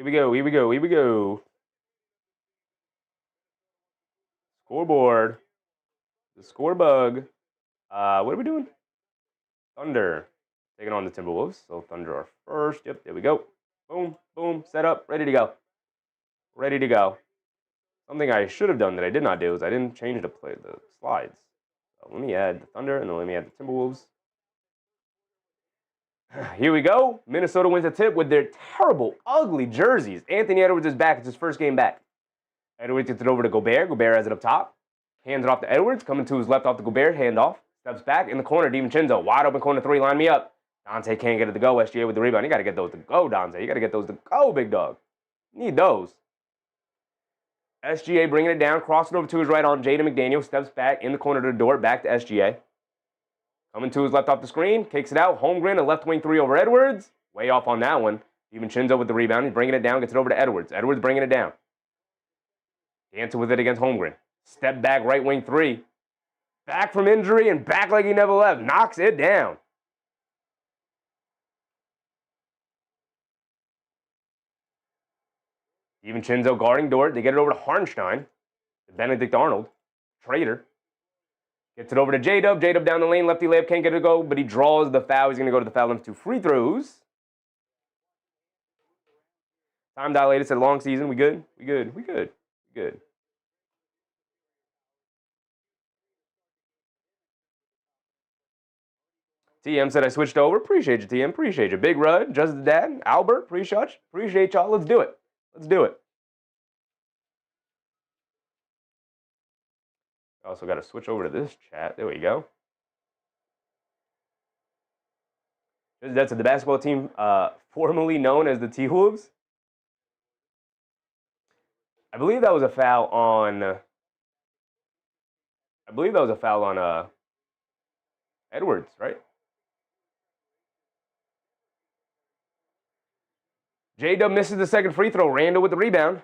Here we go, here we go, here we go. Scoreboard. The score bug. What are we doing? Thunder. Taking on the Timberwolves. So Thunder are first. Yep, there we go. Boom, boom, set up, ready to go. Ready to go. Something I should have done that I did not do is I didn't change the slides. So let me add the Thunder and then let me add the Timberwolves. Here we go. Minnesota wins the tip with their terrible, ugly jerseys. Anthony Edwards is back. It's his first game back. Edwards gets it over to Gobert. Gobert has it up top. Hands it off to Edwards. Coming to his left off to Gobert. Handoff. Steps back in the corner. DiVincenzo. Wide open corner three. Line me up. Dante can't get it to go. SGA with the rebound. You got to get those to go, Dante. You got to get those to go, big dog. Need those. SGA bringing it down. Crossing over to his right on Jaden McDaniel. Steps back in the corner to the door. Back to SGA. Coming to his left off the screen. Kicks it out. Holmgren. A left wing three over Edwards. Way off on that one. DiVincenzo with the rebound. He's bringing it down. Gets it over to Edwards. Edwards bringing it down. Dancing with it against Holmgren. Step back, right wing three. Back from injury and back like he never left. Knocks it down. DiVincenzo guarding Dort. They get it over to Hartenstein. Benedict Arnold. Traitor. Gets it over to J-Dub. J-Dub down the lane. Lefty layup. Can't get it to go, but he draws the foul. He's going to go to the foul line. 2 free throws. Time dilated. Said long season. We good? We good. We good. We good. TM said I switched over. Appreciate you, TM. Appreciate you. Big Rud, Just the Dad, Albert, appreciate y'all. Let's do it. Let's do it. Also got to switch over to this chat. There we go. That's the basketball team formerly known as the T-Wolves. I believe that was a foul on. Edwards, right? J-Dub misses the second free throw. Randall with the rebound.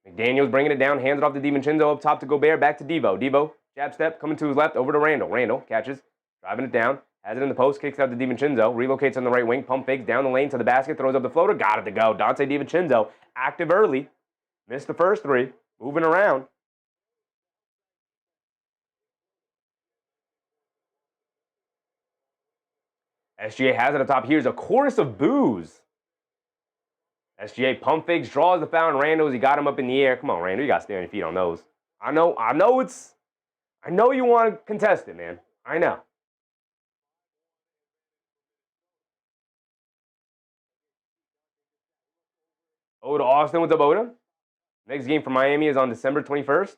McDaniels bringing it down. Hands it off to DiVincenzo. Up top to Gobert. Back to Devo. Devo, jab step. Coming to his left. Over to Randall. Randall catches. Driving it down. Has it in the post. Kicks out to DiVincenzo. Relocates on the right wing. Pump fakes down the lane to the basket. Throws up the floater. Got it to go. Dante DiVincenzo. Active early. Missed the first three. Moving around. SGA has it up top. Here's a chorus of boos. SGA pump fakes, draws the foul, and Randall's. He got him up in the air. Come on, Randall. You got to stay on your feet on those. I know you want to contest it, man. I know. Oh, to Austin with the Boda. Next game for Miami is on December 21st. Is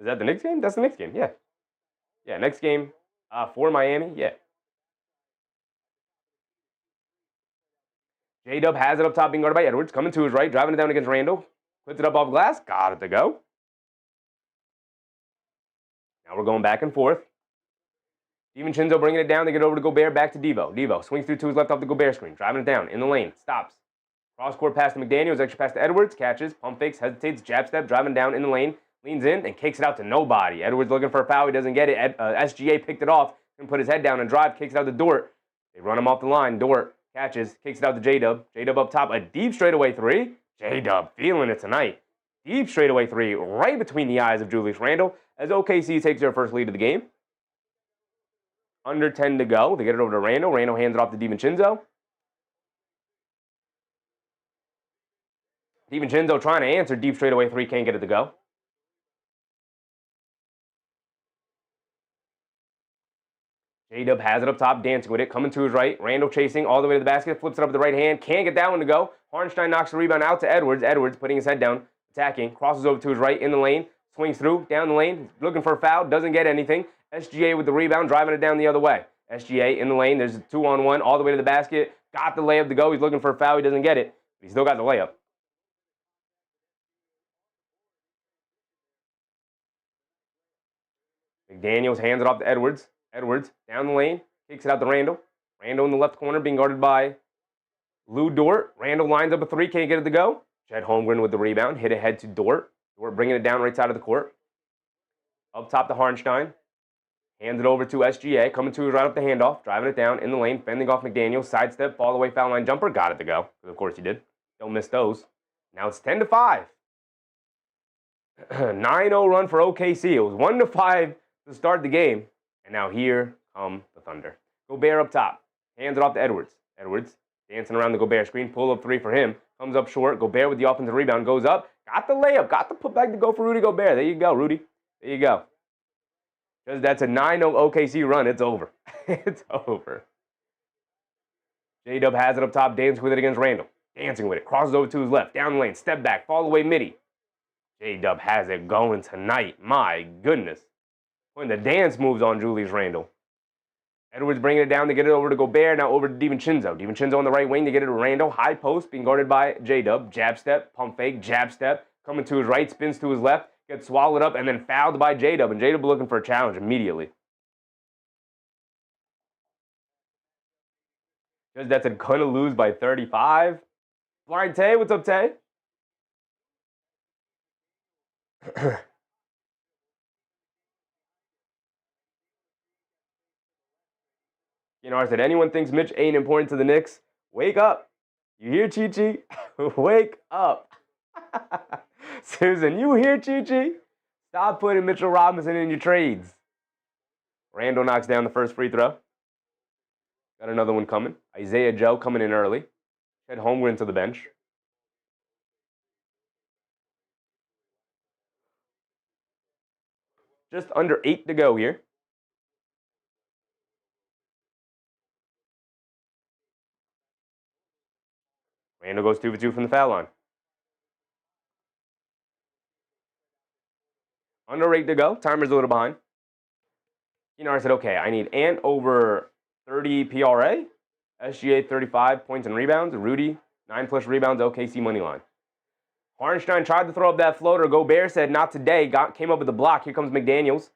that the Knicks game? That's the Knicks game, yeah. Yeah, next game for Miami, yeah. J-Dub has it up top, being guarded by Edwards. Coming to his right, driving it down against Randall. Puts it up off glass. Got it to go. Now we're going back and forth. DiVincenzo bringing it down. They get over to Gobert. Back to Devo. Devo swings through to his left off the Gobert screen. Driving it down in the lane. Stops. Cross-court pass to McDaniels. Extra pass to Edwards. Catches. Pump fakes. Hesitates. Jab step. Driving down in the lane. Leans in and kicks it out to nobody. Edwards looking for a foul. He doesn't get it. SGA picked it off and put his head down and drive. Kicks it out to Dort. They run him off the line. Dort catches. Kicks it out to J-Dub. J-Dub up top. A deep straightaway three. J-Dub feeling it tonight. Deep straightaway three right between the eyes of Julius Randle as OKC takes their first lead of the game. Under 10 to go. They get it over to Randle. Randle hands it off to DiVincenzo. DiVincenzo trying to answer. Deep straightaway three. Can't get it to go. J-Dub has it up top, dancing with it, coming to his right. Randall chasing all the way to the basket, flips it up with the right hand. Can't get that one to go. Hartenstein knocks the rebound out to Edwards. Edwards putting his head down, attacking, crosses over to his right in the lane, swings through, down the lane, looking for a foul, doesn't get anything. SGA with the rebound, driving it down the other way. SGA in the lane, there's a 2-on-1, all the way to the basket. Got the layup to go. He's looking for a foul. He doesn't get it. But he still got the layup. McDaniels hands it off to Edwards. Edwards down the lane, kicks it out to Randall. Randall in the left corner being guarded by Lou Dort. Randall lines up a three, can't get it to go. Chet Holmgren with the rebound, hit ahead to Dort. Dort bringing it down right side of the court. Up top to Hartenstein. Hands it over to SGA. Coming to right up the handoff. Driving it down in the lane. Fending off McDaniels. Sidestep. Fall away foul line jumper. Got it to go. Of course he did. Don't miss those. Now it's 10-5. 9-0 run for OKC. It was 1-5 to start the game. And now here come the Thunder. Gobert up top. Hands it off to Edwards. Edwards dancing around the Gobert screen. Pull up three for him. Comes up short. Gobert with the offensive rebound. Goes up. Got the layup. Got the putback to go for Rudy Gobert. There you go, Rudy. There you go. Because that's a 9-0 OKC run. It's over. It's over. J-Dub has it up top. Dancing with it against Randall. Dancing with it. Crosses over to his left. Down the lane. Step back. Fall away midi. J-Dub has it going tonight. My goodness. When the dance moves on Julius Randle. Edwards bringing it down to get it over to Gobert. Now over to DiVincenzo. DiVincenzo on the right wing to get it to Randle. High post being guarded by J-Dub. Jab step. Pump fake. Jab step. Coming to his right. Spins to his left. Gets swallowed up and then fouled by J-Dub. And J-Dub looking for a challenge immediately. Just that's going to lose by 35. Blind Tay. What's up, Tay? You know, I said, anyone thinks Mitch ain't important to the Knicks? Wake up. You hear, Chi-Chi? Wake up. Susan, you hear, Chi-Chi? Stop putting Mitchell Robinson in your trades. Randall knocks down the first free throw. Got another one coming. Isaiah Joe coming in early. Head Holmgren to the bench. Just under 8 to go here. Randall goes 2 for 2 from the foul line. Under 8 to go. Timer's a little behind. You know, I said, okay, I need Ant over 30 PRA. SGA 35 points and rebounds. Rudy 9+ rebounds. OKC money line. Hartenstein tried to throw up that floater. Gobert said, not today. Came up with the block. Here comes McDaniels.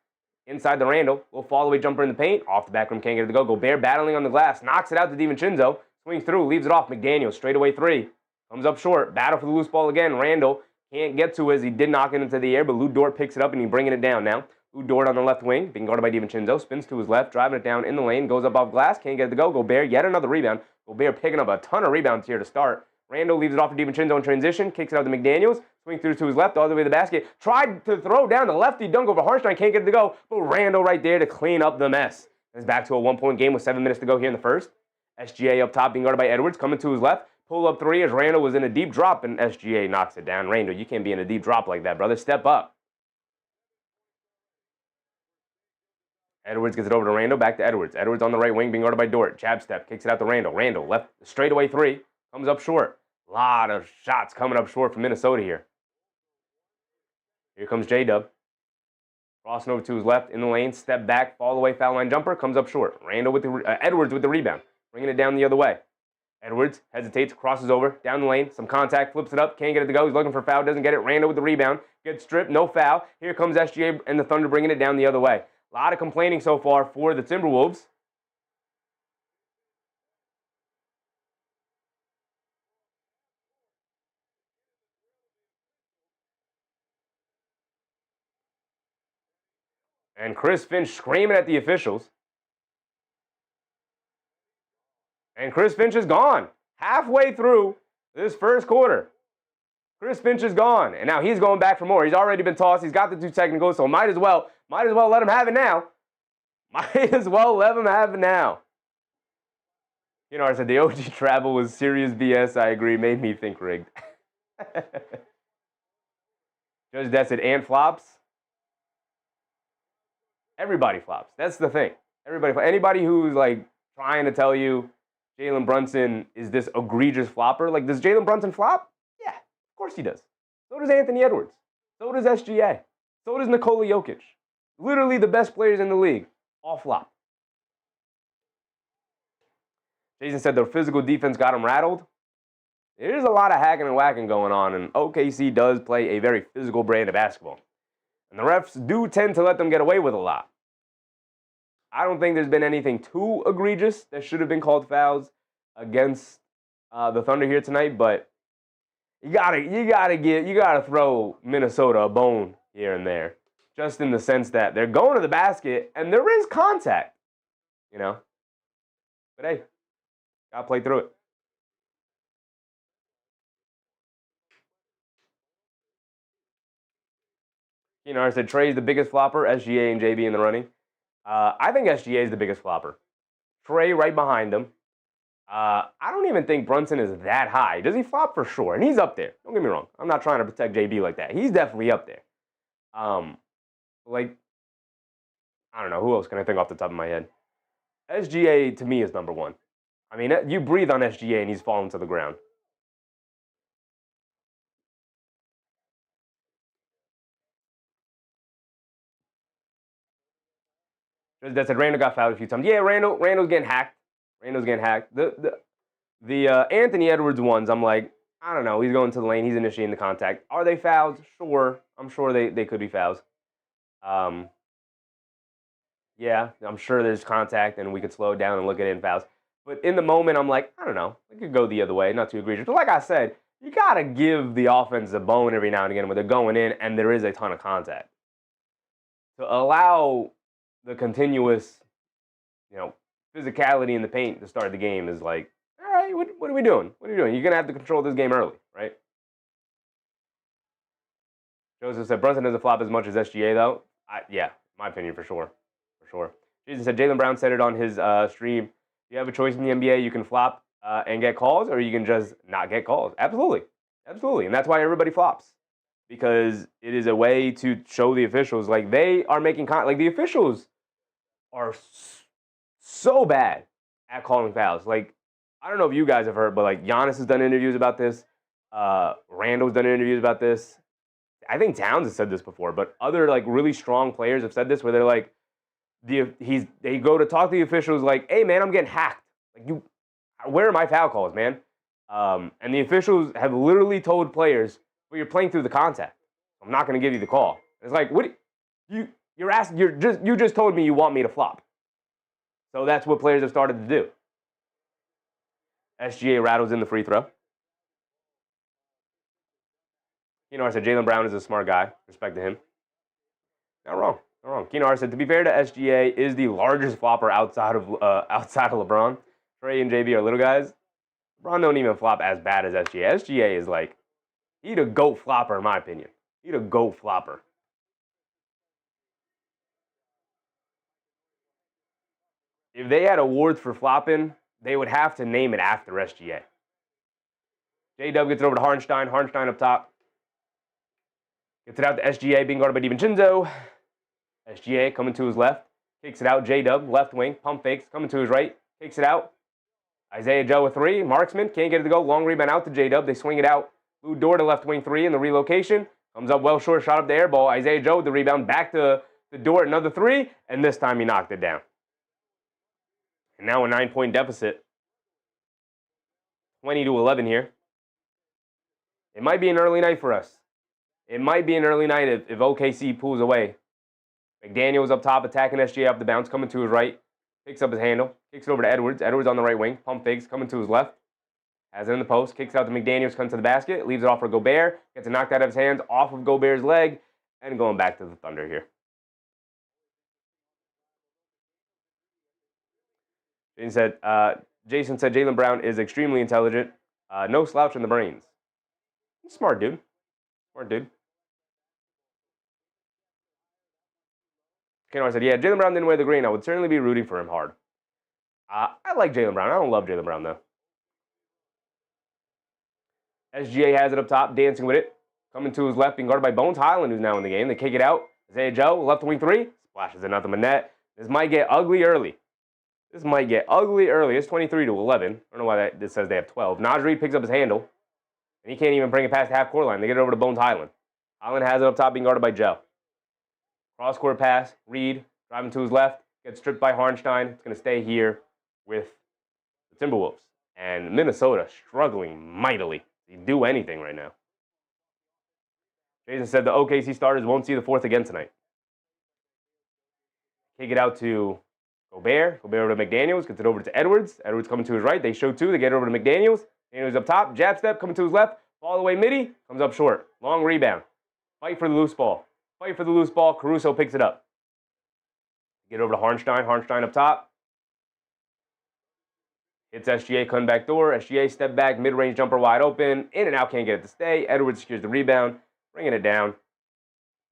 Inside the Randall. Little fall away jumper in the paint. Off the back rim. Can't get it to go. Gobert battling on the glass. Knocks it out to DiVincenzo. Swings through. Leaves it off. McDaniels. Straightaway 3. Comes up short. Battle for the loose ball again. Randall can't get to it as he did knock it into the air, but Lou Dort picks it up and he's bringing it down now. Lou Dort on the left wing. Being guarded by DiVincenzo. Spins to his left. Driving it down in the lane. Goes up off glass. Can't get it to go. Gobert. Yet another rebound. Gobert picking up a ton of rebounds here to start. Randall leaves it off to DiVincenzo in transition. Kicks it out to McDaniels. Swings through to his left all the way to the basket. Tried to throw down the lefty dunk over Hartenstein. Can't get it to go. But Randall right there to clean up the mess. It's back to a 1-point game with 7 minutes to go here in the first. SGA up top being guarded by Edwards. Coming to his left. Pull up 3 as Randall was in a deep drop and SGA knocks it down. Randall, you can't be in a deep drop like that, brother. Step up. Edwards gets it over to Randall. Back to Edwards. Edwards on the right wing being guarded by Dort. Jab step. Kicks it out to Randall. Randall left straightaway 3. Comes up short. A lot of shots coming up short from Minnesota here. Here comes J-Dub. Crossing over to his left in the lane. Step back. Fall away foul line jumper. Comes up short. Randall with the Edwards with the rebound. Bringing it down the other way. Edwards hesitates, crosses over, down the lane, some contact, flips it up, can't get it to go. He's looking for a foul, doesn't get it. Randall with the rebound, gets stripped, no foul. Here comes SGA and the Thunder bringing it down the other way. A lot of complaining so far for the Timberwolves. And Chris Finch screaming at the officials. And Chris Finch is gone. Halfway through this first quarter. Chris Finch is gone. And now he's going back for more. He's already been tossed. He's got the 2 technicals, so might as well let him have it now. Might as well let him have it now. You know, I said the OG travel was serious BS. I agree. Made me think rigged. Judge that said, and flops. Everybody flops. That's the thing. Anybody who's like trying to tell you Jalen Brunson is this egregious flopper. Like, does Jalen Brunson flop? Yeah, of course he does. So does Anthony Edwards. So does SGA. So does Nikola Jokic. Literally the best players in the league. All flop. Jason said the physical defense got him rattled. There's a lot of hacking and whacking going on, and OKC does play a very physical brand of basketball. And the refs do tend to let them get away with a lot. I don't think there's been anything too egregious that should have been called fouls against the Thunder here tonight, but you gotta throw Minnesota a bone here and there. just in the sense that they're going to the basket and there is contact, you know. But hey, gotta play through it. I said Trey's the biggest flopper, SGA and JB in the running. I think SGA is the biggest flopper. Trey right behind him. I don't even think Brunson is that high. Does he flop? For sure. And he's up there. Don't get me wrong. I'm not trying to protect JB like that. He's definitely up there. Like, I don't know. Who else can I think off the top of my head? SGA, to me, is number one. I mean, you breathe on SGA and he's falling to the ground. That said, Randall got fouled a few times. Yeah, Randall's getting hacked. The Anthony Edwards ones, I'm like, I don't know. He's going to the lane. He's initiating the contact. Are they fouls? Sure. I'm sure they could be fouls. Yeah, I'm sure there's contact and we could slow it down and look at it in fouls. But in the moment, I'm like, I don't know. It could go the other way. Not too egregious. But like I said, you got to give the offense a bone every now and again when they're going in and there is a ton of contact. To allow the continuous, physicality in the paint to start the game is like, all right, what are we doing? What are you doing? You're going to have to control this game early, right? Joseph said Brunson doesn't flop as much as SGA, though. Yeah, my opinion, for sure. Jason said Jaylen Brown said it on his stream. You have a choice in the NBA. You can flop and get calls, or you can just not get calls. Absolutely. And that's why everybody flops. Because it is a way to show the officials, like, they are making like, the officials are so bad at calling fouls. Like, I don't know if you guys have heard, but, like, Giannis has done interviews about this. Randall's done interviews about this. I think Towns has said this before, but other, like, really strong players have said this, where they're like, they go to talk to the officials like, hey, man, I'm getting hacked. Like, where are my foul calls, man? And the officials have literally told players, well, you're playing through the contact. I'm not going to give you the call. It's like, what? You just told me you want me to flop. So that's what players have started to do. SGA rattles in the free throw. I said Jaylen Brown is a smart guy. Respect to him. Not wrong. Keenar said, to be fair to SGA, is the largest flopper outside of LeBron. Trey and JB are little guys. LeBron don't even flop as bad as SGA. SGA is like, he'd a GOAT flopper, in my opinion. He'd a GOAT flopper. If they had awards for flopping, they would have to name it after SGA. J-Dub gets it over to Harnstein. Harnstein up top. Gets it out to SGA, being guarded by DiVincenzo. SGA coming to his left. Kicks it out. J-Dub, left wing. Pump fakes. Coming to his right. Kicks it out. Isaiah Joe with three. Marksman. Can't get it to go. Long rebound out to J-Dub. They swing it out. Lou Dort to left wing three in the relocation. Comes up well short. Shot up the air ball. Isaiah Joe with the rebound. Back to the Dort. Another three. And this time he knocked it down. And now a 9-point deficit. 20-11 here. It might be an early night for us. It might be an early night if OKC pulls away. McDaniels up top, attacking SGA off the bounce, coming to his right. Picks up his handle. Kicks it over to Edwards. Edwards on the right wing. Pump fakes, coming to his left. Has it in the post. Kicks out to McDaniels, comes to the basket. Leaves it off for Gobert. Gets it knocked out of his hands, off of Gobert's leg. And going back to the Thunder here. Jason said Jaylen Brown is extremely intelligent. No slouch in the brains. Smart dude. Kano said, yeah, Jaylen Brown didn't wear the green. I would certainly be rooting for him hard. I like Jaylen Brown. I don't love Jaylen Brown, though. SGA has it up top, dancing with it. Coming to his left, being guarded by Bones Highland, who's now in the game. They kick it out. Isaiah Joe, left wing three. Splashes it nothing but net. This might get ugly early. It's 23-11. I don't know why this says they have 12. Naj Reid picks up his handle. And he can't even bring it past the half-court line. They get it over to Bones Highland. Highland has it up top, being guarded by Joe. Cross-court pass. Reed driving to his left. Gets stripped by Harnstein. It's going to stay here with the Timberwolves. And Minnesota struggling mightily. They do anything right now. Jason said the OKC starters won't see the fourth again tonight. Kick it out to Gobert. Gobert over to McDaniels. Gets it over to Edwards. Edwards coming to his right. They show two. They get it over to McDaniels. McDaniels up top. Jab step coming to his left. Ball away midi. Comes up short. Long rebound. Fight for the loose ball. Fight for the loose ball. Caruso picks it up. Get over to Harnstein. Harnstein up top. Hits SGA, coming back door. SGA step back, mid-range jumper wide open. In and out, can't get it to stay. Edwards secures the rebound, bringing it down.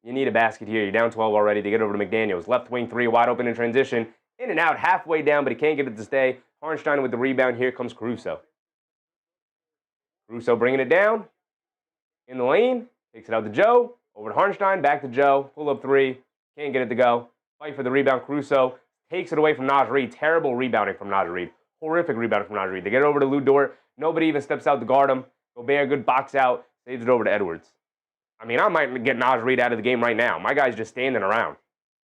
You need a basket here. You're down 12 already. They get over to McDaniels. Left wing three, wide open in transition. In and out, halfway down, but he can't get it to stay. Harnstein with the rebound. Here comes Caruso. Caruso bringing it down. In the lane. Takes it out to Joe. Over to Harnstein. Back to Joe. Pull up three. Can't get it to go. Fight for the rebound. Caruso takes it away from Naz Reid. Terrible rebounding from Naz Reid. Horrific rebounding from Naz Reid. They get it over to Lou Dort. Nobody even steps out to guard him. Gobert, good box out. Saves it over to Edwards. I mean, I might get Naz Reid out of the game right now. My guy's just standing around.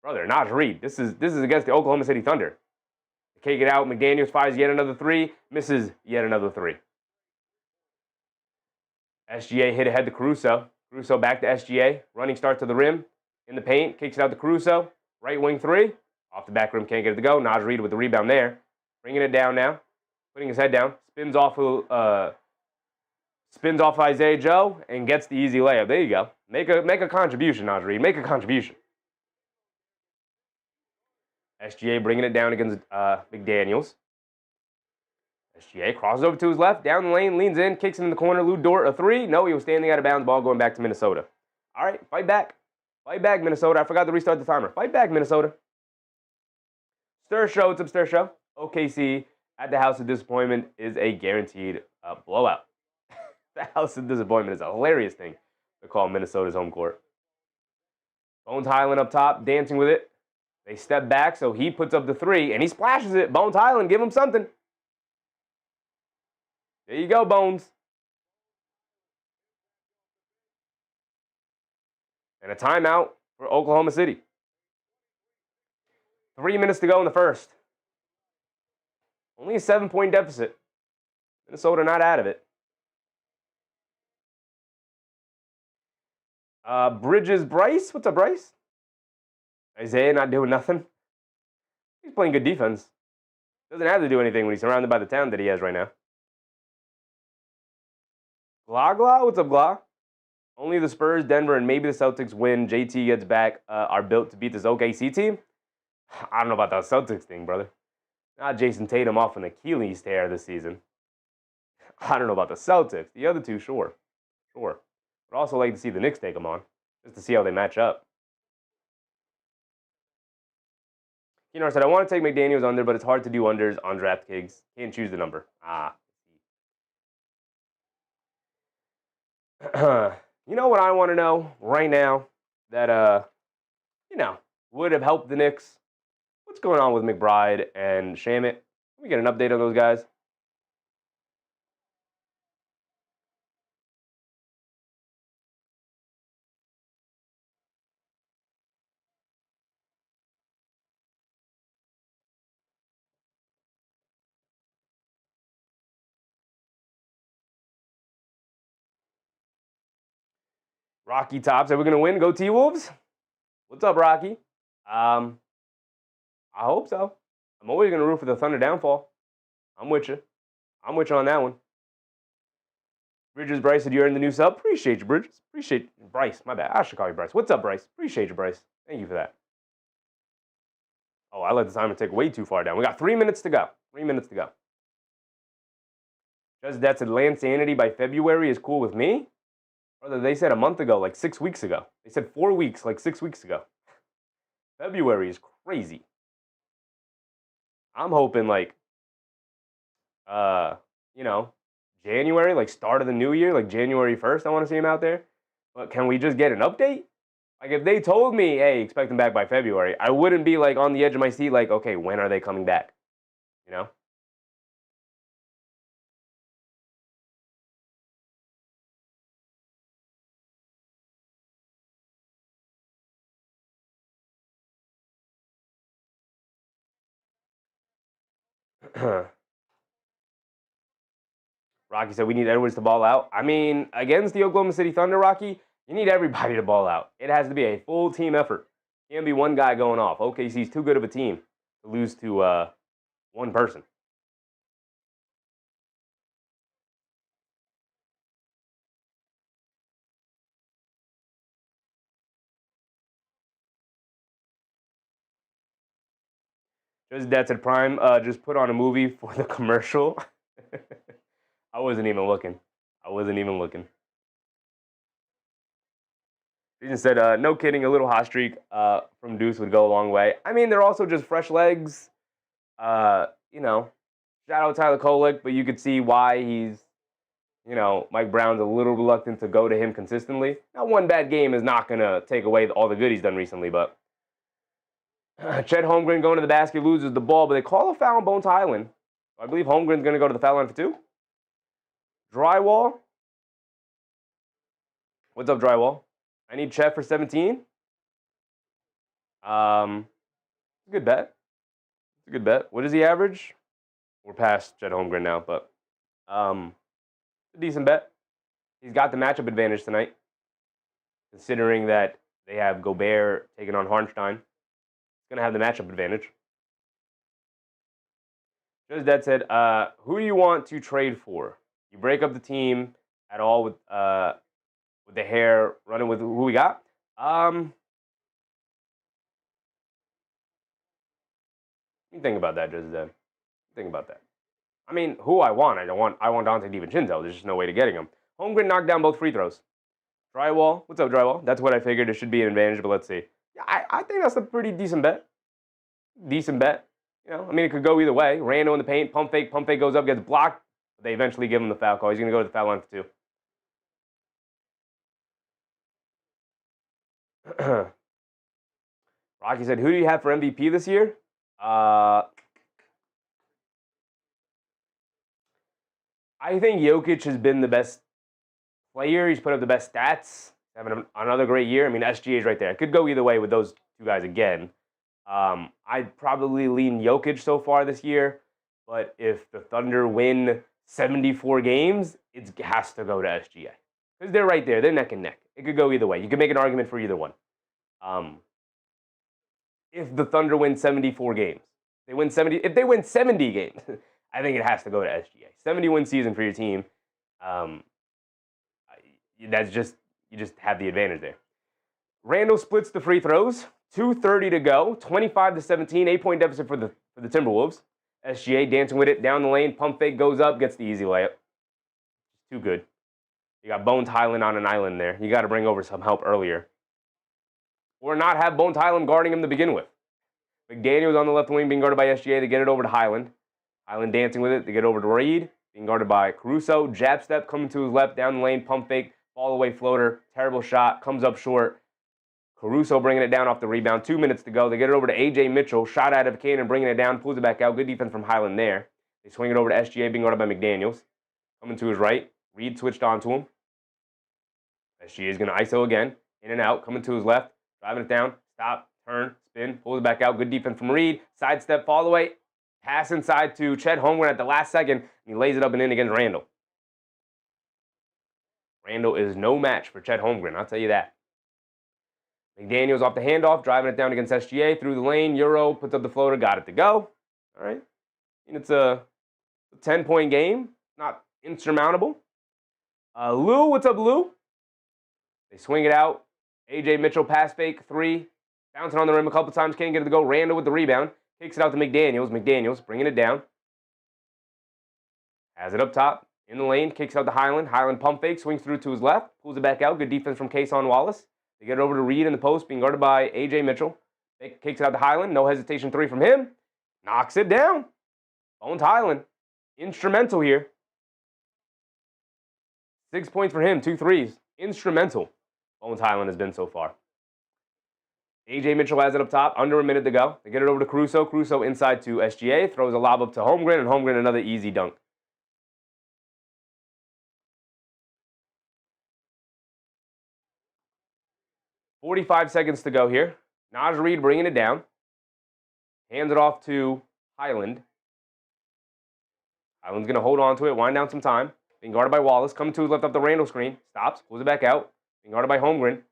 Brother, Naz Reid. This is against the Oklahoma City Thunder. They can't get out. McDaniels fires yet another three. Misses yet another three. SGA hit ahead to Caruso. Caruso back to SGA. Running start to the rim. In the paint. Kicks it out to Caruso. Right wing three. Off the back rim. Can't get it to go. Naz Reid with the rebound there. Bringing it down now. Putting his head down. Spins off Isaiah Joe and gets the easy layup. There you go. Make a contribution, Naz Reid. Make a contribution. SGA bringing it down against McDaniels. SGA crosses over to his left. Down the lane. Leans in. Kicks it in the corner. Lou Dort, a three. No, he was standing out of bounds. Ball going back to Minnesota. All right. Fight back. Fight back, Minnesota. I forgot to restart the timer. Fight back, Minnesota. Stir Show. What's up, Stir Show? OKC at the House of Disappointment is a guaranteed blowout. The House of Disappointment is a hilarious thing to call Minnesota's home court. Bones Highland up top, dancing with it. They step back, so he puts up the three, and he splashes it. Bones Highland, give him something. There you go, Bones. And a timeout for Oklahoma City. 3 minutes to go in the first. Only a 7-point deficit. Minnesota not out of it. Bridges Bryce. What's up, Bryce? Isaiah not doing nothing. He's playing good defense. Doesn't have to do anything when he's surrounded by the talent that he has right now. Gla, what's up, Gla? Only the Spurs, Denver, and maybe the Celtics win. JT gets back. Are built to beat this OKC team. I don't know about that Celtics thing, brother. Not Jason Tatum off an Achilles tear this season. I don't know about the Celtics. The other two, sure. But also like to see the Knicks take them on, just to see how they match up. Keenar said, I want to take McDaniels under, but it's hard to do unders on DraftKings. Can't choose the number. You know what I want to know right now that, would have helped the Knicks? What's going on with McBride and Shamit? Can we get an update on those guys? Rocky Tops, are we going to win? Go T-Wolves? What's up, Rocky? I hope so. I'm always going to root for the Thunder downfall. I'm with you. I'm with you on that one. Bridges Bryce said you earned the new sub. Appreciate you, Bridges. Appreciate you. Bryce, my bad. I should call you Bryce. What's up, Bryce? Appreciate you, Bryce. Thank you for that. Oh, I let the timer take way too far down. We got 3 minutes to go. 3 minutes to go. Just that said Land Sanity by February is cool with me. Brother, they said a month ago, like 6 weeks ago. They said 4 weeks, like 6 weeks ago. February is crazy. I'm hoping January, like start of the new year, like January 1st, I want to see him out there. But can we just get an update? Like if they told me, hey, expect them back by February, I wouldn't be like on the edge of my seat like, okay, when are they coming back? You know? Rocky said we need Edwards to ball out. I mean, against the Oklahoma City Thunder, Rocky, you need everybody to ball out. It has to be a full team effort. It can't be one guy going off. OKC's too good of a team to lose to one person. Just Debts at Prime just put on a movie for the commercial. I wasn't even looking. Jason said, no kidding, a little hot streak from Deuce would go a long way. I mean, they're also just fresh legs. You know, shout out Tyler Kolek, but you could see why he's, Mike Brown's a little reluctant to go to him consistently. Now, one bad game is not going to take away all the good he's done recently, but Chet Holmgren going to the basket, loses the ball, but they call a foul on Bones Highland. I believe Holmgren's going to go to the foul line for 2. Drywall. What's up, Drywall? I need Chet for 17. Good bet. It's a good bet. What does he average? We're past Chet Holmgren now, but a decent bet. He's got the matchup advantage tonight, considering that they have Gobert taking on Harnstein. He's going to have the matchup advantage. Just Dead said, who do you want to trade for? You break up the team at all with the hair running with who we got? Think about that, Just Dead. Think about that. I mean, who I want Dante DiVincenzo. There's just no way to getting him. Holmgren knocked down both free throws. Drywall, what's up, Drywall? That's what I figured. It should be an advantage, but let's see. Yeah, I think that's a pretty decent bet. I mean, it could go either way. Rando in the paint, pump fake goes up, gets blocked. They eventually give him the foul call. He's going to go to the foul line for 2. Rocky said, who do you have for MVP this year? I think Jokic has been the best player. He's put up the best stats. Having another great year. I mean, SGA is right there. I could go either way with those two guys again. I'd probably lean Jokic so far this year, but if the Thunder win 74 games, it has to go to SGA. Because they're right there. They're neck and neck. It could go either way. You could make an argument for either one. If the Thunder win 74 games, if they win 70 games, I think it has to go to SGA. 70-win season for your team. That's just, you just have the advantage there. Randall splits the free throws. 2:30 to go. 25-17. 8-point deficit for the Timberwolves. SGA dancing with it down the lane. Pump fake goes up. Gets the easy layup. Too good. You got Bones Highland on an island there. You got to bring over some help earlier. Or not have Bones Highland guarding him to begin with. McDaniels on the left wing being guarded by SGA. They get it over to Highland. Highland dancing with it. They get over to Reed. Being guarded by Caruso. Jab step coming to his left. Down the lane. Pump fake. Fall away floater. Terrible shot. Comes up short. Caruso bringing it down off the rebound. 2 minutes to go. They get it over to A.J. Mitchell. Shot out of Cannon, bringing it down. Pulls it back out. Good defense from Highland there. They swing it over to SGA, being guarded by McDaniels. Coming to his right. Reed switched on to him. SGA is going to ISO again. In and out. Coming to his left. Driving it down. Stop. Turn. Spin. Pulls it back out. Good defense from Reed. Sidestep. Fall away. Pass inside to Chet Holmgren at the last second. And he lays it up and in against Randall. Randall is no match for Chet Holmgren. I'll tell you that. McDaniels off the handoff, driving it down against SGA, through the lane, Euro, puts up the floater, got it to go. All right. And it's a 10-point game, not insurmountable. Lou, what's up, Lou? They swing it out. A.J. Mitchell, pass fake, 3. Bouncing on the rim a couple times, can't get it to go. Randall with the rebound. Kicks it out to McDaniels. McDaniels bringing it down. Has it up top, in the lane, kicks out to Highland. Highland pump fake, swings through to his left, pulls it back out. Good defense from Kason Wallace. They get it over to Reed in the post, being guarded by A.J. Mitchell. Kicks it out to Highland. No hesitation, 3 from him. Knocks it down. Bones Highland. Instrumental here. 6 points for him, 2 threes. Instrumental. Bones Highland has been so far. A.J. Mitchell has it up top. Under a minute to go. They get it over to Caruso. Caruso inside to SGA. Throws a lob up to Holmgren, and Holmgren another easy dunk. .45 seconds to go here. Naj Reed bringing it down. Hands it off to Highland. Highland's going to hold on to it, wind down some time. Being guarded by Wallace. Coming to his left up the Randall screen. Stops, pulls it back out. Being guarded by Holmgren.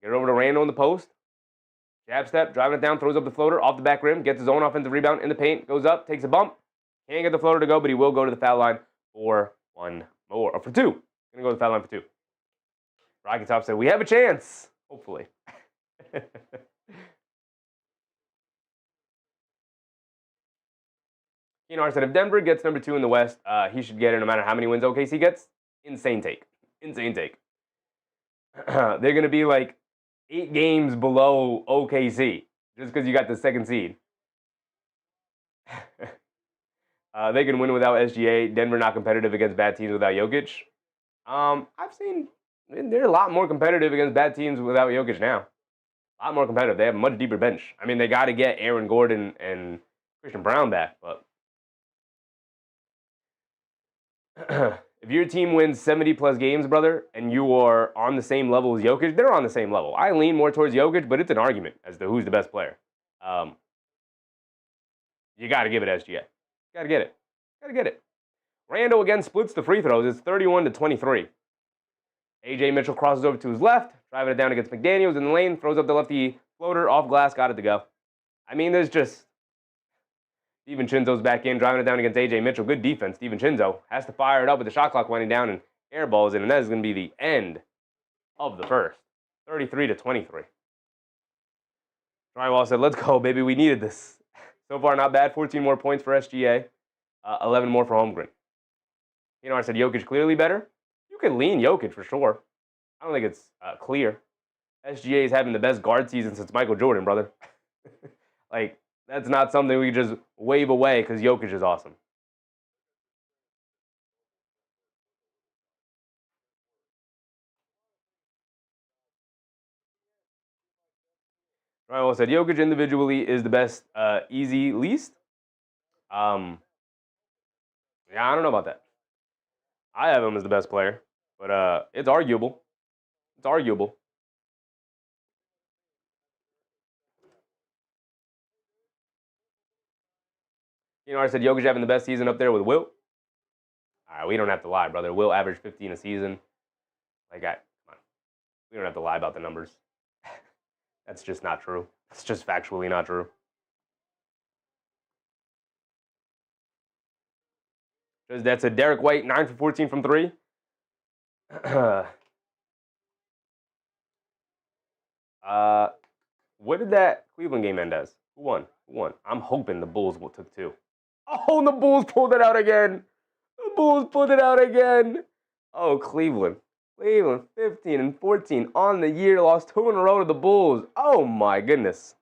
Get it over to Randall in the post. Jab step, driving it down, throws up the floater, off the back rim, gets his own offensive rebound in the paint, goes up, takes a bump. Can't get the floater to go, but he will go to the foul line for 1 more, or for 2. Going to go to the foul line for 2. Rocky Top said, we have a chance. Hopefully. Keenar said if Denver gets number 2 in the West, he should get it no matter how many wins OKC gets. Insane take. Insane take. They're going to be like 8 games below OKC just because you got the 2nd seed. They can win without SGA. Denver not competitive against bad teams without Jokic. I've seen they're a lot more competitive against bad teams without Jokic now. A lot more competitive. They have a much deeper bench. I mean, they got to get Aaron Gordon and Christian Brown back, but if your team wins 70-plus games, brother, and you are on the same level as Jokic, they're on the same level. I lean more towards Jokic, but it's an argument as to who's the best player. You got to give it SGA. Got to get it. Got to get it. Rando again splits the free throws. It's 31-23. AJ Mitchell crosses over to his left, driving it down against McDaniels in the lane, throws up the lefty floater, off glass, got it to go. I mean, there's just... DiVincenzo's back in, driving it down against AJ Mitchell. Good defense. DiVincenzo has to fire it up with the shot clock winding down and air balls in, and that is going to be the end of the first. 33-23. Drywall said, let's go, baby. We needed this. So far, not bad. 14 more points for SGA. 11 more for Holmgren. You know, I said Jokic clearly better. You could lean Jokic for sure. I don't think it's clear. SGA is having the best guard season since Michael Jordan, brother. Like, that's not something we just wave away because Jokic is awesome. Ryan said Jokic individually is the best, easy least. Yeah, I don't know about that. I have him as the best player, but it's arguable. It's arguable. You know, I said Jokic having the best season up there with Wilt. All right, we don't have to lie, brother. Wilt averaged 15 a season. Like, come on. We don't have to lie about the numbers. That's just not true. It's just factually not true. That's a Derek White, 9 for 14 from 3. What did that Cleveland game end as? Who won? Who won? I'm hoping the Bulls took 2. Oh, the Bulls pulled it out again. The Bulls pulled it out again. Oh, Cleveland. Cleveland, 15-14 on the year. Lost 2 in a row to the Bulls. Oh, my goodness.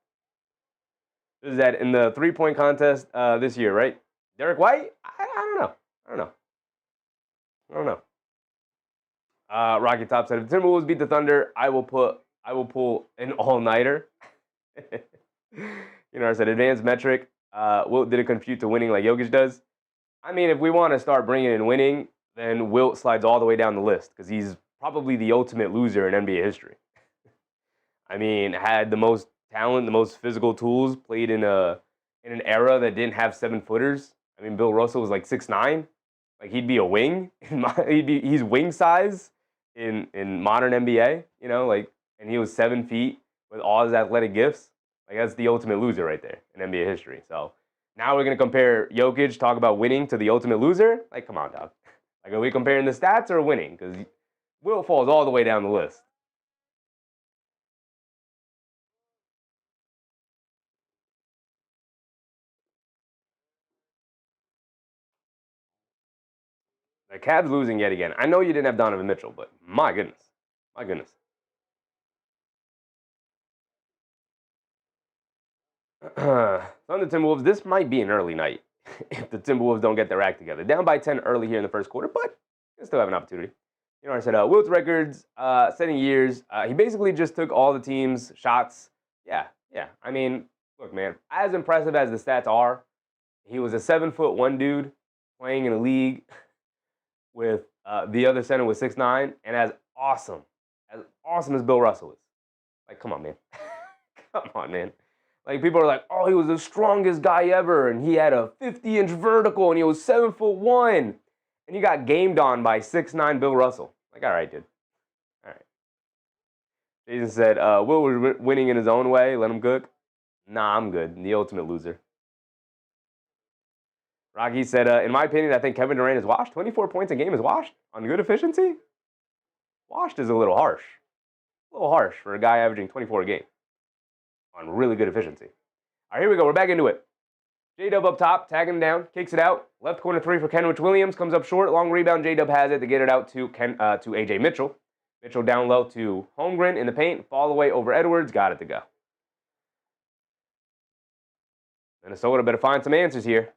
This is that in the three-point contest this year, right? Derek White? I don't know. I don't know. Rocky Top said, if the Timberwolves beat the Thunder, I will pull an all-nighter. You know, I said advanced metric. Wilt did it compute to winning like Jokic does. I mean, if we want to start bringing in winning, then Wilt slides all the way down the list because he's probably the ultimate loser in NBA history. I mean, had the most talent, the most physical tools, played in an era that didn't have 7-footers. I mean, Bill Russell was like 6'9". Like, he'd be a wing. He's wing size in modern NBA, you know, like, and he was 7 feet with all his athletic gifts. Like, that's the ultimate loser right there in NBA history. So now we're going to compare Jokic, talk about winning, to the ultimate loser? Like, come on, dog. Like, are we comparing the stats or winning? Because Will falls all the way down the list. The Cavs losing yet again. I know you didn't have Donovan Mitchell, but my goodness. My goodness. On the Timberwolves, this might be an early night if the Timberwolves don't get their act together. Down by 10 early here in the first quarter, but they still have an opportunity. You know, I said Wilt's records, setting years. He basically just took all the team's shots. Yeah. I mean, look, man, as impressive as the stats are, he was a 7'1" dude playing in a league with the other center was 6'9", and as awesome as Bill Russell is. Like, come on, man. Come on, man. Like, people are like, oh, he was the strongest guy ever, and he had a 50-inch vertical, and he was 7'1", and you got gamed on by 6'9" Bill Russell. Like, all right, dude. All right. Jason said, Will was winning in his own way. Let him cook. Nah, I'm good. The ultimate loser. Rocky said, in my opinion, I think Kevin Durant is washed. 24 points a game is washed on good efficiency? Washed is a little harsh. A little harsh for a guy averaging 24 a game on really good efficiency. All right, here we go. We're back into it. J-Dub up top, tagging him down, kicks it out. Left corner 3 for Kenrich Williams, comes up short. Long rebound, J-Dub has it to get it out to A.J. Mitchell. Mitchell down low to Holmgren in the paint. Fall away over Edwards, got it to go. Minnesota better find some answers here.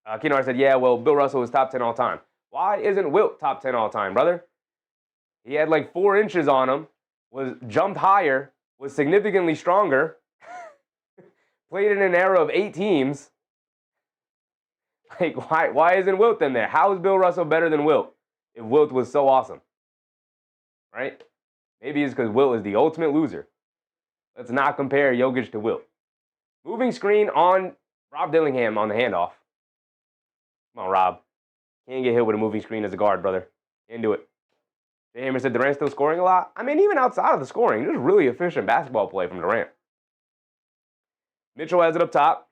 Keenar said, yeah, well, Bill Russell is top 10 all time. Why isn't Wilt top 10 all time, brother? He had like 4 inches on him, jumped higher, was significantly stronger, played in an era of 8 teams. Like, why isn't Wilt in there? How is Bill Russell better than Wilt if Wilt was so awesome? Right? Maybe it's because Wilt is the ultimate loser. Let's not compare Jokic to Wilt. Moving screen on Rob Dillingham on the handoff. Come on, Rob. Can't get hit with a moving screen as a guard, brother. Can't do it. Jay Hammer said Durant's still scoring a lot. I mean, even outside of the scoring, just really efficient basketball play from Durant. Mitchell has it up top.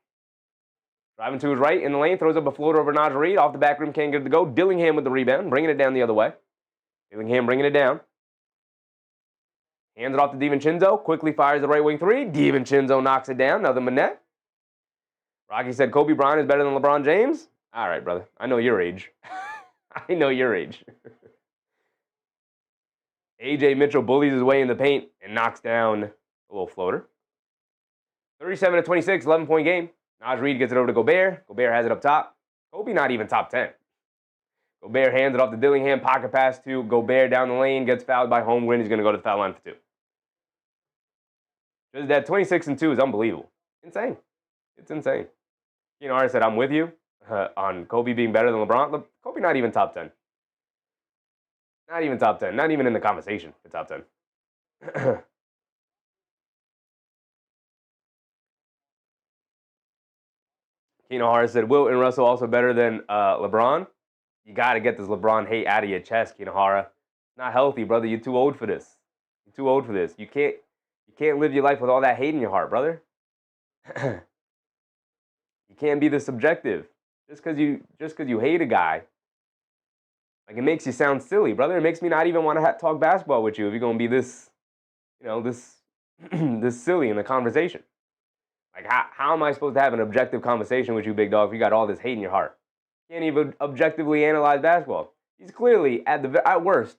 Driving to his right in the lane, throws up a floater over Naj Reid. Off the back rim, can't get it to go. Dillingham with the rebound, bringing it down the other way. Dillingham bringing it down. Hands it off to DiVincenzo. Quickly fires the right wing 3. DiVincenzo knocks it down. Nothing but net. Rocky said Kobe Bryant is better than LeBron James. All right, brother. I know your age. I know your age. A.J. Mitchell bullies his way in the paint and knocks down a little floater. 37-26, 11-point game. Naj Reid gets it over to Gobert. Gobert has it up top. Kobe not even top 10. Gobert hands it off to Dillingham. Pocket pass to Gobert down the lane. Gets fouled by Holmgren. He's going to go to the foul line for 2. Just that 26-2 is unbelievable. Insane. It's insane. You know, I said I'm with you on Kobe being better than LeBron. Kobe not even top 10. Not even top 10. Not even in the conversation for top 10. Keno Hara said, Wilt and Russell also better than LeBron? You got to get this LeBron hate out of your chest, Keno Hara. Not healthy, brother. You're too old for this. You're too old for this. You can't live your life with all that hate in your heart, brother. You can't be this subjective. Just because you hate a guy, like, it makes you sound silly, brother. It makes me not even want to talk basketball with you if you're going to be this, this silly in the conversation. Like, how am I supposed to have an objective conversation with you, big dog, if you got all this hate in your heart? You can't even objectively analyze basketball. He's clearly, at worst,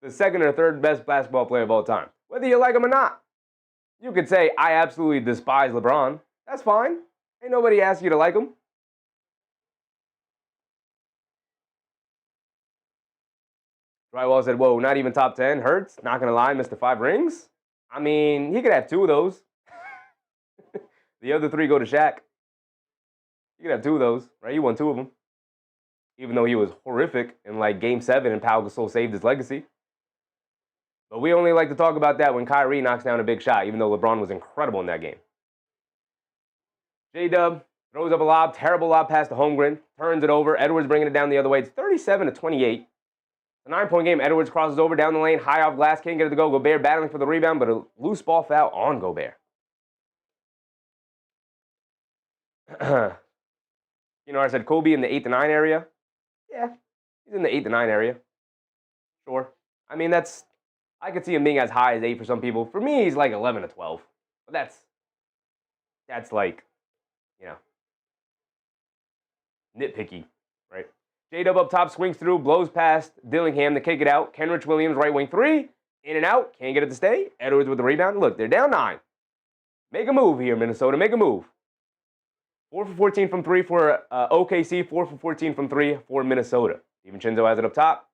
the second or third best basketball player of all time, whether you like him or not. You could say, I absolutely despise LeBron. That's fine. Ain't nobody asked you to like him. Drywall said, whoa, not even top 10. Hurts, not going to lie, missed the 5 rings. I mean, he could have 2 of those. The other 3 go to Shaq. You could have 2 of those, right? He won 2 of them. Even though he was horrific in, like, Game 7 and Pau Gasol saved his legacy. But we only like to talk about that when Kyrie knocks down a big shot, even though LeBron was incredible in that game. J-Dub throws up a lob, terrible lob pass to Holmgren, turns it over. Edwards bringing it down the other way. It's 37-28. A 9-point game. Edwards crosses over down the lane, high off glass, can't get it to go. Gobert battling for the rebound, but a loose ball foul on Gobert. I said Kobe in the 8 to 9 area. Yeah, he's in the 8 to 9 area. Sure. I mean, I could see him being as high as 8 for some people. For me, he's like 11 to 12. But that's like, nitpicky, right? J-Dub up top, swings through, blows past Dillingham to kick it out. Kenrich Williams, right wing 3, in and out, can't get it to stay. Edwards with the rebound. Look, they're down 9. Make a move here, Minnesota. Make a move. 4 for 14 from 3 for OKC. 4 for 14 from 3 for Minnesota. DiVincenzo has it up top.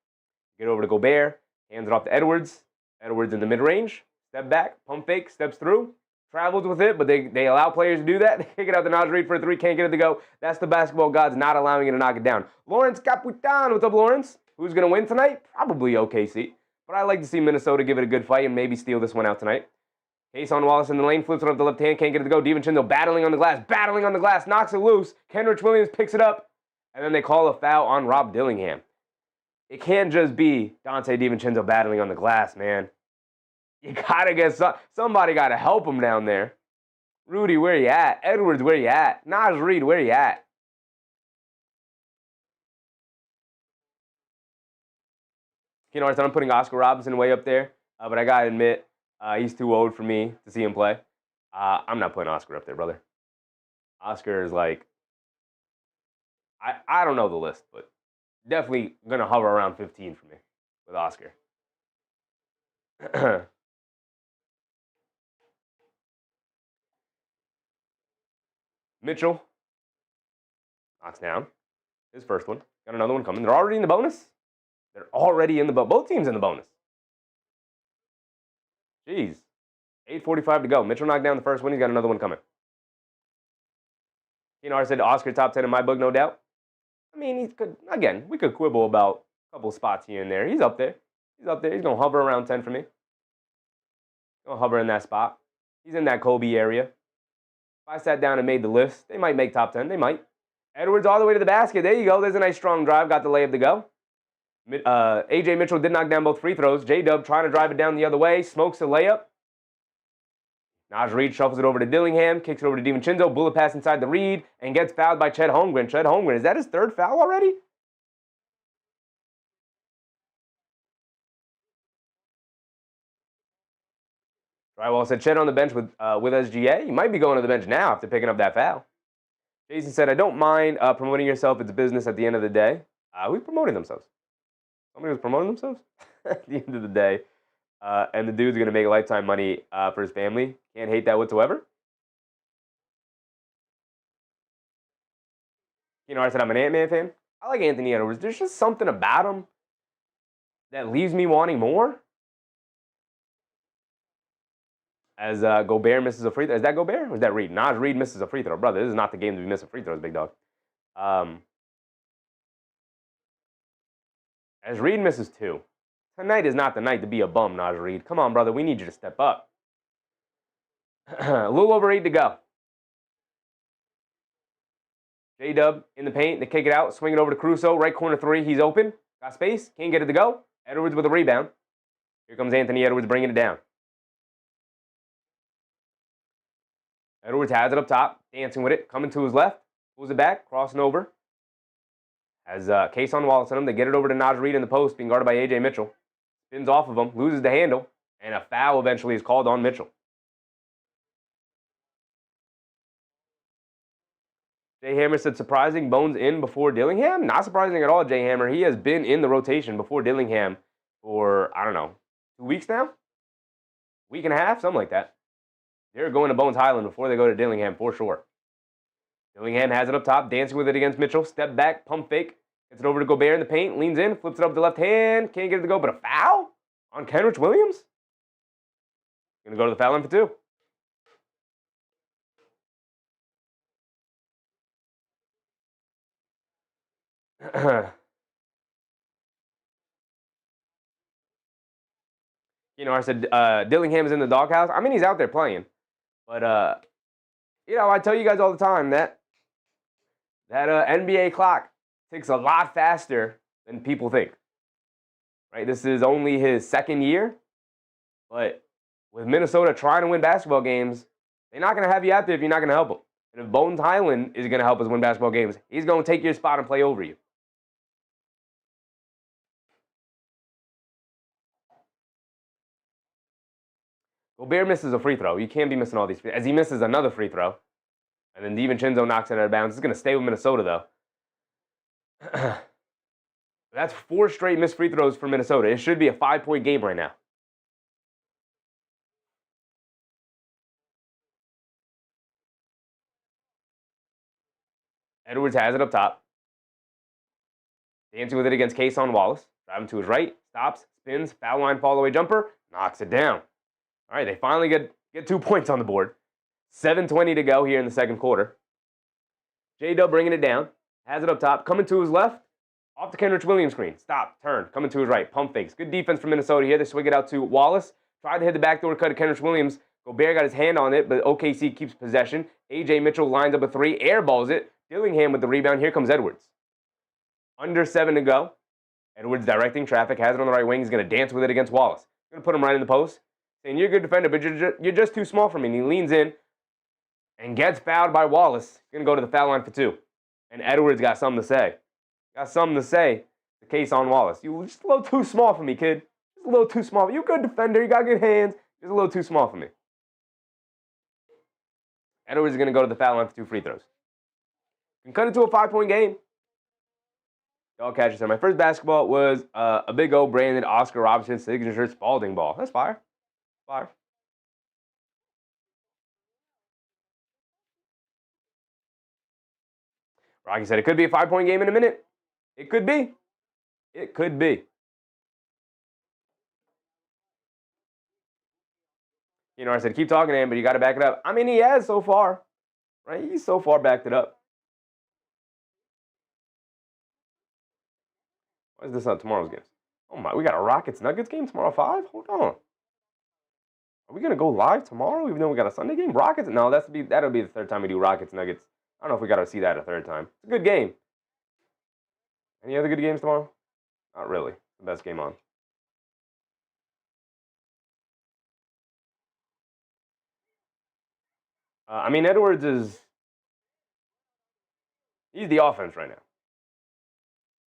Get over to Gobert. Hands it off to Edwards. Edwards in the mid-range. Step back. Pump fake. Steps through. Travels with it, but they allow players to do that. They kick it out to Naj Reid for a 3. Can't get it to go. That's the basketball gods not allowing you to knock it down. Lawrence Capitan. What's up, Lawrence? Who's going to win tonight? Probably OKC. But I like to see Minnesota give it a good fight and maybe steal this one out tonight. Cason Wallace in the lane, flips it up the left hand, can't get it to go. DiVincenzo battling on the glass, knocks it loose. Kenrich Williams picks it up, and then they call a foul on Rob Dillingham. It can't just be Dante DiVincenzo battling on the glass, man. You gotta get somebody gotta help him down there. Rudy, where you at? Edwards, where you at? Naj Reid, where you at? I'm putting Oscar Robertson way up there, but I gotta admit, he's too old for me to see him play. I'm not putting Oscar up there, brother. Oscar is like, I don't know the list, but definitely going to hover around 15 for me with Oscar. Mitchell knocks down his first one. Got another one coming. They're already in the bonus. They're already in the bonus. Both teams in the bonus. Jeez. 8:45 to go. Mitchell knocked down the first one. He's got another one coming. Said Oscar top 10 in my book, no doubt. I mean, he could, again, we could quibble about a couple spots here and there. He's up there. He's up there. He's going to hover around 10 for me. Going to hover in that spot. He's in that Kobe area. If I sat down and made the list, they might make top 10. They might. Edwards all the way to the basket. There you go. There's a nice strong drive. Got the layup to go. A.J. Mitchell did knock down both free throws. J-Dub trying to drive it down the other way. Smokes the layup. Naj Reid shuffles it over to Dillingham. Kicks it over to DiVincenzo. Bullet pass inside the Reid. And gets fouled by Chet Holmgren. Chet Holmgren, is that his third foul already? Drywall said Chet on the bench with SGA. He might be going to the bench now after picking up that foul. Jason said, I don't mind promoting yourself. It's a business at the end of the day. Who's promoting themselves? Somebody was promoting themselves? At the end of the day. And the dude's going to make lifetime money for his family. Can't hate that whatsoever. I said I'm an Ant-Man fan. I like Anthony Edwards. There's just something about him that leaves me wanting more. As Gobert misses a free throw. Is that Gobert or is that Reid? Naj Reid misses a free throw. Brother, this is not the game to be missing free throws, big dog. As Reid misses 2. Tonight is not the night to be a bum, Naj Reid. Come on, brother. We need you to step up. A little over 8 to go. J-Dub in the paint. They kick it out. Swing it over to Caruso. Right corner 3. He's open. Got space. Can't get it to go. Edwards with a rebound. Here comes Anthony Edwards bringing it down. Edwards has it up top. Dancing with it. Coming to his left. Pulls it back. Crossing over. Has Case on Wallace in him. They get it over to Naj Reid in the post. Being guarded by A.J. Mitchell. Spins off of him. Loses the handle. And a foul eventually is called on Mitchell. Jay Hammer said, surprising Bones in before Dillingham? Not surprising at all, Jay Hammer. He has been in the rotation before Dillingham for, I don't know, 2 weeks now? Week and a half? Something like that. They're going to Bones Highland before they go to Dillingham for sure. Dillingham has it up top, dancing with it against Mitchell. Step back, pump fake. Gets it over to Gobert in the paint, leans in, flips it up with the left hand. Can't get it to go, but a foul on Kenrich Williams? Going to go to the foul line for 2. I said Dillingham is in the doghouse. I mean, he's out there playing. But, I tell you guys all the time that NBA clock ticks a lot faster than people think. Right? This is only his second year. But with Minnesota trying to win basketball games, they're not going to have you out there if you're not going to help them. And if Bones Highland is going to help us win basketball games, he's going to take your spot and play over you. Gobert misses a free throw. You can't be missing all these free throws. As he misses another free throw. And then DiVincenzo knocks it out of bounds. It's going to stay with Minnesota, though. That's 4 straight missed free throws for Minnesota. It should be a 5-point game right now. Edwards has it up top. Dancing with it against Case on Wallace. Driving to his right. Stops. Spins. Foul line fall away jumper. Knocks it down. All right, they finally get 2 points on the board. 7:20 to go here in the second quarter. J-Dub bringing it down. Has it up top. Coming to his left. Off the Kenrich Williams screen. Stop. Turn. Coming to his right. Pump fakes. Good defense from Minnesota here. They swing it out to Wallace. Tried to hit the backdoor cut of Kenrich Williams. Gobert got his hand on it, but OKC keeps possession. A.J. Mitchell lines up a 3. Airballs it. Dillingham with the rebound. Here comes Edwards. Under 7 to go. Edwards directing traffic. Has it on the right wing. He's going to dance with it against Wallace. Going to put him right in the post. Saying, you're a good defender, but you're just too small for me. And he leans in and gets fouled by Wallace. He's going to go to the foul line for 2. And Edwards got something to say. Got something to say. The Case on Wallace. You just a little too small for me, kid. Just a little too small. You're a good defender. You got good hands. Just a little too small for me. Edwards is going to go to the foul line for 2 free throws. We can cut it to a 5-point game. Dog catcher said, my first basketball was a big O branded Oscar Robertson signature Spalding ball. That's fire. Fire. Rocky said, it could be a 5-point game in a minute. It could be. It could be. You know, I said, keep talking to him, but you got to back it up. I mean, he has so far, right? He's so far backed it up. Why is this on tomorrow's games? Oh my, we got a Rockets-Nuggets game tomorrow 5? Hold on. Are we going to go live tomorrow even though we got a Sunday game? Rockets? No, that'll be the third time we do Rockets-Nuggets. I don't know if we got to see that a third time. It's a good game. Any other good games tomorrow? Not really. The best game on. I mean, Edwards he's the offense right now.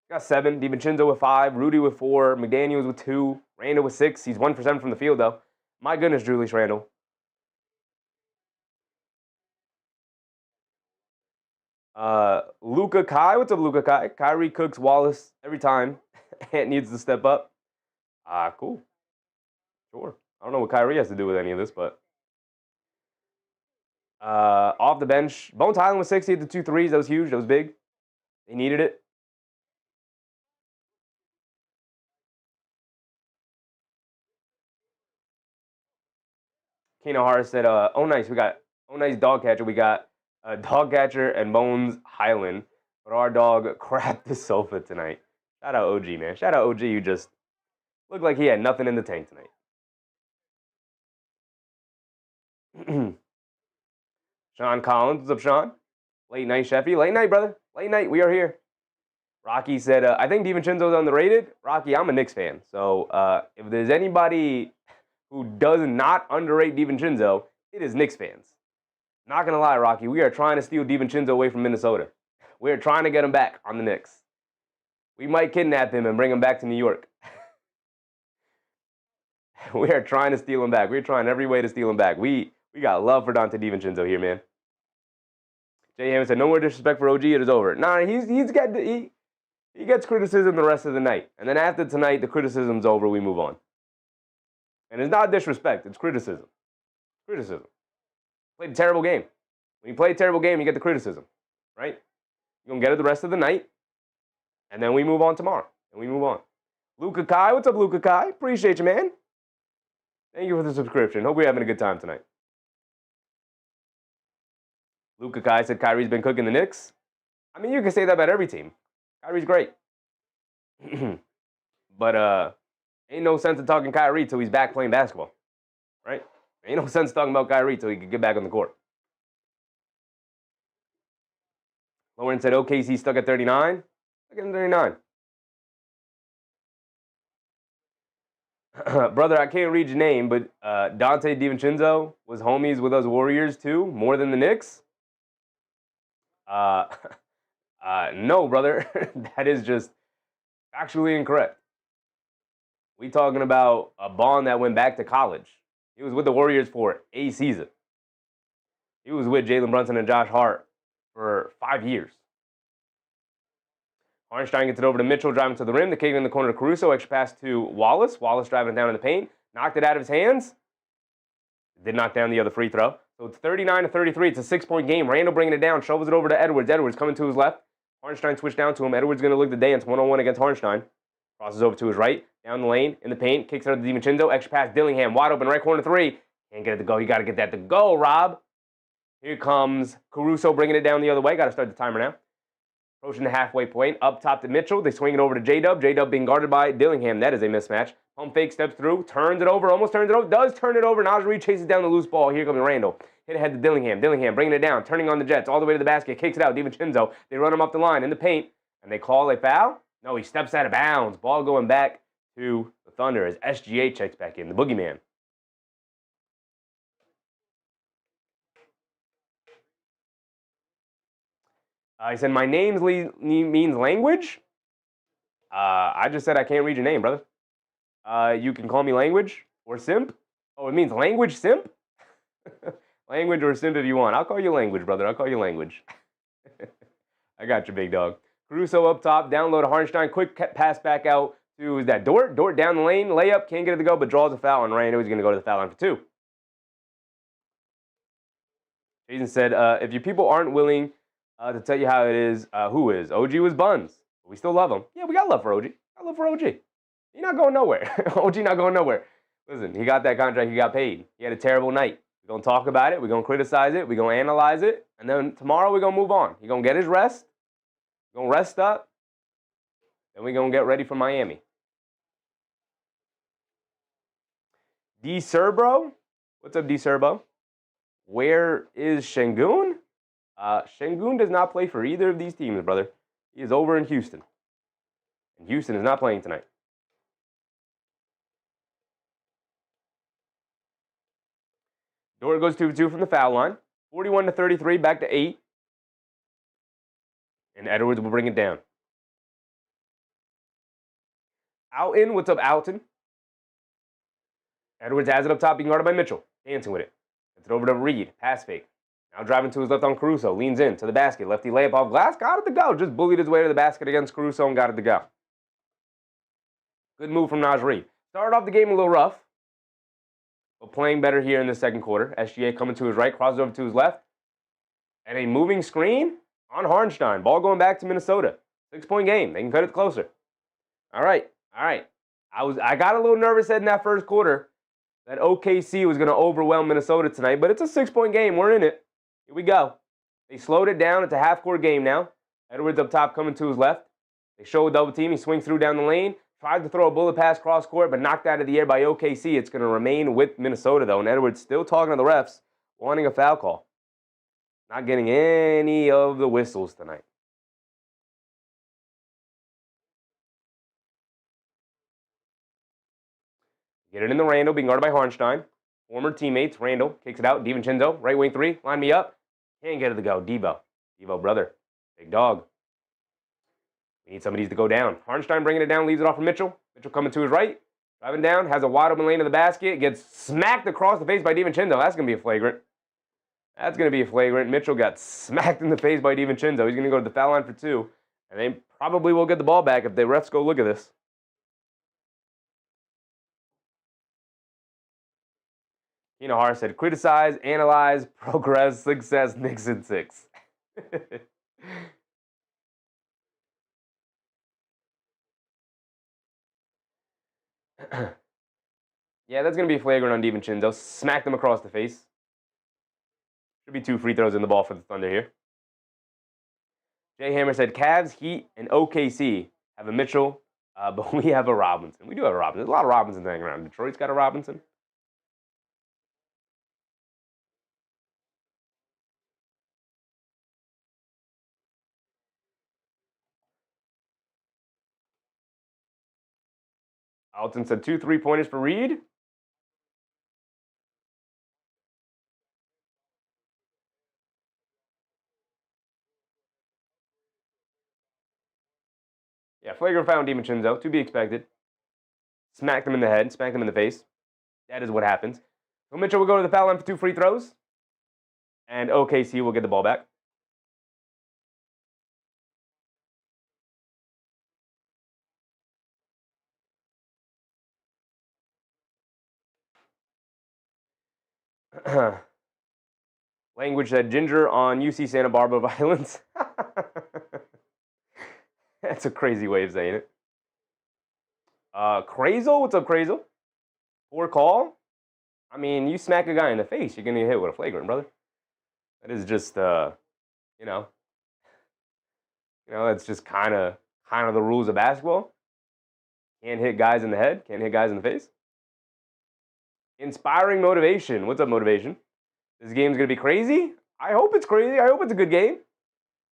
Got 7, DiVincenzo with 5, Rudy with 4, McDaniels with 2, Randall with 6. He's 1 for 7 from the field, though. My goodness, Julius Randle. Luka Kai, what's up, Luka Kai? Kyrie cooks Wallace every time. Ant needs to step up. Cool. Sure. I don't know what Kyrie has to do with any of this, but off the bench, Bones Highland with 60 at the 2 threes. That was huge. That was big. They needed it. Keno Harris said, oh, nice. We got, oh, nice dog catcher. We got dog catcher and Bones Highland. But our dog crapped the sofa tonight. Shout out OG, man. Shout out OG. You just looked like he had nothing in the tank tonight. Sean Collins. What's up, Sean? Late night, Sheffy. Late night, brother. Late night. We are here. Rocky said, I think DiVincenzo's underrated. Rocky, I'm a Knicks fan. So if there's anybody who does not underrate DiVincenzo, it is Knicks fans. Not going to lie, Rocky. We are trying to steal DiVincenzo away from Minnesota. We are trying to get him back on the Knicks. We might kidnap him and bring him back to New York. We are trying to steal him back. We're trying every way to steal him back. We got love for Dante DiVincenzo here, man. Jay Hammond said, no more disrespect for OG. It is over. Nah, he gets criticism the rest of the night. And then after tonight, the criticism's over. We move on. And it's not disrespect. It's criticism. Criticism. Played a terrible game. When you play a terrible game, you get the criticism, right? You're going to get it the rest of the night. And then we move on tomorrow. And we move on. Luka Kai. What's up, Luka Kai? Appreciate you, man. Thank you for the subscription. Hope we're having a good time tonight. Luka Kai said Kyrie's been cooking the Knicks. I mean, you can say that about every team. Kyrie's great. But ain't no sense in talking Kyrie till he's back playing basketball, right? Ain't no sense talking about Kyrie till he can get back on the court. Lauren said, OKC stuck at 39. Stuck at 39. Brother, I can't read your name, but Dante DiVincenzo was homies with us Warriors too, more than the Knicks. No, brother. That is just factually incorrect. We talking about a Bond that went back to college. He was with the Warriors for a season. He was with Jalen Brunson and Josh Hart for 5 years. Hartenstein gets it over to Mitchell, driving to the rim. The kick in the corner to Caruso. Extra pass to Wallace. Wallace driving it down in the paint. Knocked it out of his hands. Did knock down the other free throw. So it's 39-33. It's a 6-point game. Randall bringing it down. Shovels it over to Edwards. Edwards coming to his left. Hartenstein switched down to him. Edwards going to look to dance one-on-one against Hartenstein. Crosses over to his right. Down the lane. In the paint. Kicks it out to DiVincenzo. Extra pass. Dillingham. Wide open. Right corner 3. Can't get it to go. You got to get that to go, Rob. Here comes Caruso bringing it down the other way. Got to start the timer now. Approaching the halfway point. Up top to Mitchell. They swing it over to J-Dub. J-Dub being guarded by Dillingham. That is a mismatch. Pump fake. Steps through. Turns it over. Almost turns it over. Does turn it over. Naj Reid chases down the loose ball. Here comes Randall. Hit ahead to Dillingham. Dillingham bringing it down. Turning on the Jets. All the way to the basket. Kicks it out. DiVincenzo. They run him up the line in the paint. And they call a foul? No, he steps out of bounds. Ball going back to the Thunder as SGA checks back in. The boogeyman. He said, my name means language. I just said I can't read your name, brother. You can call me language or simp. Oh, it means language simp? Language or simp if you want. I'll call you language, brother. I'll call you language. I got you, big dog. Caruso up top, down low to Hartenstein. Quick pass back out to, is that Dort? Dort down the lane, layup, can't get it to go, but draws a foul, and Randall is going to go to the foul line for 2. Jason said, if your people aren't willing to tell you how it is, who is? OG was buns. But we still love him. Yeah, we got love for OG. I love for OG. He's not going nowhere. OG not going nowhere. Listen, he got that contract. He got paid. He had a terrible night. We're going to talk about it. We're going to criticize it. We're going to analyze it. And then tomorrow we're going to move on. He's going to get his rest. We're going to rest up. Then we're going to get ready for Miami. D. Cerbro. What's up, D. Cerbro? Where is Şengün? Şengün does not play for either of these teams, brother. He is over in Houston. And Houston is not playing tonight. Dort goes 2-2 from the foul line. 41-33, back to 8. And Edwards will bring it down. Alton, what's up, Alton? Edwards has it up top, being guarded by Mitchell. Dancing with it. Gets it over to Reed. Pass fake. Now driving to his left on Caruso. Leans in to the basket. Lefty layup off glass. Got it to go. Just bullied his way to the basket against Caruso and got it to go. Good move from Naj Reed. Started off the game a little rough, but playing better here in the second quarter. SGA coming to his right, crosses over to his left. And a moving screen on Hartenstein. Ball going back to Minnesota. 6-point game. They can cut it closer. All right. I got a little nervous in that first quarter that OKC was going to overwhelm Minnesota tonight, but it's a 6-point game. We're in it. Here we go. They slowed it down. It's a half-court game now. Edwards up top coming to his left. They show a double team. He swings through down the lane. Tried to throw a bullet pass cross-court, but knocked out of the air by OKC. It's going to remain with Minnesota, though. And Edwards still talking to the refs, wanting a foul call. Not getting any of the whistles tonight. Get it in the Randall, being guarded by Hartenstein. Former teammates, Randall kicks it out. DiVincenzo, right wing 3, line me up. Can't get it to go. Devo, brother, big dog. We need some of these to go down. Hartenstein bringing it down, leaves it off for Mitchell. Mitchell coming to his right, driving down, has a wide open lane to the basket, gets smacked across the face by DiVincenzo. That's going to be a flagrant. Mitchell got smacked in the face by DiVincenzo. He's going to go to the foul line for 2, and they probably will get the ball back if the refs go look at this. Har said, criticize, analyze, progress, success, Nixon 6. Yeah, that's going to be a flagrant on DiVincenzo. Smacked him across the face. Should be 2 free throws in the ball for the Thunder here. Jay Hammer said, Cavs, Heat, and OKC have a Mitchell, but we have a Robinson. We do have a Robinson. There's a lot of Robinsons hanging around. Detroit's got a Robinson. Alton said 2 3-pointers for Reed. Yeah, flagrant foul on DiVincenzo, to be expected. Smacked him in the head, smacked him in the face. That is what happens. So Mitchell will go to the foul line for 2 free throws. And OKC will get the ball back. Language said Ginger on UC Santa Barbara violence. That's a crazy way of saying it. Crazel, what's up, Crazel? 4 call? I mean, you smack a guy in the face, you're going to get hit with a flagrant, brother. That is just, that's just kind of the rules of basketball. Can't hit guys in the head, can't hit guys in the face. Inspiring motivation. What's up, motivation? This game's going to be crazy? I hope it's crazy. I hope it's a good game.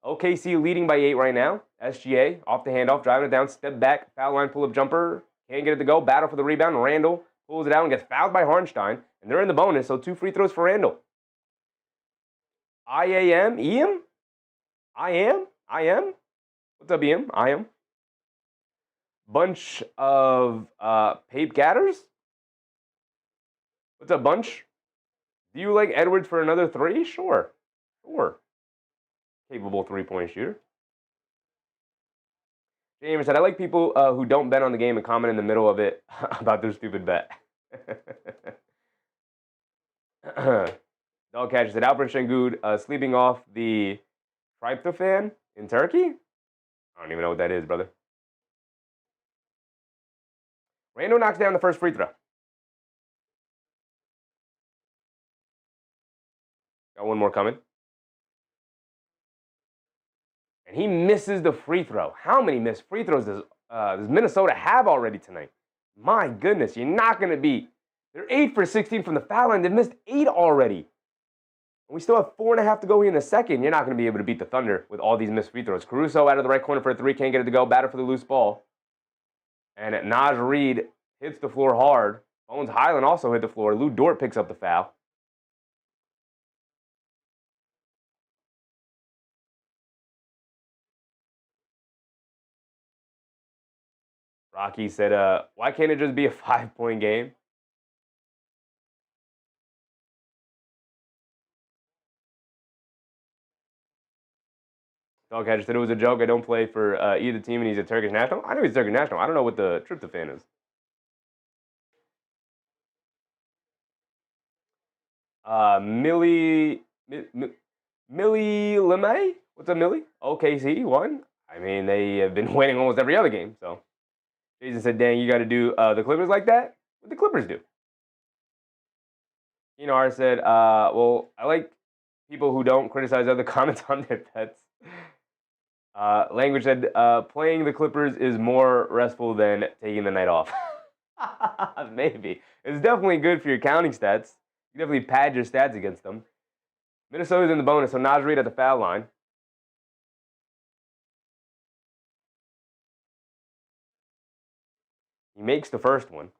OKC leading by 8 right now. SGA off the handoff, driving it down, step back, foul line, pull-up jumper. Can't get it to go. Battle for the rebound. Randall pulls it out and gets fouled by Hartenstein. And they're in the bonus, so 2 free throws for Randall. I-am? What's up, Iam? I am. Bunch of Pape Gatters? What's up, Bunch? Do you like Edwards for another 3? Sure. Capable 3-point shooter. James said, I like people who don't bet on the game and comment in the middle of it about their stupid bet. Dog Catcher said, Alfred Şengün sleeping off the tryptophan in Turkey? I don't even know what that is, brother. Randall knocks down the first free throw. Got one more coming. And he misses the free throw. How many missed free throws does Minnesota have already tonight? My goodness, you're not going to beat. They're 8 for 16 from the foul line. They've missed 8 already. We still have 4.5 to go here in the second. You're not going to be able to beat the Thunder with all these missed free throws. Caruso out of the right corner for a 3. Can't get it to go. Battle for the loose ball. And Naj Reid hits the floor hard. Bones Highland also hit the floor. Lou Dort picks up the foul. Rocky said, why can't it just be a 5-point game? Dog Catcher said it was a joke. I don't play for either team, and he's a Turkish national. I know he's a Turkish national. I don't know what the tryptophan is. Millie LeMay? What's up, Millie? OKC won. I mean, they have been winning almost every other game. So Jason said, dang, you got to do the Clippers like that? What the Clippers do? Enar said, well, I like people who don't criticize other comments on their bets. Language said, playing the Clippers is more restful than taking the night off. Maybe. It's definitely good for your counting stats. You definitely pad your stats against them. Minnesota's in the bonus, so Naj Reid at the foul line. He makes the first one.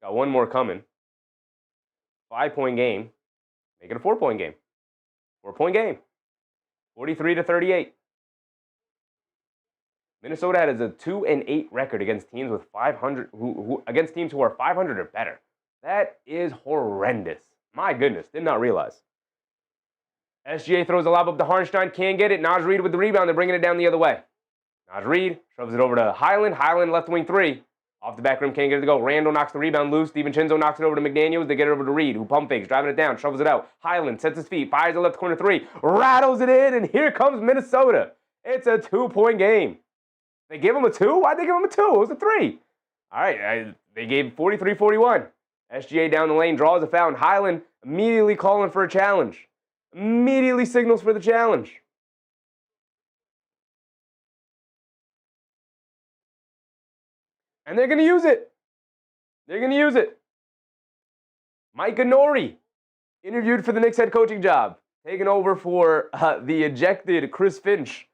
Got one more coming. 5-point game. Make it a 4-point game. 4-point game. 43-38. Minnesota has a 2-8 record against teams with 500 against teams who are 500 or better. That is horrendous. My goodness, did not realize. SGA throws a lob up to Harnstein, can't get it. Naj Reid with the rebound, they're bringing it down the other way. Naj Reid shoves it over to Highland. Highland left wing 3. Off the back rim, can't get it to go. Randall knocks the rebound loose. DiVincenzo knocks it over to McDaniels. They get it over to Reid, who pump fakes, driving it down, shovels it out. Highland sets his feet, fires the left corner 3, rattles it in, and here comes Minnesota. It's a 2-point game. They gave him a 2? Why'd they give him a 2? It was a 3. All right, they gave 43-41. SGA down the lane, draws a foul, and Highland immediately calling for a challenge. Immediately signals for the challenge. And they're going to use it. They're going to use it. Mike Nori, interviewed for the Knicks head coaching job, taking over for the ejected Chris Finch.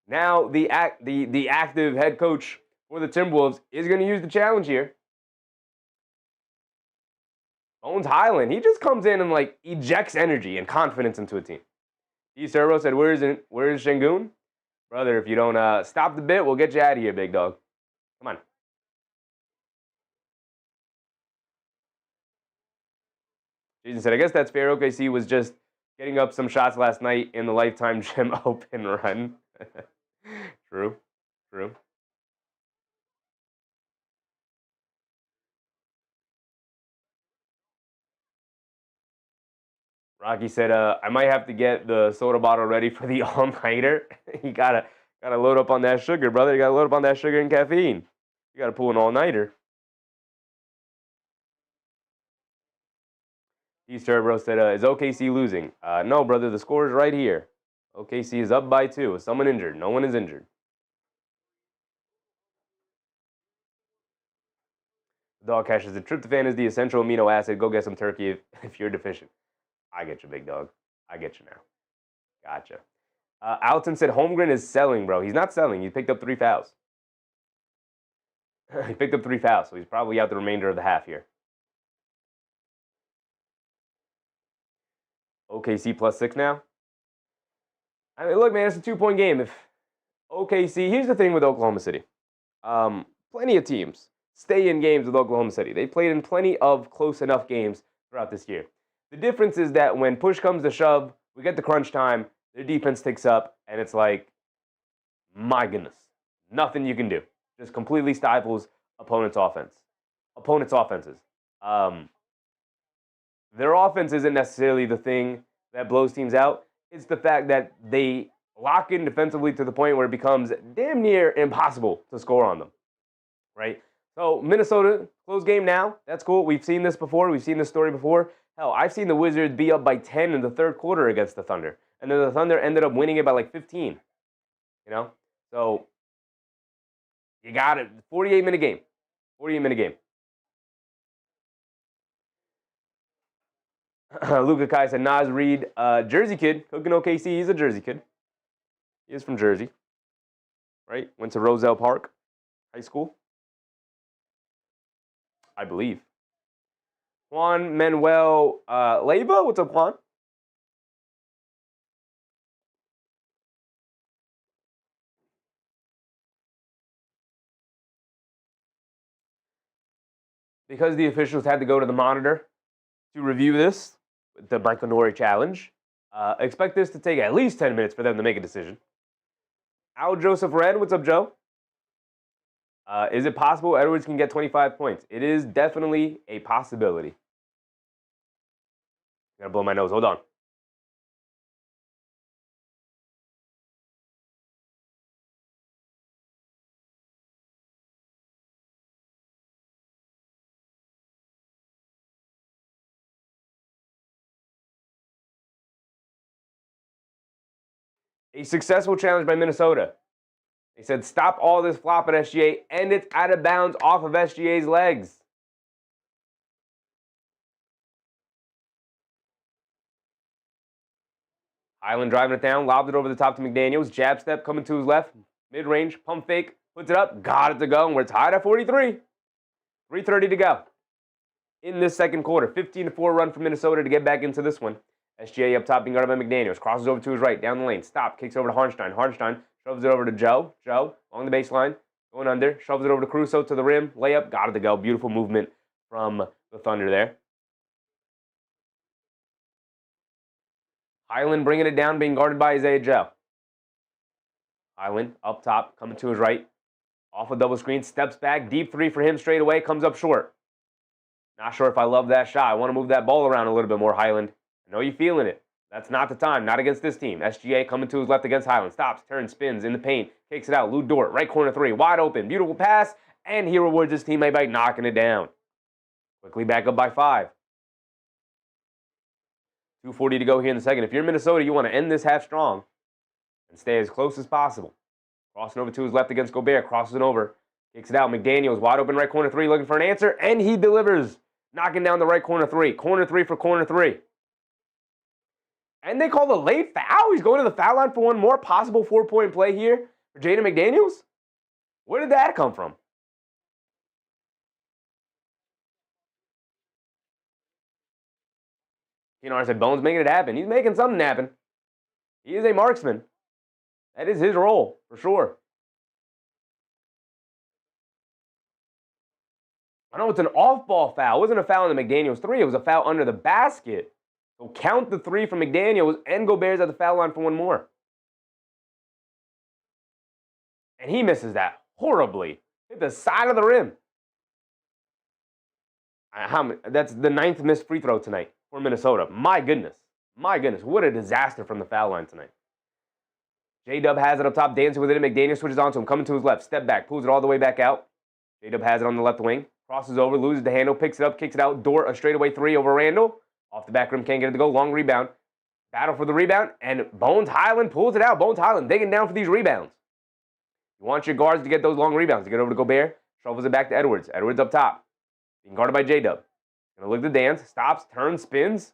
Now the active head coach for the Timberwolves is going to use the challenge here. Bones Highland, he just comes in and like ejects energy and confidence into a team. D. Servo said, where is Şengün? Brother, if you don't stop the bit, we'll get you out of here, big dog. Come on. Jason said, I guess that's fair. OKC was just getting up some shots last night in the Lifetime Gym Open run. True. Rocky said, I might have to get the soda bottle ready for the all-nighter. You gotta load up on that sugar, brother. You gotta load up on that sugar and caffeine. You gotta pull an all-nighter. East Turbo said, is OKC losing? No, brother, the score is right here. OKC is up by 2. Is someone injured? No one is injured. Dog Cash says, the tryptophan is the essential amino acid. Go get some turkey if you're deficient. I get you, big dog. I get you now. Gotcha. Alton said, Holmgren is selling, bro. He's not selling. He picked up 3 fouls. He picked up 3 fouls, so he's probably out the remainder of the half here. OKC plus 6 now. I mean, look, man, it's a 2-point game. If OKC, here's the thing with Oklahoma City. Plenty of teams stay in games with Oklahoma City. They played in plenty of close enough games throughout this year. The difference is that when push comes to shove, we get the crunch time, their defense ticks up, and it's like, my goodness, nothing you can do. just completely stifles opponents' offenses. Their offense isn't necessarily the thing that blows teams out. It's the fact that they lock in defensively to the point where it becomes damn near impossible to score on them, right? So Minnesota, close game now. That's cool. We've seen this before. We've seen this story before. Hell, I've seen the Wizards be up by 10 in the third quarter against the Thunder. And then the Thunder ended up winning it by like 15. You know? So you got it. 48-minute game. 48-minute game. Luca Kai said, Nas Reed, Jersey kid, cooking OKC. He's a Jersey kid. He is from Jersey, right? Went to Roselle Park High School, I believe. Juan Manuel Leiva, what's up, Juan? Because the officials had to go to the monitor to review this, the Michael Nori challenge, expect this to take at least 10 minutes for them to make a decision. Al Joseph Red, what's up, Joe? Is it possible Edwards can get 25 points? It is definitely a possibility. Gotta blow my nose. Hold on. A successful challenge by Minnesota. They said, stop all this flop at SGA, and it's out of bounds off of SGA's legs. Highland driving it down, lobbed it over the top to McDaniels. Jab step coming to his left, mid-range, pump fake, puts it up, got it to go, and we're tied at 43. 3:30 to go in this second quarter. 15-4 run for Minnesota to get back into this one. SGA up top being guarded by McDaniels. Crosses over to his right, down the lane. Stop, kicks over to Harnstein. Harnstein shoves it over to Joe. Joe, along the baseline, going under. Shoves it over to Caruso to the rim. Layup, got it to go. Beautiful movement from the Thunder there. Highland bringing it down, being guarded by Isaiah Joe. Highland up top, coming to his right. Off a double screen, steps back. Deep three for him straight away, comes up short. Not sure if I love that shot. I want to move that ball around a little bit more, Highland. I know you're feeling it. That's not the time. Not against this team. SGA coming to his left against Highland. Stops, turns, spins in the paint. Kicks it out. Lou Dort, right corner three. Wide open. Beautiful pass. And he rewards his teammate by knocking it down. Quickly back up by 5. 2:40 to go here in the second. If you're Minnesota, you want to end this half strong and stay as close as possible. Crossing over to his left against Gobert. Crosses it over. Kicks it out. McDaniels, wide open right corner three, looking for an answer. And he delivers. Knocking down the right corner three. Corner three for corner three. And they call the late foul. He's going to the foul line for one more possible 4-point play here for Jaden McDaniels. Where did that come from? Keenar said, Bones making it happen. He's making something happen. He is a marksman. That is his role, for sure. I know it's an off-ball foul. It wasn't a foul in the McDaniels 3. It was a foul under the basket. So count the 3 from McDaniels and Gobert's at the foul line for one more. And he misses that horribly. Hit the side of the rim. That's the 9th missed free throw tonight for Minnesota. My goodness. My goodness. What a disaster from the foul line tonight. J-Dub has it up top, dancing with it. McDaniel switches on to him, coming to his left. Step back, pulls it all the way back out. J-Dub has it on the left wing. Crosses over, loses the handle, picks it up, kicks it out. Dort, a straightaway 3 over Randall. Off the back rim, can't get it to go. Long rebound. Battle for the rebound, and Bones Highland pulls it out. Bones Highland digging down for these rebounds. You want your guards to get those long rebounds. To get over to Gobert, shovels it back to Edwards. Edwards up top. Being guarded by J-Dub. Gonna look to dance, stops, turns, spins.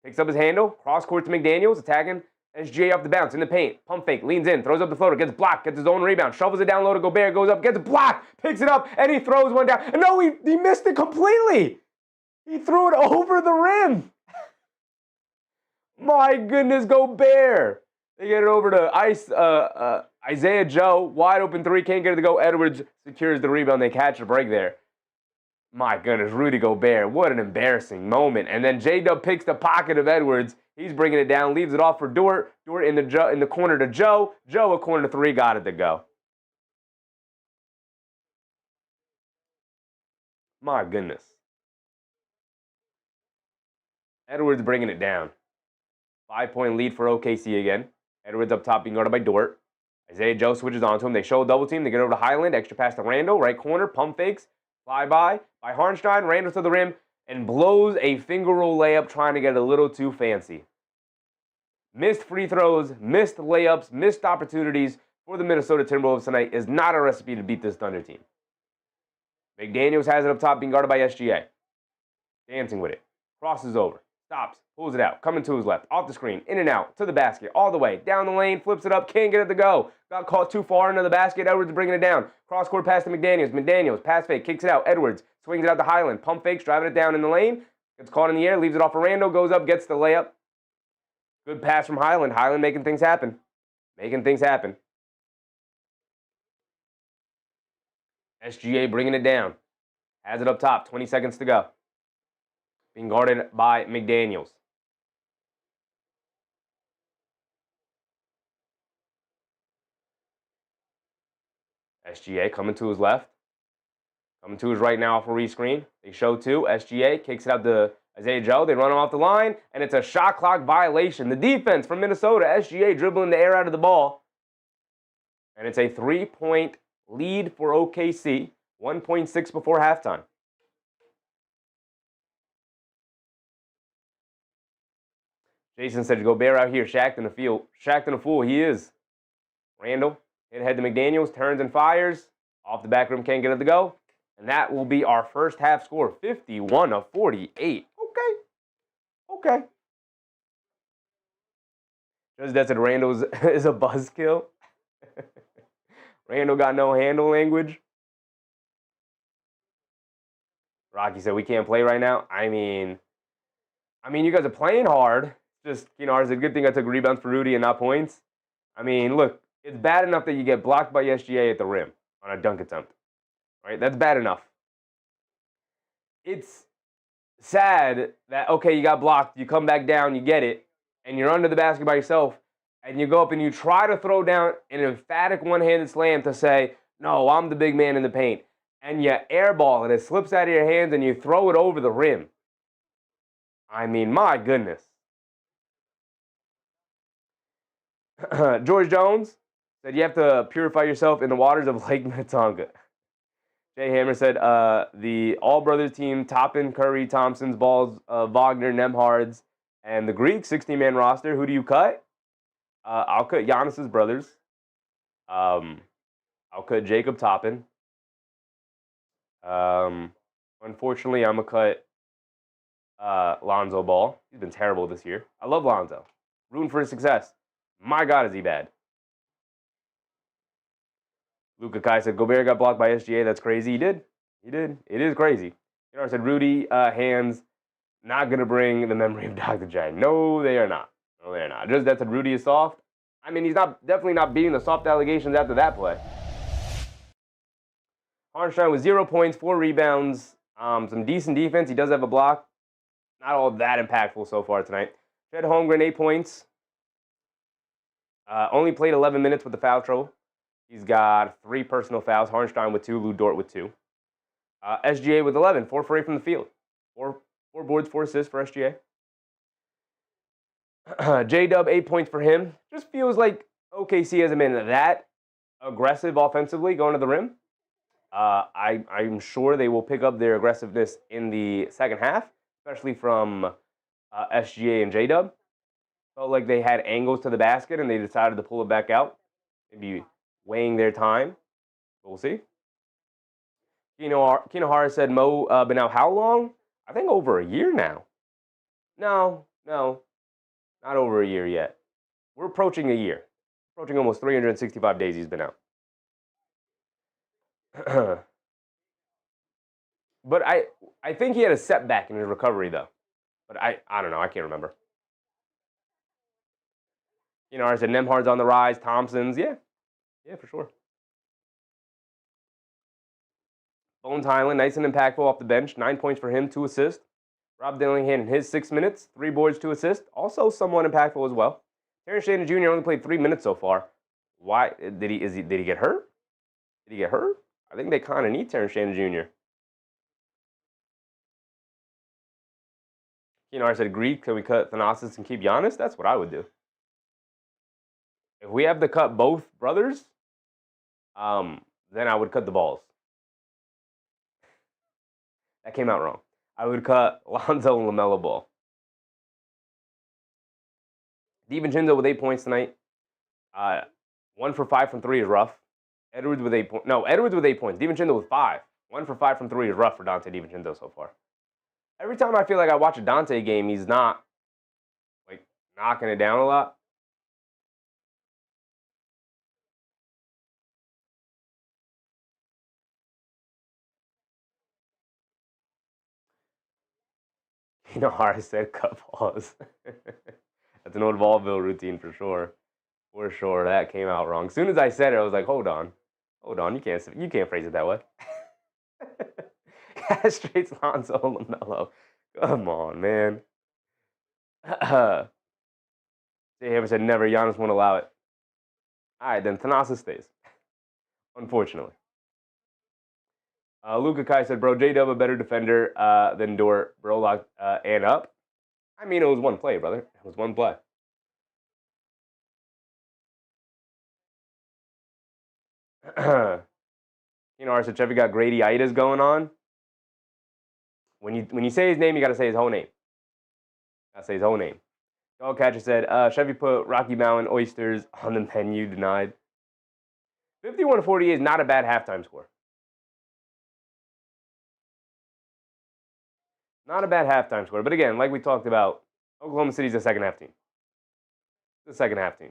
Picks up his handle, cross court to McDaniels, attacking SGA off the bounce in the paint. Pump fake, leans in, throws up the floater, gets blocked, gets his own rebound, shovels it down low to Gobert, goes up, gets blocked, picks it up, and he throws one down. And no, he missed it completely. He threw it over the rim. My goodness, Gobert. They get it over to Isaiah Joe, wide open 3, can't get it to go. Edwards secures the rebound. They catch a break there. My goodness, Rudy Gobert, what an embarrassing moment. And then J-Dub picks the pocket of Edwards. He's bringing it down, leaves it off for Dort. Dort in the corner to Joe. Joe, a corner to 3, got it to go. My goodness. Edwards bringing it down. 5-point lead for OKC again. Edwards up top being guarded by Dort. Isaiah Joe switches onto him. They show a double team. They get over to Highland. Extra pass to Randall. Right corner. Pump fakes. Fly by Harnstein. Randall to the rim. And blows a finger roll layup trying to get a little too fancy. Missed free throws. Missed layups. Missed opportunities for the Minnesota Timberwolves tonight is not a recipe to beat this Thunder team. McDaniels has it up top being guarded by SGA. Dancing with it. Crosses over. Stops. Pulls it out. Coming to his left. Off the screen. In and out. To the basket. All the way. Down the lane. Flips it up. Can't get it to go. Got caught too far into the basket. Edwards bringing it down. Cross-court pass to McDaniels. McDaniels. Pass fake. Kicks it out. Edwards. Swings it out to Highland. Pump fakes. Driving it down in the lane. Gets caught in the air. Leaves it off for Randall. Goes up. Gets the layup. Good pass from Highland. Highland making things happen. Making things happen. SGA bringing it down. Has it up top. 20 seconds to go. Being guarded by McDaniels. SGA coming to his left. Coming to his right now off a rescreen. They show two. SGA kicks it out to Isaiah Joe. They run him off the line, and it's a shot clock violation. The defense from Minnesota, SGA dribbling the air out of the ball. And it's a 3-point lead for OKC. 1.6 before halftime. Jason said, Gobert out here, shacked in the field. Shacked in a fool, he is. Randall, hit ahead to McDaniels, turns and fires. Off the back rim, can't get it to go. And that will be our first half score, 51-48. Okay. Just that said Randall is a buzzkill. Randall got no handle language. Rocky said, we can't play right now. I mean, you guys are playing hard. Just, it's a good thing I took rebounds for Rudy and not points. I mean, look, it's bad enough that you get blocked by SGA at the rim on a dunk attempt. Right? That's bad enough. It's sad that, okay, you got blocked, you come back down, you get it, and you're under the basket by yourself, and you go up and you try to throw down an emphatic one-handed slam to say, no, I'm the big man in the paint. And you airball and it slips out of your hands and you throw it over the rim. I mean, my goodness. George Jones said you have to purify yourself in the waters of Lake Minnetonka. Jay Hammer said the All-Brothers team, Toppin, Curry, Thompson's, Balls, Wagner, Nemhards, and the Greek 16-man roster. Who do you cut? I'll cut Giannis's brothers. I'll cut Jacob Toppin. Unfortunately, I'm going to cut Lonzo Ball. He's been terrible this year. I love Lonzo. Rooting for his success. My God, is he bad. Luca Kai said, Gobert got blocked by SGA. That's crazy. He did. It is crazy. I said, Rudy, hands, not going to bring the memory of Dr. J. No, they are not. Just that said, Rudy is soft. I mean, he's definitely not beating the soft allegations after that play. Harnstein with 0 points, 4 rebounds, some decent defense. He does have a block. Not all that impactful so far tonight. Chet Holmgren, 8 points. Only played 11 minutes with the foul trouble. He's got 3 personal fouls. Harnstein with 2, Lou Dort with 2. SGA with 11, 4 for 8 from the field. 4 boards, 4 assists for SGA. J-Dub, 8 points for him. Just feels like OKC hasn't been that aggressive offensively going to the rim. I'm sure they will pick up their aggressiveness in the second half, especially from SGA and J-Dub. Felt like they had angles to the basket and they decided to pull it back out. Maybe weighing their time. We'll see. Keno Hara said Mo been out how long? I think over a year now. No, not over a year yet. We're approaching a year. Approaching almost 365 days he's been out. But I think he had a setback in his recovery, though. But I don't know. I can't remember. I said Nemhard's on the rise. Thompson's, yeah, for sure. Bones Highland, nice and impactful off the bench. 9 points for him, 2 assists. Rob Dillingham in his 6 minutes, 3 boards, 2 assists. Also somewhat impactful as well. Terrence Shannon Jr. only played 3 minutes so far. Why did he get hurt? I think they kind of need Terrence Shannon Jr. Keenar said, Greek, can we cut Thanasis and keep Giannis? That's what I would do. If we have to cut both brothers, then I would cut the balls. That came out wrong. I would cut Lonzo and LaMelo Ball. DiVincenzo with 8 points tonight. 1 for 5 from 3 is rough. Edwards with 8 points. No, Edwards with 8 points. DiVincenzo with 5. 1 for 5 from 3 is rough for Dante DiVincenzo so far. Every time I feel like I watch a Dante game, he's not, like, knocking it down a lot. You know how I said cut balls. That's an old Vaudeville routine for sure. For sure, that came out wrong. As soon as I said it, I was like, hold on, you can't phrase it that way. Castrates Lonzo LaMelo. Come on, man. Jay Hammer said never. Giannis won't allow it. All right, then Thanasis stays. Unfortunately. Luca Kai said, bro, J-Dub a better defender than Dort, bro, and up. I mean, it was one play, brother. It was one play. You know, said Chevy got Grady-itis going on. When you say his name, you got to say his whole name. Gotta say his whole name. Dog Catcher said, Chevy put Rocky Mountain oysters on the menu, denied. 51-48 is not a bad halftime score. Not a bad halftime score. But again, like we talked about, Oklahoma City's a second half team. The second half team.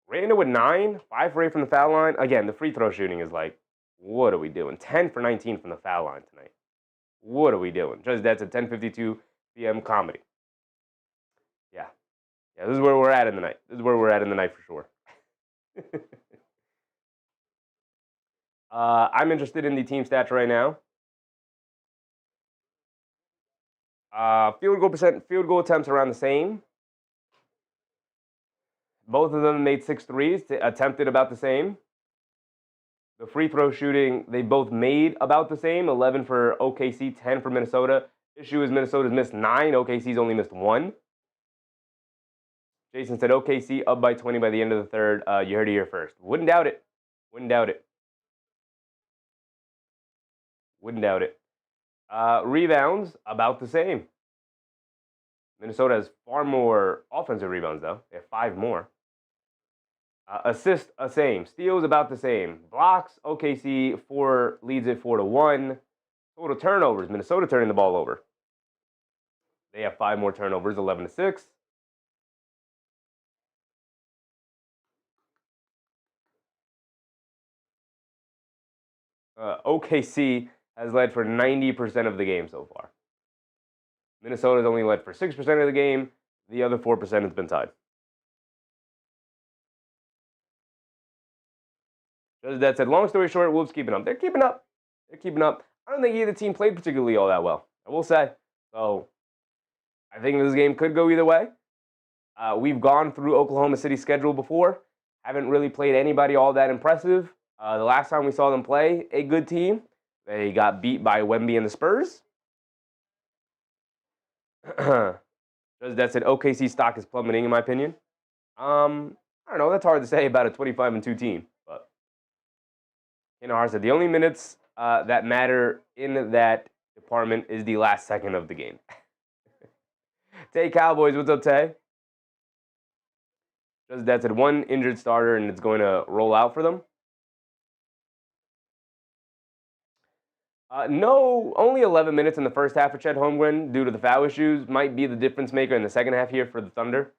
Randall with 9, 5 for 8 from the foul line. Again, the free throw shooting is like, what are we doing? 10 for 19 from the foul line tonight. What are we doing? Just that's a 10:52 p.m. comedy. Yeah, this is where we're at in the night. This is where we're at in the night for sure. I'm interested in the team stats right now. Field goal attempts around the same. Both of them made 6 threes, attempted about the same. The free throw shooting, they both made about the same. 11 for OKC, 10 for Minnesota. Issue is Minnesota's missed 9. OKC's only missed 1. Jason said OKC up by 20 by the end of the third. You heard it here first. Wouldn't doubt it. Wouldn't doubt it. Wouldn't doubt it. Rebounds, about the same. Minnesota has far more offensive rebounds, though. They have 5 more. Assists, same. Steals, about the same. Blocks, OKC leads it 4-1. Total turnovers, Minnesota turning the ball over. They have 5 more turnovers, 11-6. OKC has led for 90% of the game so far. Minnesota's only led for 6% of the game. The other 4% has been tied. Just that said, long story short, Wolves keeping up. They're keeping up. They're keeping up. I don't think either team played particularly all that well, I will say. So I think this game could go either way. We've gone through Oklahoma City's schedule before. Haven't really played anybody all that impressive. The last time we saw them play a good team, they got beat by Wemby and the Spurs. Just that said, OKC stock is plummeting, in my opinion. I don't know. That's hard to say about a 25-2 team. But Kennard said the only minutes that matter in that department is the last second of the game. Tay Cowboys, what's up, Tay? Just that said, 1 injured starter, and it's going to roll out for them. No, only 11 minutes in the first half for Chet Holmgren due to the foul issues. Might be the difference maker in the second half here for the Thunder.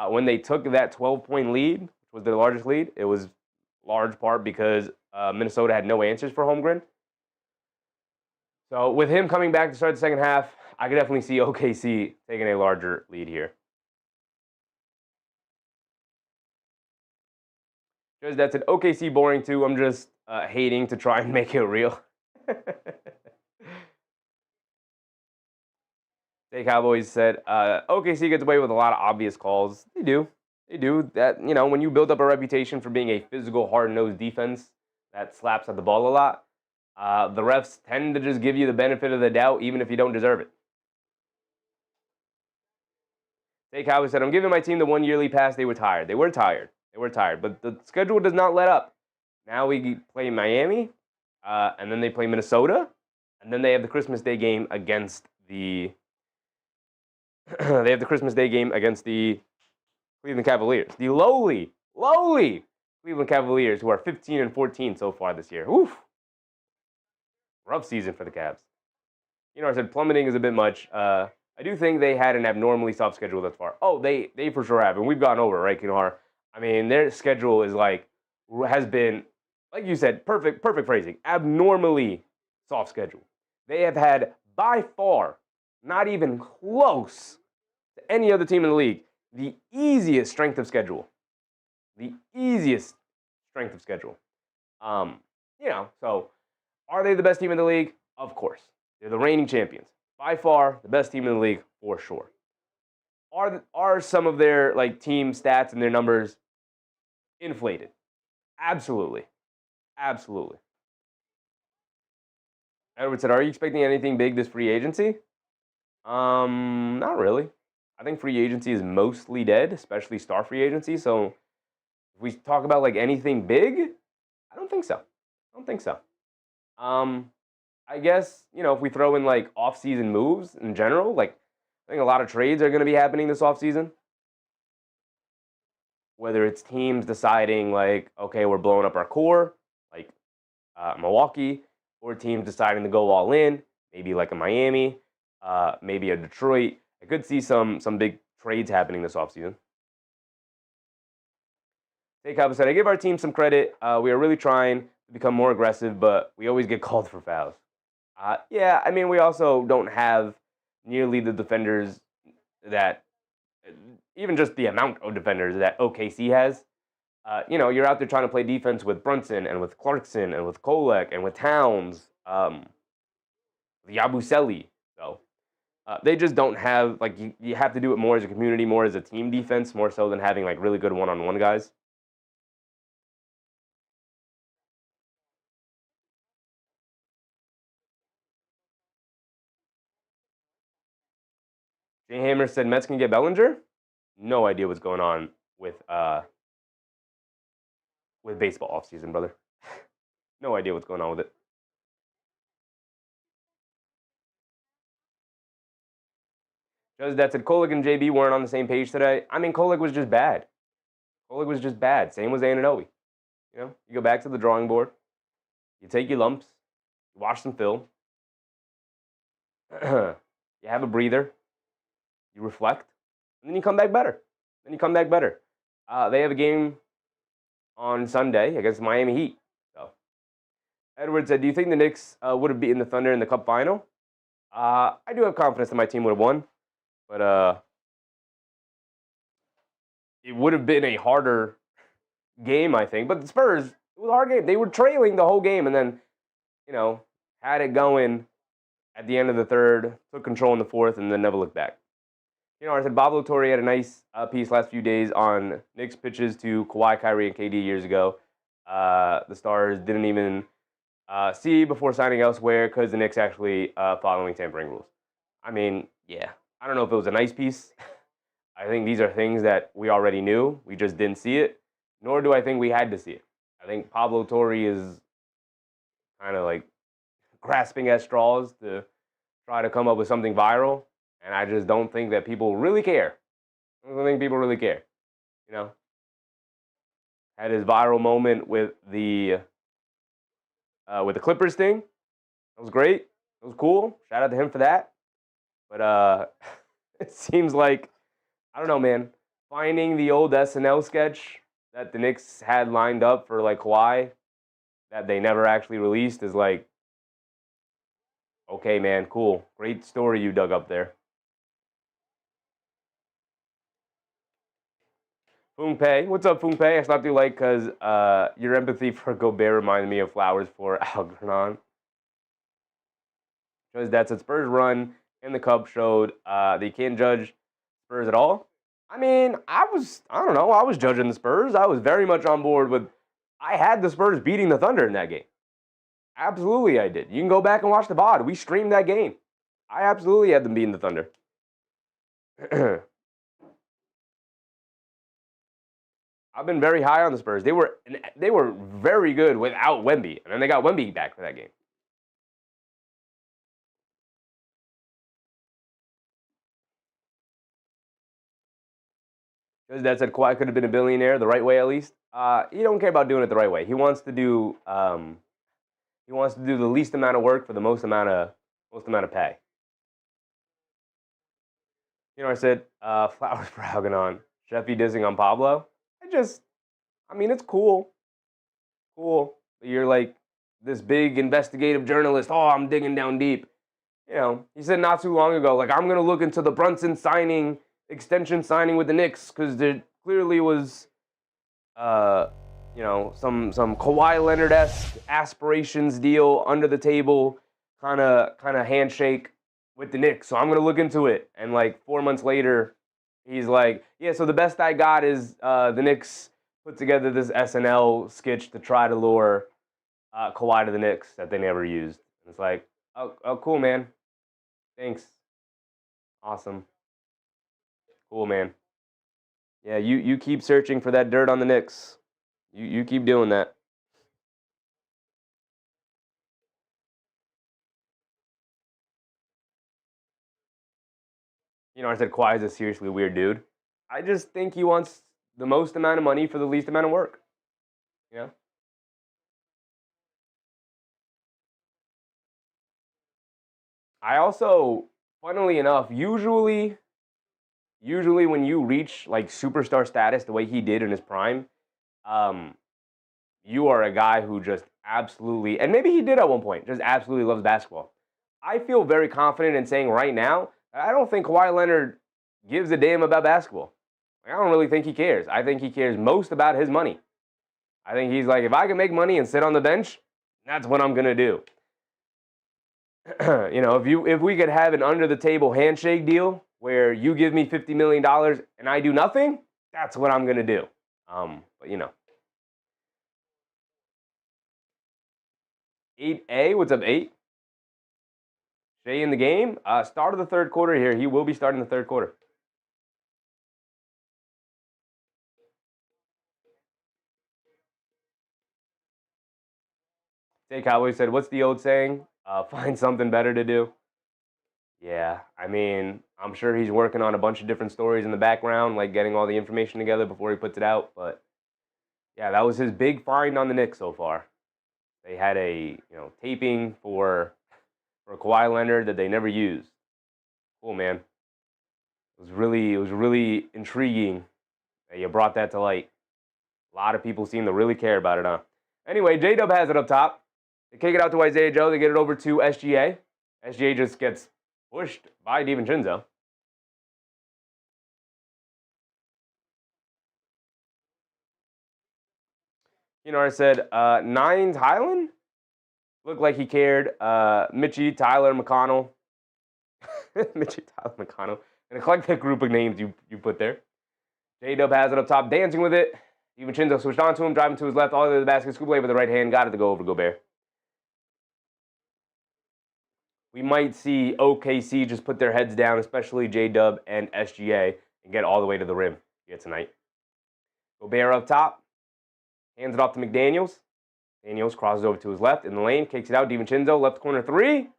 When they took that 12-point lead, which was their largest lead, it was large part because Minnesota had no answers for Holmgren. So with him coming back to start the second half, I could definitely see OKC taking a larger lead here. Just that said, OKC boring too. I'm just hating to try and make it real. The Cowboys said OKC gets away with a lot of obvious calls. They do. That, when you build up a reputation for being a physical, hard-nosed defense, that slaps at the ball a lot, the refs tend to just give you the benefit of the doubt, even if you don't deserve it. Take Howard said, I'm giving my team the 1 yearly pass. They were tired. They were tired. But the schedule does not let up. Now we play Miami, and then they play Minnesota, and then they have the Christmas Day game against the Cleveland Cavaliers. The lowly Cleveland Cavaliers, who are 15-14 so far this year. Oof. Rough season for the Cavs. I said plummeting is a bit much. I do think they had an abnormally soft schedule thus far. Oh, they for sure have, and we've gone over, right, Kinar? I mean, their schedule is has been, like you said, perfect phrasing, abnormally soft schedule. They have had, by far, not even close to any other team in the league, the easiest strength of schedule. So are they the best team in the league? Of course. They're the reigning champions. By far, the best team in the league, for sure. Are some of their team stats and their numbers inflated? Absolutely. Edward said, are you expecting anything big this free agency? Not really. I think free agency is mostly dead, especially star free agency. So if we talk about anything big, I don't think so. I guess, if we throw in off-season moves in general, I think a lot of trades are going to be happening this off-season. Whether it's teams deciding okay, we're blowing up our core, Milwaukee, or teams deciding to go all in, maybe a Miami, maybe a Detroit. I could see some big trades happening this offseason. Takeout said, I give our team some credit. We are really trying to become more aggressive, but we always get called for fouls. Yeah, I mean, we also don't have nearly the defenders that, even just the amount of defenders that OKC has. You're out there trying to play defense with Brunson and with Clarkson and with Kolek and with Towns, Yabusele. So they just don't have, you have to do it more as a community, more as a team defense, more so than having really good one-on-one guys. Jay Hammer said Mets can get Bellinger. No idea what's going on with baseball offseason, brother. No idea what's going on with it. Just that said, Kolek and JB weren't on the same page today. I mean, Kolek was just bad. Same was Anunoby. You go back to the drawing board. You take your lumps. You watch some film. You have a breather. You reflect. And then you come back better. They have a game on Sunday against Miami Heat. So, Edward said, do you think the Knicks would have beaten the Thunder in the Cup final? I do have confidence that my team would have won. But it would have been a harder game, I think. But the Spurs, it was a hard game. They were trailing the whole game and then, had it going at the end of the third, took control in the fourth, and then never looked back. I said Bob Torre had a nice piece last few days on Knicks pitches to Kawhi, Kyrie, and KD years ago. The Stars didn't even see before signing elsewhere because the Knicks actually following tampering rules. I mean, yeah. I don't know if it was a nice piece. I think these are things that we already knew. We just didn't see it, nor do I think we had to see it. I think Pablo Torre is kind of grasping at straws to try to come up with something viral, and I just don't think that people really care. I don't think people really care. Had his viral moment with the Clippers thing. That was great. It was cool. Shout out to him for that. But it seems I don't know, man, finding the old SNL sketch that the Knicks had lined up for Kawhi that they never actually released is okay, man, cool. Great story you dug up there. Fung Pei. What's up, Fung Pei? I stopped you because your empathy for Gobert reminded me of flowers for Algernon. Shows that said Spurs run in the Cup showed they can't judge Spurs at all. I mean, I was judging the Spurs. I was very much on board with, I had the Spurs beating the Thunder in that game. Absolutely, I did. You can go back and watch the VOD. We streamed that game. I absolutely had them beating the Thunder. I've been very high on the Spurs. They were very good without Wemby, and then they got Wemby back for that game. Because that said Kawhi could have been a billionaire the right way at least. He don't care about doing it the right way. He wants to do the least amount of work for the most amount of pay. You know, I said flowers for Algernon, Sheffy dissing on Pablo. I mean, it's cool. Cool. You're like this big investigative journalist. Oh, I'm digging down deep. You know, he said not too long ago, like, I'm going to look into the Brunson extension signing with the Knicks, because there clearly was, you know, some Kawhi Leonard-esque aspirations deal under the table, kind of handshake with the Knicks. So I'm going to look into it. And like 4 months later, he's like, yeah, so the best I got is the Knicks put together this SNL sketch to try to lure Kawhi to the Knicks that they never used. And it's like, oh, cool, man. Thanks. Awesome. Cool, man. Yeah, you keep searching for that dirt on the Knicks. You keep doing that. You know, I said Kawhi is a seriously weird dude. I just think he wants the most amount of money for the least amount of work. You know? I also, funnily enough, usually when you reach like superstar status the way he did in his prime, you are a guy who just absolutely, and maybe he did at one point, just absolutely loves basketball. I feel very confident in saying right now, I don't think Kawhi Leonard gives a damn about basketball. I don't really think he cares. I think he cares most about his money. I think he's like, if I can make money and sit on the bench, that's what I'm gonna do. You know, if we could have an under the table handshake deal where you give me $50 million and I do nothing, that's what I'm gonna do. But you know. 8A, what's up, 8? Shai in the game. Start of the third quarter here. He will be starting the third quarter. Tay Cowboy said, what's the old saying? Find something better to do. Yeah, I mean, I'm sure he's working on a bunch of different stories in the background, like getting all the information together before he puts it out. But yeah, that was his big find on the Knicks so far. They had a taping for Kawhi Leonard that they never used. Cool, man. It was really intriguing that you brought that to light. A lot of people seem to really care about it, huh? Anyway, J-Dub has it up top. They kick it out to Isaiah Joe. They get it over to SGA. SGA just gets pushed by DiVincenzo. You know, I said, Nines Highland? Looked like he cared. Mitchie, Tyler, McConnell. Mitchie, Tyler, McConnell. And I like that group of names you put there. J-Dub has it up top, dancing with it. DiVincenzo switched on to him, driving to his left, all the way to the basket, scoop away with the right hand, got it to go over Gobert. We might see OKC just put their heads down, especially J-Dub and SGA, and get all the way to the rim here tonight. Gobert up top, hands it off to McDaniels. Daniels crosses over to his left in the lane, kicks it out. DiVincenzo, left corner three.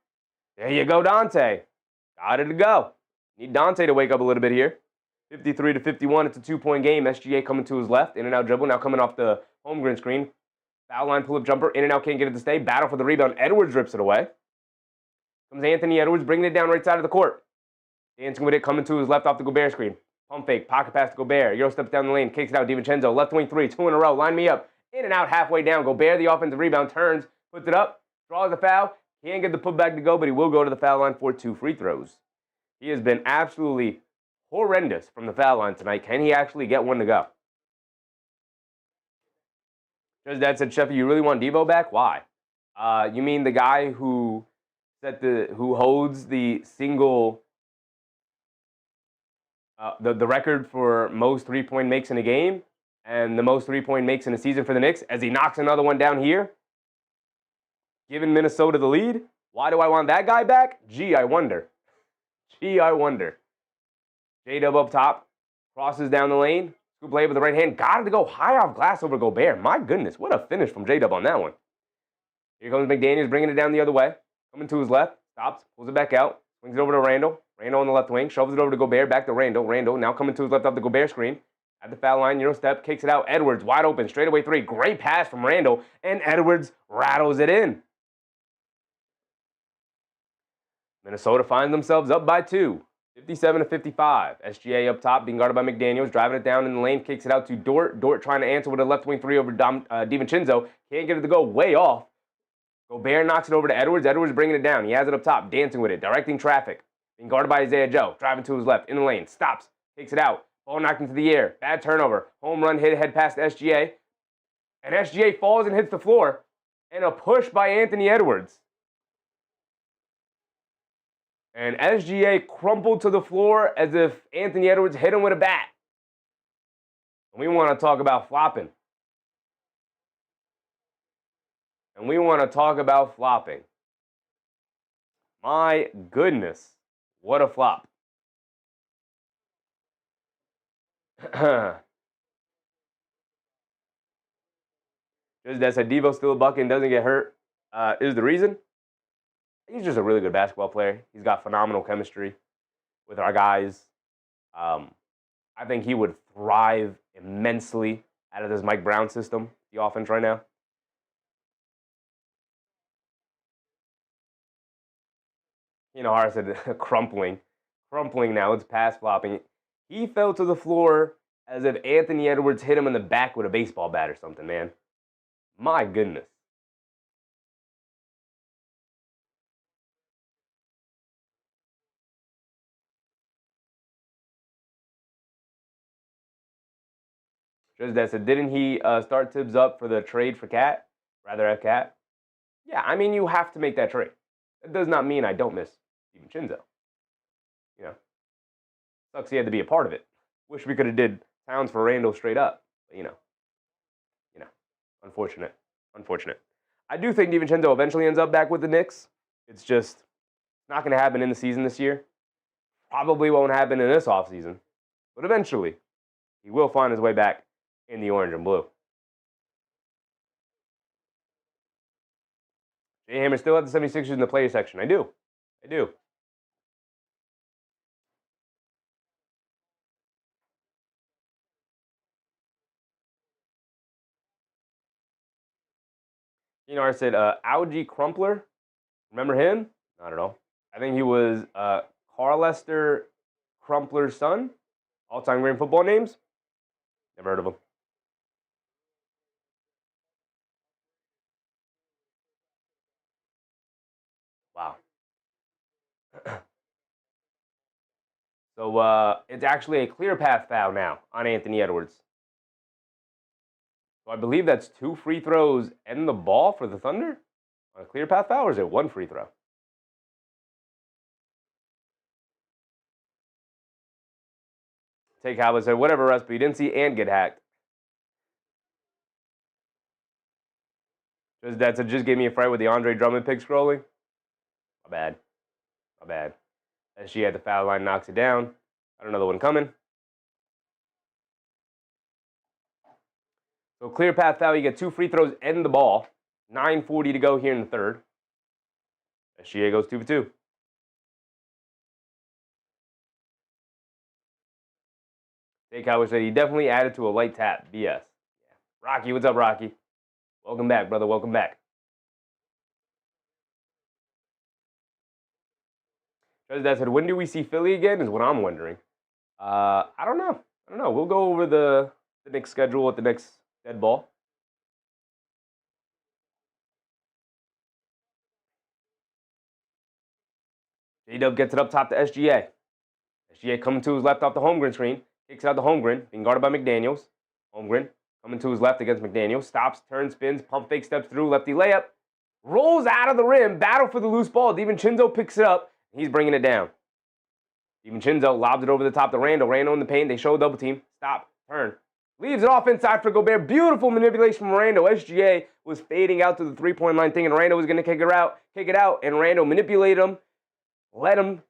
There you go, Dante. Got it to go. Need Dante to wake up a little bit here. 53-51, it's a 2-point game. SGA coming to his left, in and out dribble, now coming off the Holmgren screen. Foul line pull-up jumper, in and out, can't get it to stay. Battle for the rebound, Edwards rips it away. Comes Anthony Edwards, bringing it down right side of the court. Dancing with it, coming to his left off the Gobert screen. Pump fake, pocket pass to Gobert. Euro steps down the lane, kicks it out. DiVincenzo, left wing three, 2 in a row. Line me up. In and out, halfway down. Gobert, the offensive rebound, turns, puts it up, draws the foul. Can't get the putback to go, but he will go to the foul line for 2 free throws. He has been absolutely horrendous from the foul line tonight. Can he actually get one to go? Just Dad said, Sheffy, you really want Devo back? Why? You mean the guy who holds the single the record for most 3-point makes in a game? and the most three-point makes in a season for the Knicks as he knocks another one down here, giving Minnesota the lead. Why do I want that guy back? Gee, I wonder. J-Dub up top, crosses down the lane, scoop play with the right hand, got it to go high off glass over Gobert. My goodness, what a finish from J-Dub on that one. Here comes McDaniels, bringing it down the other way, coming to his left, stops, pulls it back out, swings it over to Randall. Randall on the left wing, shoves it over to Gobert, back to Randall. Randall now coming to his left off the Gobert screen. At the foul line, step, kicks it out. Edwards wide open, straightaway three. Great pass from Randall, and Edwards rattles it in. Minnesota finds themselves up by 2, 57-55. SGA up top, being guarded by McDaniels, driving it down in the lane, kicks it out to Dort. Dort trying to answer with a left wing three over DiVincenzo. Can't get it to go, way off. Gobert knocks it over to Edwards. Edwards bringing it down. He has it up top, dancing with it, directing traffic. Being guarded by Isaiah Joe, driving to his left, in the lane, stops, takes it out. Ball knocked into the air, bad turnover. Home run hit head past SGA. And SGA falls and hits the floor. And a push by Anthony Edwards. And SGA crumpled to the floor as if Anthony Edwards hit him with a bat. And we want to talk about flopping. My goodness, what a flop. Just that said, Devo still a bucket and doesn't get hurt is the reason. He's just a really good basketball player. He's got phenomenal chemistry with our guys. I think he would thrive immensely out of this Mike Brown system, the offense right now. How I said crumpling now. It's pass flopping. He fell to the floor as if Anthony Edwards hit him in the back with a baseball bat or something, man. My goodness. Just that said, didn't he start Tibbs up for the trade for Cat? Rather have Cat? Yeah, I mean, you have to make that trade. That does not mean I don't miss DiVincenzo. Sucks he had to be a part of it. Wish we could have did Towns for Randall straight up. But, unfortunate. I do think DiVincenzo eventually ends up back with the Knicks. It's just not going to happen in the season this year. Probably won't happen in this offseason. But eventually, he will find his way back in the orange and blue. J Hammer still at the 76ers in the player section. I do. I said Algie Crumpler. Remember him? Not at all. I think he was Carl Lester Crumpler's son. All-time great football names. Never heard of him. Wow. So it's actually a clear path foul now on Anthony Edwards. So I believe that's 2 free throws and the ball for the Thunder? On a clear path foul, or is it 1 free throw? Take Howard said, whatever, Russ, but you didn't see Ant get hacked. Just gave me a fright with the Andre Drummond pick scrolling. My bad. As she had the foul line, knocks it down. Got another one coming. So clear path foul, you get 2 free throws and the ball. 9:40 to go here in the third. SGA goes 2 for 2. Jake Howard said he definitely added to a light tap. BS. Yeah. Rocky, what's up, Rocky? Welcome back, brother. Welcome back. That said, when do we see Philly again is what I'm wondering. I don't know. We'll go over the Knicks schedule at the next dead ball. J-Dub gets it up top to SGA. SGA coming to his left off the Holmgren screen. Kicks it out to Holmgren, being guarded by McDaniels. Holmgren coming to his left against McDaniels. Stops, turns, spins, pump fake, steps through, lefty layup. Rolls out of the rim, battle for the loose ball. DiVincenzo picks it up. He's bringing it down. DiVincenzo lobs it over the top to Randall. Randall in the paint. They show a double team. Stop. Turn. Leaves it off inside for Gobert. Beautiful manipulation from Randle. SGA was fading out to the three-point line thing, and Randle was going to kick it out, and Randle manipulated him, let him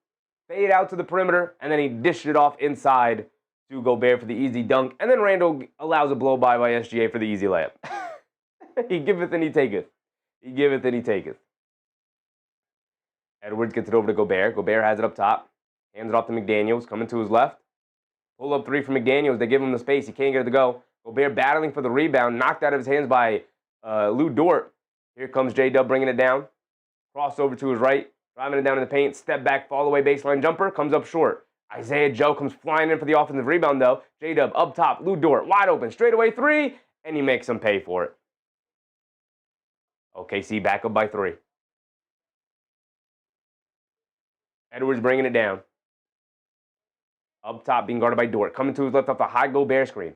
fade out to the perimeter, and then he dished it off inside to Gobert for the easy dunk, and then Randle allows a blow-by SGA for the easy layup. He giveth and he taketh. He giveth and he taketh. Edwards gets it over to Gobert. Gobert has it up top. Hands it off to McDaniels. Coming to his left. Pull-up three from McDaniels. They give him the space. He can't get it to go. Gobert battling for the rebound. Knocked out of his hands by Lou Dort. Here comes J-Dub bringing it down. Crossover to his right. Driving it down in the paint. Step back, fall away baseline jumper. Comes up short. Isaiah Joe comes flying in for the offensive rebound, though. J-Dub up top. Lou Dort wide open. Straightaway three. And he makes him pay for it. OKC back up by 3. Edwards bringing it down. Up top being guarded by Dort. Coming to his left off the high Gobert screen.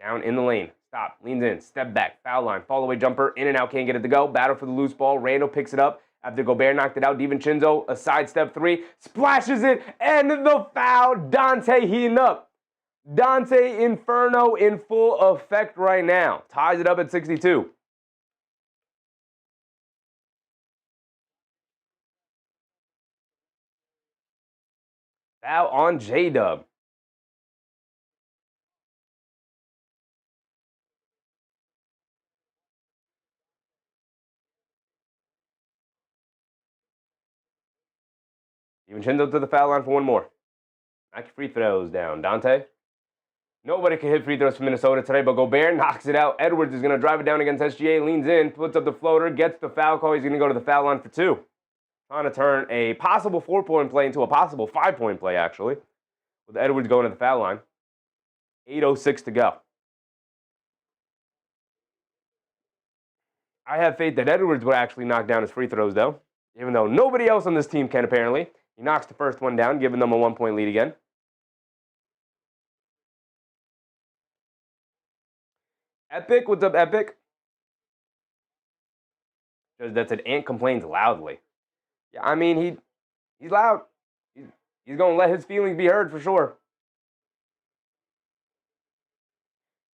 Down in the lane. Stop. Leans in. Step back. Foul line. Fall away jumper. In and out. Can't get it to go. Battle for the loose ball. Randle picks it up. After Gobert knocked it out, DiVincenzo, a sidestep 3. Splashes it. And the foul. Dante heating up. Dante Inferno in full effect right now. Ties it up at 62. Foul on J-Dub. DiVincenzo to the foul line for one more. Knock your free throws down, Dante. Nobody can hit free throws for Minnesota today, but Gobert knocks it out. Edwards is going to drive it down against SGA, leans in, puts up the floater, gets the foul call. He's going to go to the foul line for 2. Trying to turn a possible 4-point play into a possible 5-point play, actually. With Edwards going to the foul line. 8:06 to go. I have faith that Edwards will actually knock down his free throws, though. Even though nobody else on this team can, apparently. He knocks the first one down, giving them a 1-point lead again. Epic, what's up, Epic? That said, Ant complains loudly. Yeah, I mean, he's loud. He's going to let his feelings be heard for sure.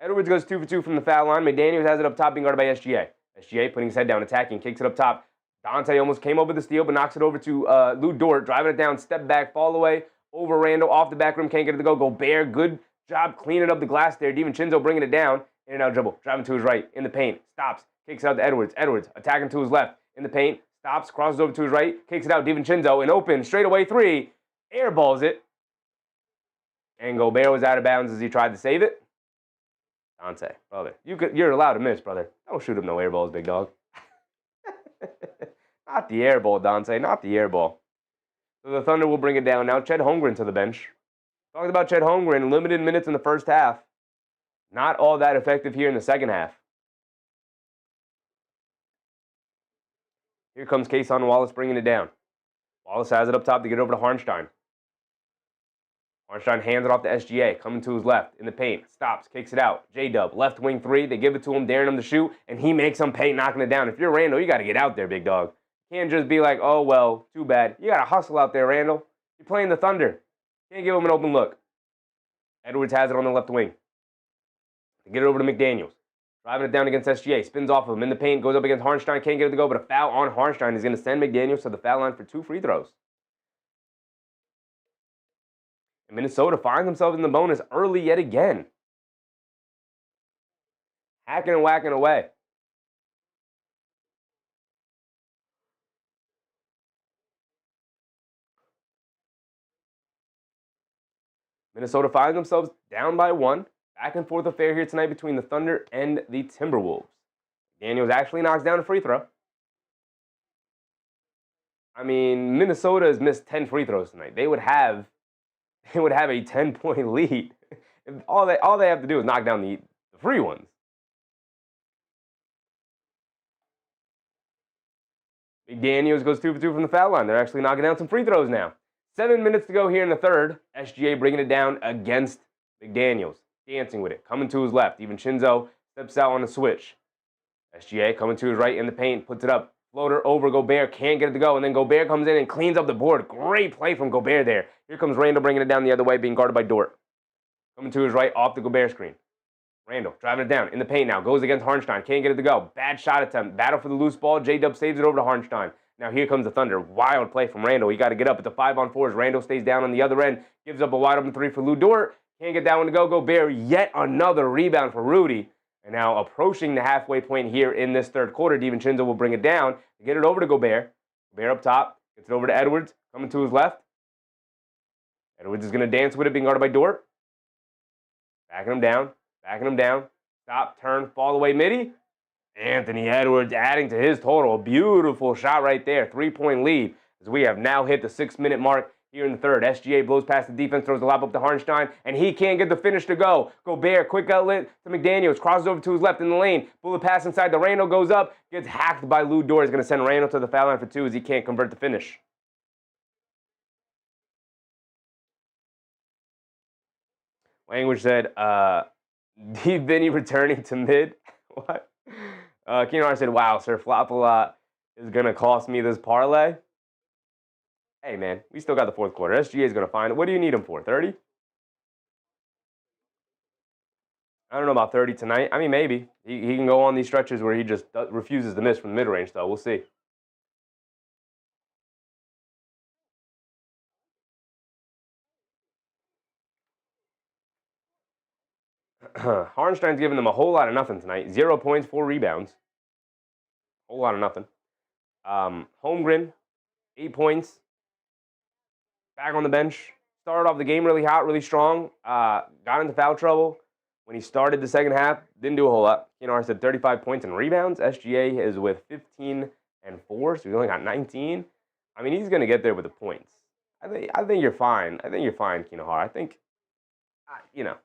Edwards goes 2 for 2 from the foul line. McDaniels has it up top, being guarded by SGA. SGA putting his head down, attacking, kicks it up top. Dante almost came over the steal, but knocks it over to Lou Dort, driving it down, step back, fall away, over Randle, off the back rim, can't get it to go. Gobert, good job cleaning up the glass there. DiVincenzo bringing it down, in and out dribble, driving to his right, in the paint, stops, kicks it out to Edwards. Edwards attacking to his left, in the paint, stops, crosses over to his right, kicks it out, DiVincenzo, an open, straightaway 3, airballs it, and Gobert was out of bounds as he tried to save it. Dante, brother, you're allowed to miss, brother. Don't shoot him no airballs, big dog. Not the air ball, Dante. Not the air ball. So the Thunder will bring it down now. Chet Holmgren to the bench. Talked about Chet Holmgren. Limited minutes in the first half. Not all that effective here in the second half. Here comes Cason Wallace bringing it down. Wallace has it up top to get over to Harnstein. Harnstein hands it off to SGA. Coming to his left in the paint. Stops. Kicks it out. J-Dub. Left wing 3. They give it to him, daring him to shoot. And he makes him pay, knocking it down. If you're Randle, you got to get out there, big dog. Can't just be like, oh, well, too bad. You got to hustle out there, Randle. You're playing the Thunder. Can't give him an open look. Edwards has it on the left wing. They get it over to McDaniels. Driving it down against SGA. Spins off of him in the paint. Goes up against Harnstein. Can't get it to go, but a foul on Harnstein is going to send McDaniels to the foul line for 2 free throws. And Minnesota finds themselves in the bonus early yet again. Hacking and whacking away. Minnesota finds themselves down by 1. Back and forth affair here tonight between the Thunder and the Timberwolves. Daniels actually knocks down a free throw. I mean, Minnesota has missed 10 free throws tonight. They would have a 10-point lead. all they have to do is knock down the free ones. McDaniels goes 2 for 2 from the foul line. They're actually knocking down some free throws now. 7 minutes to go here in the third. SGA bringing it down against McDaniels. Dancing with it. Coming to his left. DiVincenzo steps out on the switch. SGA coming to his right in the paint. Puts it up. Floater over Gobert. Can't get it to go. And then Gobert comes in and cleans up the board. Great play from Gobert there. Here comes Randle bringing it down the other way, being guarded by Dort. Coming to his right off the Gobert screen. Randall driving it down in the paint now. Goes against Harnstein. Can't get it to go. Bad shot attempt. Battle for the loose ball. J-Dub saves it over to Harnstein. Now here comes the Thunder. Wild play from Randall. He got to get up at the 5-on-4s. Randall stays down on the other end. Gives up a wide open 3 for Lou Dort. Can't get that one to go. Gobert, yet another rebound for Rudy. And now approaching the halfway point here in this third quarter. DiVincenzo will bring it down. Get it over to Gobert. Gobert up top. Gets it over to Edwards. Coming to his left. Edwards is going to dance with it, being guarded by Dort. Backing him down. Backing him down. Stop, turn, fall away midi. Anthony Edwards adding to his total. A beautiful shot right there. 3-point lead as we have now hit the 6-minute mark here in the third. SGA blows past the defense, throws the lob up to Harnstein, and he can't get the finish to go. Gobert, quick outlet to McDaniels, crosses over to his left in the lane. Bullet pass inside the Randall goes up, gets hacked by Lou Dort. Is going to send Randall to the foul line for 2 as he can't convert the finish. Language said, D. Vinny returning to mid. What? Keenar said, wow, Sir Flop-a-Lot is going to cost me this parlay. Hey, man, we still got the fourth quarter. SGA is going to find it. What do you need him for, 30? I don't know about 30 tonight. I mean, maybe. He can go on these stretches where he just refuses to miss from the mid-range, though. We'll see. Harnstein's giving them a whole lot of nothing tonight. 0 points, 4 rebounds. Whole lot of nothing. Holmgren, 8 points. Back on the bench. Started off the game really hot, really strong. Got into foul trouble when he started the second half. Didn't do a whole lot. Keenar said 35 points and rebounds. SGA is with 15 and 4, so he's only got 19. I mean, he's going to get there with the points. I think you're fine. I think you're fine, Kinohara. I think, you know.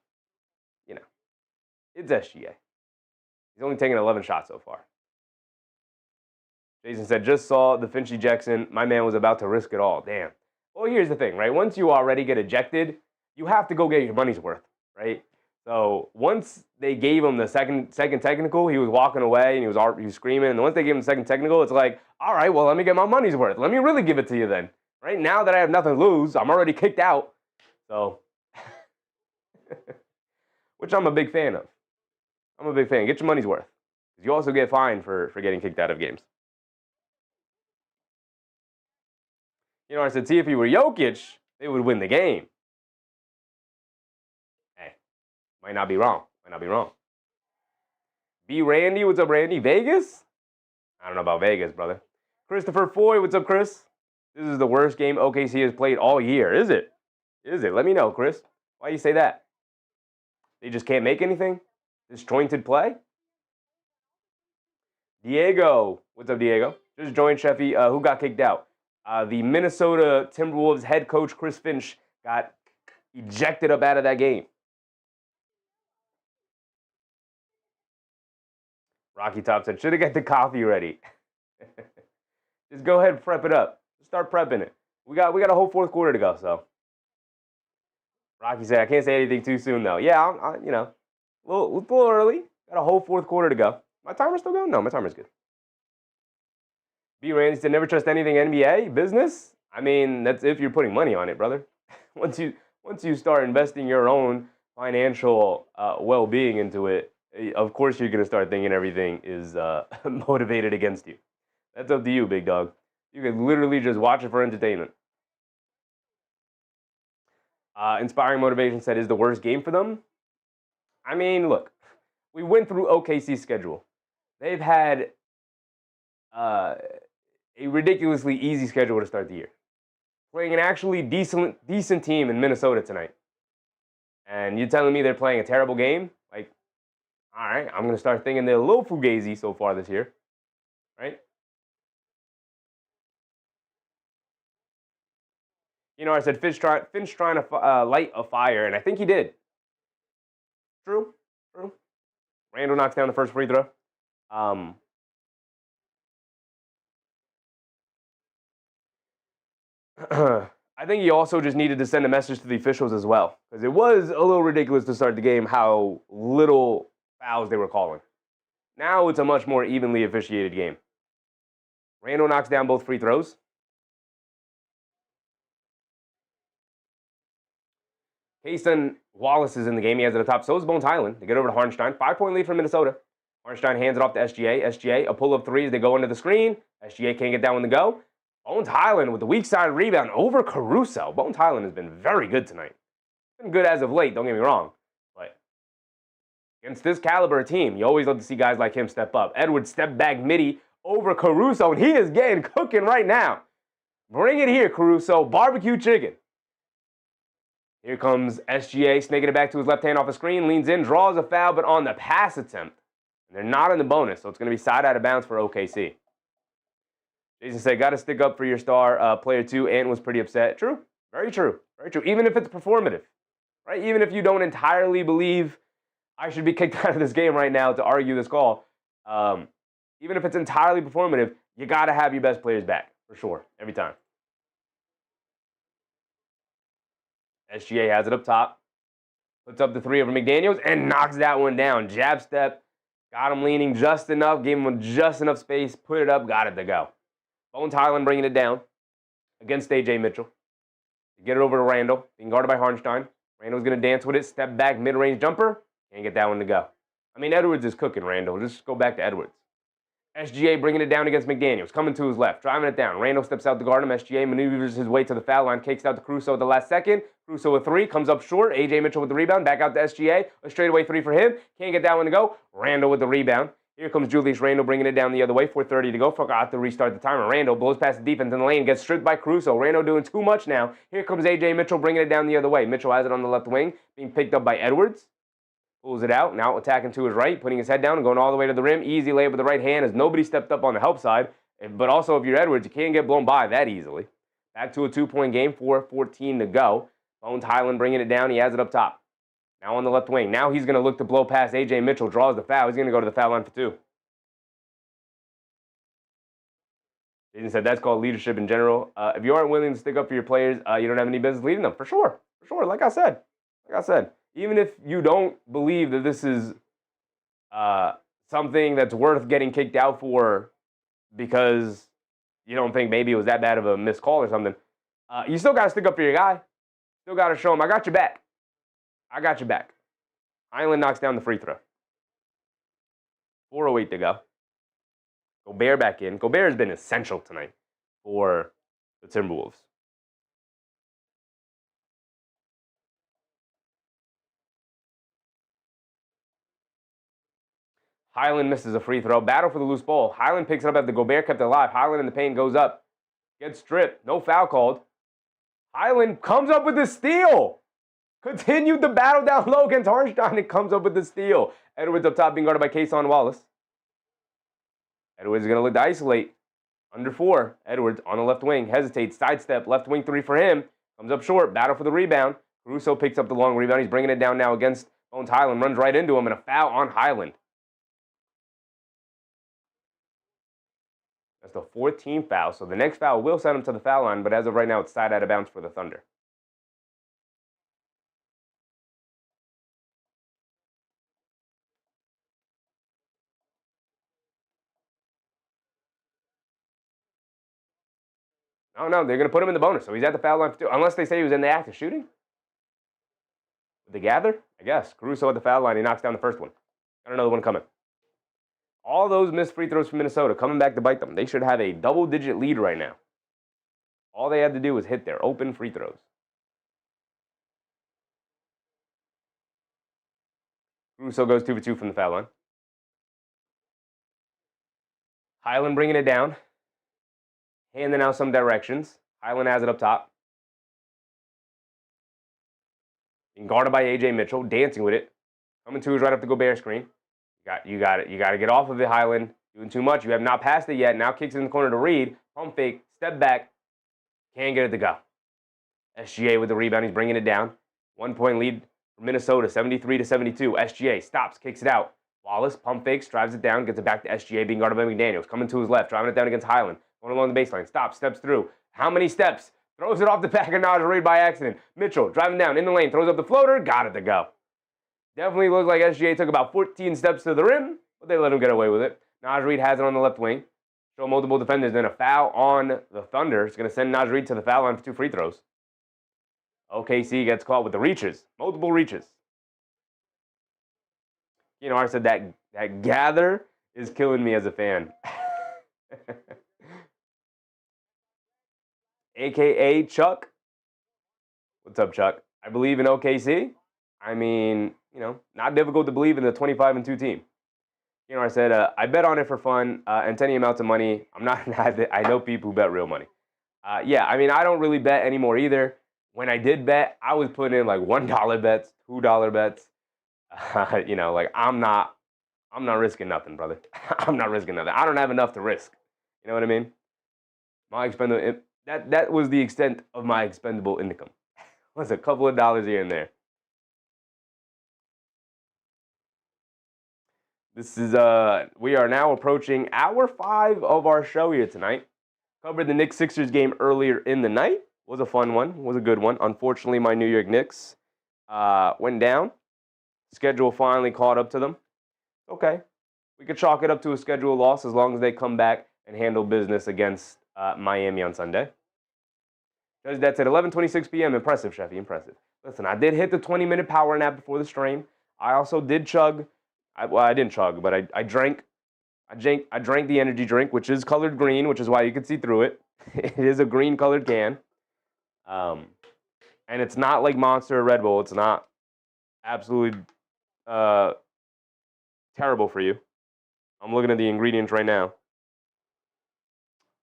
It's SGA. He's only taken 11 shots so far. Jason said, just saw the Finch ejection. My man was about to risk it all. Damn. Well, here's the thing, right? Once you already get ejected, you have to go get your money's worth, right? So once they gave him the second technical, he was walking away and he was screaming. And once they gave him the second technical, it's like, all right, well, let me get my money's worth. Let me really give it to you then, right? Now that I have nothing to lose, I'm already kicked out. So, which I'm a big fan of. I'm a big fan. Get your money's worth. You also get fined for getting kicked out of games. I said, see, if he were Jokic, they would win the game. Hey, might not be wrong. Might not be wrong. B. Randy, what's up, Randy? Vegas? I don't know about Vegas, brother. Christopher Foy, what's up, Chris? This is the worst game OKC has played all year. Is it? Is it? Let me know, Chris. Why do you say that? They just can't make anything? Disjointed play? Diego. What's up, Diego? Just joined Sheffy. Who got kicked out? The Minnesota Timberwolves head coach, Chris Finch, got ejected up out of that game. Rocky Top said, should have got the coffee ready. Just go ahead and prep it up. Start prepping it. We got a whole fourth quarter to go, so. Rocky said, I can't say anything too soon, though. Yeah, a little early. Got a whole fourth quarter to go. My timer's still going? No, my timer's good. B. Randy said, never trust anything NBA business. I mean, that's if you're putting money on it, brother. Once you start investing your own financial well-being into it, of course you're going to start thinking everything is motivated against you. That's up to you, big dog. You can literally just watch it for entertainment. Inspiring Motivation said, is the worst game for them? I mean, look, we went through OKC's schedule. They've had a ridiculously easy schedule to start the year. Playing an actually decent team in Minnesota tonight. And you're telling me they're playing a terrible game? Like, all right, I'm going to start thinking they're a little fugazi so far this year. Right? I said Finch trying to light a fire, and I think he did. True. Randall knocks down the first free throw. I think he also just needed to send a message to the officials as well, because it was a little ridiculous to start the game how little fouls they were calling. Now it's a much more evenly officiated game. Randall knocks down both free throws. Kason Wallace is in the game. He has it at the top. So is Bones Highland. They get over to Hartenstein. 5-point lead for Minnesota. Hartenstein hands it off to SGA. SGA, a pull-up three as they go under the screen. SGA can't get that one to go. Bones Highland with the weak side rebound over Caruso. Bones Highland has been very good tonight. Been good as of late, don't get me wrong. But against this caliber team, you always love to see guys like him step up. Edwards step back midi over Caruso, and he is getting cooking right now. Bring it here, Caruso. Barbecue chicken. Here comes SGA, snaking it back to his left hand off the screen, leans in, draws a foul, but on the pass attempt. And they're not in the bonus, so it's going to be side out of bounds for OKC. Jason said, got to stick up for your star player too. Ant was pretty upset. True. Very true. Very true. Even if it's performative, right? Even if you don't entirely believe I should be kicked out of this game right now to argue this call, even if it's entirely performative, you got to have your best players back, for sure, every time. SGA has it up top. Puts up the three over McDaniels and knocks that one down. Jab step. Got him leaning just enough. Gave him just enough space. Put it up. Got it to go. Bones Highland bringing it down against A.J. Mitchell. Get it over to Randall. Being guarded by Hartenstein. Randall's going to dance with it. Step back, mid-range jumper. Can't get that one to go. I mean, Edwards is cooking, Randall. Just go back to Edwards. SGA bringing it down against McDaniels. Coming to his left. Driving it down. Randall steps out to guard him. SGA maneuvers his way to the foul line. Kicks out to Caruso at the last second. Caruso with three. Comes up short. A.J. Mitchell with the rebound. Back out to SGA. A straightaway three for him. Can't get that one to go. Randall with the rebound. Here comes Julius Randall bringing it down the other way. 4:30 to go. Forgot to restart the timer. Randall blows past the defense in the lane. Gets stripped by Caruso. Randall doing too much now. Here comes A.J. Mitchell bringing it down the other way. Mitchell has it on the left wing. Being picked up by Edwards. Pulls it out. Now attacking to his right. Putting his head down and going all the way to the rim. Easy layup with the right hand as nobody stepped up on the help side. But also if you're Edwards, you can't get blown by that easily. Back to a 2-point game. 4:14 to go. Bones Highland bringing it down. He has it up top. Now on the left wing. Now he's going to look to blow past A.J. Mitchell. Draws the foul. He's going to go to the foul line for two. Jason said that's called leadership in general. If you aren't willing to stick up for your players, you don't have any business leading them. For sure. For sure. Like I said. Even if you don't believe that this is something that's worth getting kicked out for because you don't think maybe it was that bad of a missed call or something, you still got to stick up for your guy. Still got to show him, I got your back. I got your back. Highland knocks down the free throw. 4:08 to go. Gobert back in. Gobert has been essential tonight for the Timberwolves. Highland misses a free throw. Battle for the loose ball. Highland picks it up after Gobert kept it alive. Highland in the paint goes up. Gets stripped. No foul called. Highland comes up with the steal. Continued the battle down low against Hartenstein and comes up with the steal. Edwards up top being guarded by Kason Wallace. Edwards is going to look to isolate. Under four. Edwards on the left wing. Hesitates. Sidestep. Left wing three for him. Comes up short. Battle for the rebound. Caruso picks up the long rebound. He's bringing it down now against Bones Highland. Runs right into him and a foul on Highland. That's the 14th foul. So the next foul will send him to the foul line, but as of right now, it's side out of bounds for the Thunder. Oh, no, they're going to put him in the bonus. So he's at the foul line for two. Unless they say he was in the act of shooting. Would they gather? I guess. Caruso at the foul line. He knocks down the first one. Got another one coming. All those missed free throws from Minnesota coming back to bite them. They should have a double-digit lead right now. All they had to do was hit their open free throws. Caruso goes 2 for 2 from the foul line. Highland bringing it down. Handing out some directions. Highland has it up top. Being guarded by A.J. Mitchell. Dancing with it. Coming to his right up the Gobert screen. You got it. You got to get off of it, Highland. Doing too much. You have not passed it yet. Now kicks it in the corner to Reed. Pump fake. Step back. Can't get it to go. SGA with the rebound. He's bringing it down. 1-point lead for Minnesota. 73-72. SGA stops. Kicks it out. Wallace pump fakes. Drives it down. Gets it back to SGA. Being guarded by McDaniels. Coming to his left. Driving it down against Highland. Going along the baseline. Stops. Steps through. How many steps? Throws it off the back of Naj Reid by accident. Mitchell driving down in the lane. Throws up the floater. Got it to go. Definitely looks like SGA took about 14 steps to the rim, but they let him get away with it. Naj Reid has it on the left wing. Show multiple defenders. Then a foul on the Thunder. It's going to send Naj Reid to the foul line for 2 free throws. OKC gets caught with the reaches, multiple reaches. You know, I said that gather is killing me as a fan. AKA Chuck. What's up, Chuck? I believe in OKC. I mean, you know, not difficult to believe in the 25-2 team. You know, I said I bet on it for fun and tiny amounts of money. I'm not. I know people who bet real money. Yeah, I mean, I don't really bet anymore either. When I did bet, I was putting in like $1 bets, $2 bets. You know, like I'm not risking nothing, brother. I'm not risking nothing. I don't have enough to risk. You know what I mean? My expendable that was the extent of my expendable income. Was a couple of dollars here and there. This is we are now approaching hour 5 of our show here tonight. Covered the Knicks-Sixers game earlier in the night. Was a fun one. Was a good one. Unfortunately, my New York Knicks went down. Schedule finally caught up to them. Okay. We could chalk it up to a schedule loss as long as they come back and handle business against Miami on Sunday. That's at 11:26 p.m. Impressive, Sheffy. Impressive. Listen, I did hit the 20-minute power nap before the stream. I also did chug. I didn't chug, but I drank. I drank the energy drink, which is colored green, which is why you can see through it. It is a green-colored can. And it's not like Monster or Red Bull. It's not absolutely terrible for you. I'm looking at the ingredients right now.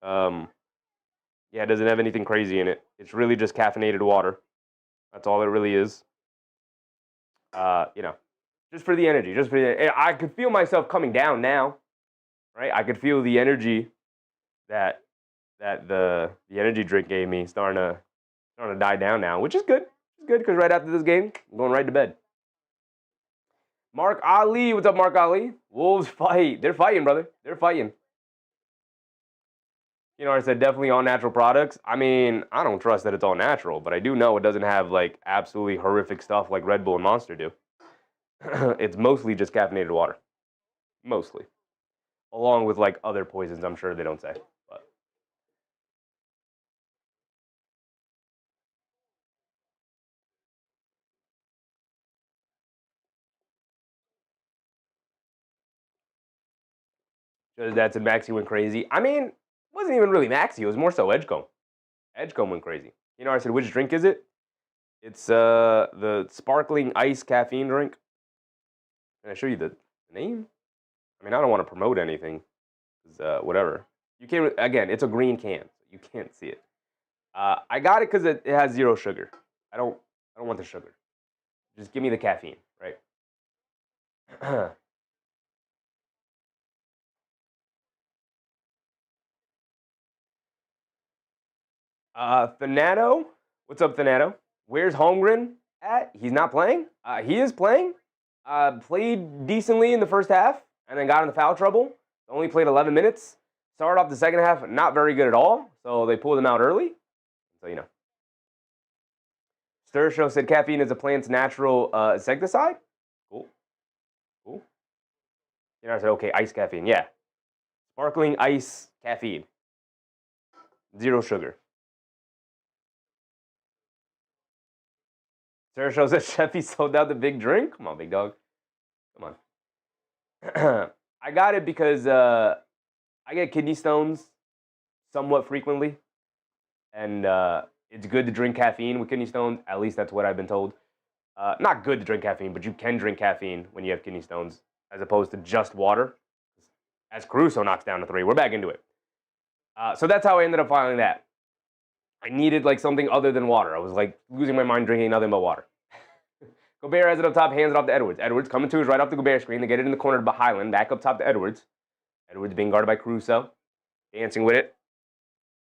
Yeah, it doesn't have anything crazy in it. It's really just caffeinated water. That's all it really is. You know, just for the energy. I could feel myself coming down now, right? I could feel the energy that the energy drink gave me starting to die down now, which is good. It's good because right after this game, I'm going right to bed. Mark Ali, what's up, Mark Ali? Wolves fight. They're fighting, brother. They're fighting. You know, I said definitely all natural products. I mean, I don't trust that it's all natural, but I do know it doesn't have like absolutely horrific stuff like Red Bull and Monster do. It's mostly just caffeinated water. Mostly. Along with like other poisons, I'm sure they don't say. But just that's and Maxie went crazy. I mean, it wasn't even really Maxie, it was more so Edgecombe. Edgecombe went crazy. You know, I said, which drink is it? It's the sparkling ice caffeine drink. Can I show you the name? I mean, I don't want to promote anything. Whatever. You can't, again, it's a green can. You can't see it. I got it because it has 0 sugar. I don't want the sugar. Just give me the caffeine, right? Thanato, what's up, Thanato? Where's Holmgren at? He's not playing. He is playing. Played decently in the first half, and then got into foul trouble. Only played 11 minutes. Started off the second half not very good at all, so they pulled him out early. So you know. Stir Show said caffeine is a plant's natural insecticide. Cool. Cool. You know, I said okay, ice caffeine. Yeah. Sparkling ice caffeine. 0 sugar. Sarah shows that Sheffy sold out the big drink. Come on, big dog. Come on. I got it because I get kidney stones somewhat frequently. And it's good to drink caffeine with kidney stones. At least that's what I've been told. Not good to drink caffeine, but you can drink caffeine when you have kidney stones as opposed to just water. As Caruso knocks down to 3. We're back into it. So that's how I ended up filing that. I needed like something other than water. I was like losing my mind drinking nothing but water. Gobert has it up top, hands it off to Edwards. Edwards coming to his right off the Gobert screen. They get it in the corner to Highland. Back up top to Edwards. Edwards being guarded by Caruso. Dancing with it.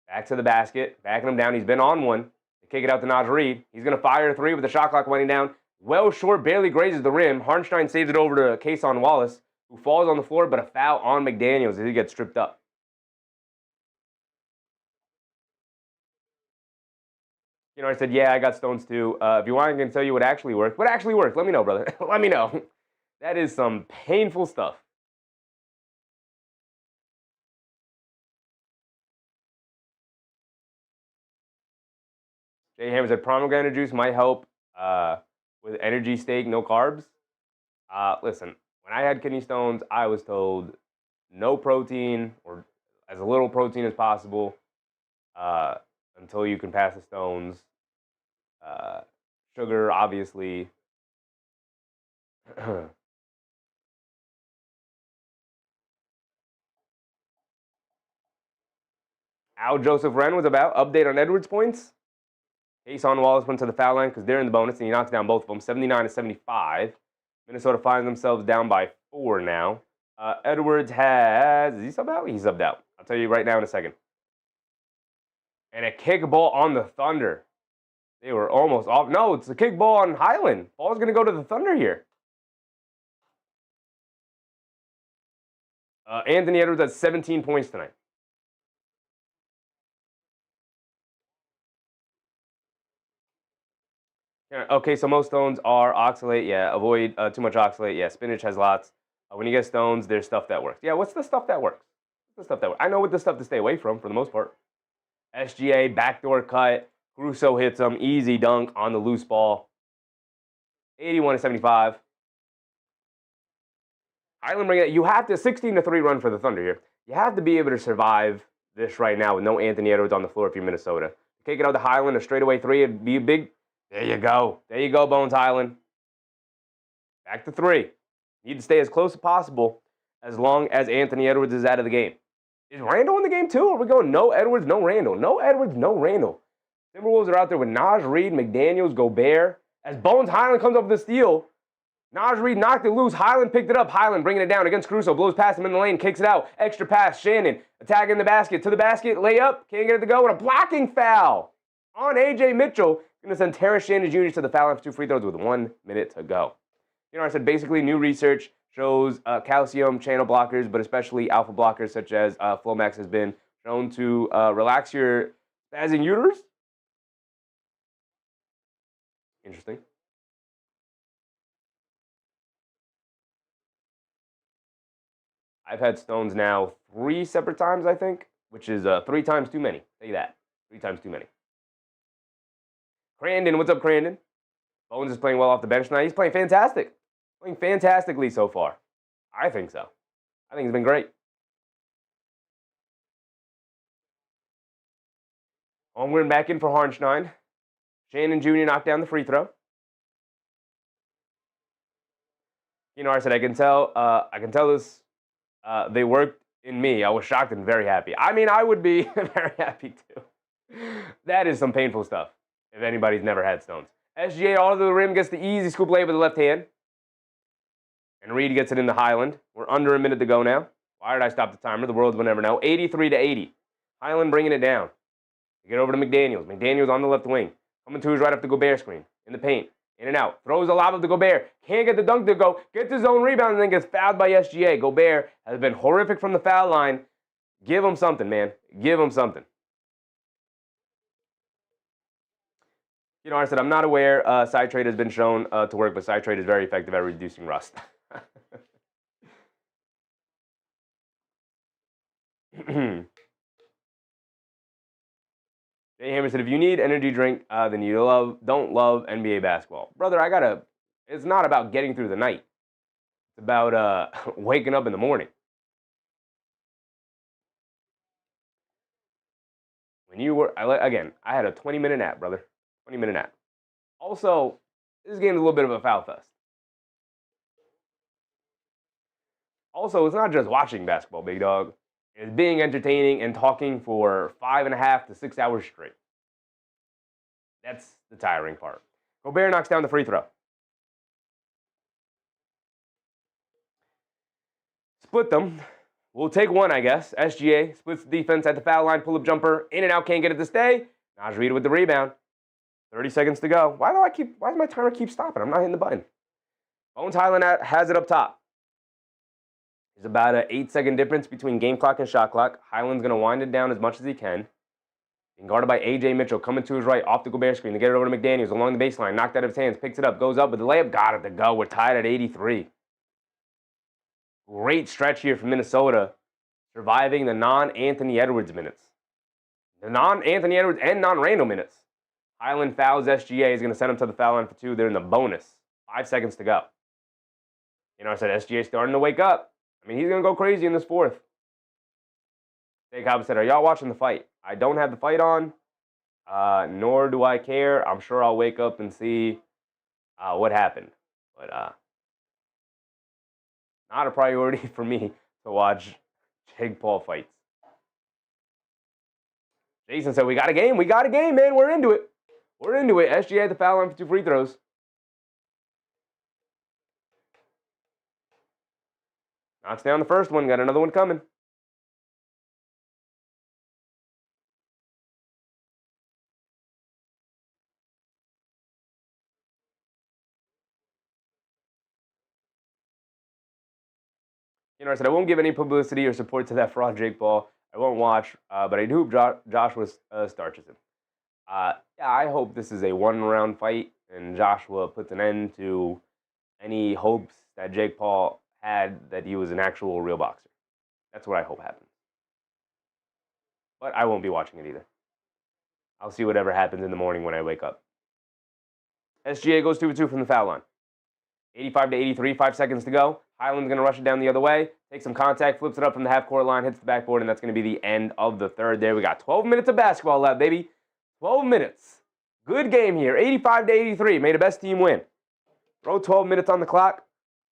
Back to the basket. Backing him down. He's been on one. They kick it out to Naj Reid. He's going to fire a 3 with the shot clock winding down. Well short, barely grazes the rim. Harnstein saves it over to Kason Wallace, who falls on the floor, but a foul on McDaniels as he gets stripped up. You know, I said, yeah, I got stones too. If you want, I can tell you what actually worked. What actually worked? Let me know, brother. Let me know. That is some painful stuff. Jay Hammer said pomegranate juice might help with energy steak, no carbs. Listen, when I had kidney stones, I was told no protein or as little protein as possible until you can pass the stones. Sugar, obviously. Al Joseph Wren was about update on Edwards points. Case on Wallace went to the foul line because they're in the bonus, and he knocks down both of them, 79-75. Minnesota finds themselves down by 4 now. Edwards is he subbed out? He's subbed out. I'll tell you right now in a second. And a kickball on the Thunder. They were almost off. No, it's a kickball on Highland. Ball's going to go to the Thunder here. Anthony Edwards has 17 points tonight. Okay, so most stones are oxalate. Yeah, avoid too much oxalate. Yeah, spinach has lots. When you get stones, there's stuff that works. Yeah, what's the stuff that works? What's the stuff that works? I know what the stuff to stay away from for the most part. SGA, backdoor cut. Caruso hits him. Easy dunk on the loose ball. 81-75. Highland bringing it. You have to 16-3 run for the Thunder here. You have to be able to survive this right now with no Anthony Edwards on the floor if you're Minnesota. Take it out to Highland, a straightaway 3. It'd be a big. There you go. There you go, Bones Highland. Back to 3. Need to stay as close as possible as long as Anthony Edwards is out of the game. Is Randall in the game too? Or are we going no Edwards, no Randall? No Edwards, no Randall. Timberwolves are out there with Naj Reid, McDaniels, Gobert. As Bones Highland comes up with the steal, Naj Reid knocked it loose. Highland picked it up. Highland bringing it down against Caruso. Blows past him in the lane, kicks it out. Extra pass, Shannon attacking the basket. To the basket, layup. Can't get it to go. And a blocking foul on A.J. Mitchell. Going to send Terrence Shannon Jr. to the foul line for 2 free throws with 1 minute to go. You know, I said basically new research shows calcium channel blockers, but especially alpha blockers such as Flomax has been shown to relax your spazzing uterus. Interesting. I've had stones now 3 separate times, I think, which is 3 times too many. Say that. 3 times too many. Crandon, what's up, Crandon? Bones is playing well off the bench tonight. He's playing fantastic. Playing fantastically so far. I think so. I think he's been great. Holmgren back in for Harnstein. Shannon Jr. knocked down the free throw. You know, I said I can tell this. They worked in me. I was shocked and very happy. I mean, I would be very happy too. That is some painful stuff. If anybody's never had stones. SGA all to the rim, gets the easy scoop lay with the left hand. And Reed gets it into Highland. We're under a minute to go now. Why did I stop the timer? The world will never know. 83-80. Highland bringing it down. They get over to McDaniels. McDaniels on the left wing. Coming to his right up the Gobert screen. In the paint. In and out. Throws a lob up to Gobert. Can't get the dunk to go. Gets his own rebound and then gets fouled by SGA. Gobert has been horrific from the foul line. Give him something, man. Give him something. You know, I said I'm not aware side trade has been shown to work, but side trade is very effective at reducing rust. Jay Hammer said, if you need energy drink, then you don't love NBA basketball. Brother, it's not about getting through the night. It's about waking up in the morning. When you were, I had a 20-minute nap, brother. 20-minute nap. Also, this game is a little bit of a foul fest. Also, it's not just watching basketball, big dog. It's being entertaining and talking for 5.5 to 6 hours straight. That's the tiring part. Gobert knocks down the free throw. Split them. We'll take one, I guess. SGA splits the defense at the foul line, pull-up jumper, in and out, can't get it to stay. Naj Reid with the rebound. 30 seconds to go. Why does my timer keep stopping? I'm not hitting the button. Bones Highland has it up top. There's about an 8-second difference between game clock and shot clock. Highland's going to wind it down as much as he can. Being guarded by A.J. Mitchell, coming to his right, off the Gobert screen to get it over to McDaniels along the baseline. Knocked out of his hands, picks it up, goes up with the layup. Got it to go. We're tied at 83. Great stretch here for Minnesota, surviving the non-Anthony Edwards minutes. The non-Anthony Edwards and non-Randall minutes. Highland fouls SGA. He's going to send him to the foul line for 2. They're in the bonus. 5 seconds to go. You know, I said SGA starting to wake up. I mean, he's going to go crazy in this 4th. Jake said, are y'all watching the fight? I don't have the fight on, nor do I care. I'm sure I'll wake up and see what happened. But not a priority for me to watch Jake Paul fights. Jason said, we got a game. We got a game, man. We're into it. We're into it. SGA at the foul line for 2 free throws. Knocks down the first one. Got another one coming. You know, I said I won't give any publicity or support to that fraud Jake Paul. I won't watch, but I do hope Joshua starches him. Yeah, I hope this is a 1-round fight and Joshua puts an end to any hopes that Jake Paul had that he was an actual real boxer. That's what I hope happens. But I won't be watching it either. I'll see whatever happens in the morning when I wake up. SGA goes 2-2 from the foul line. 85 to 83, 5 seconds to go. Highland's going to rush it down the other way, take some contact, flips it up from the half-court line, hits the backboard, and that's going to be the end of the 3rd there. We got 12 minutes of basketball left, baby. 12 minutes. Good game here. 85 to 83. May the best team win. Throw 12 minutes on the clock.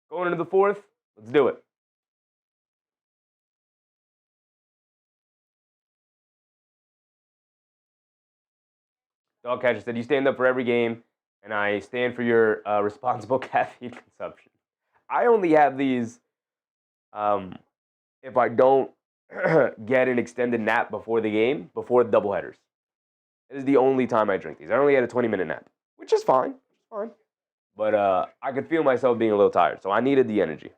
Going into the 4th. Let's do it. Dog Catcher said, you stand up for every game, and I stand for your responsible caffeine consumption. I only have these if I don't get an extended nap before the game, before the doubleheaders. It is the only time I drink these. I only had a 20-minute nap, which is fine. But I could feel myself being a little tired, so I needed the energy.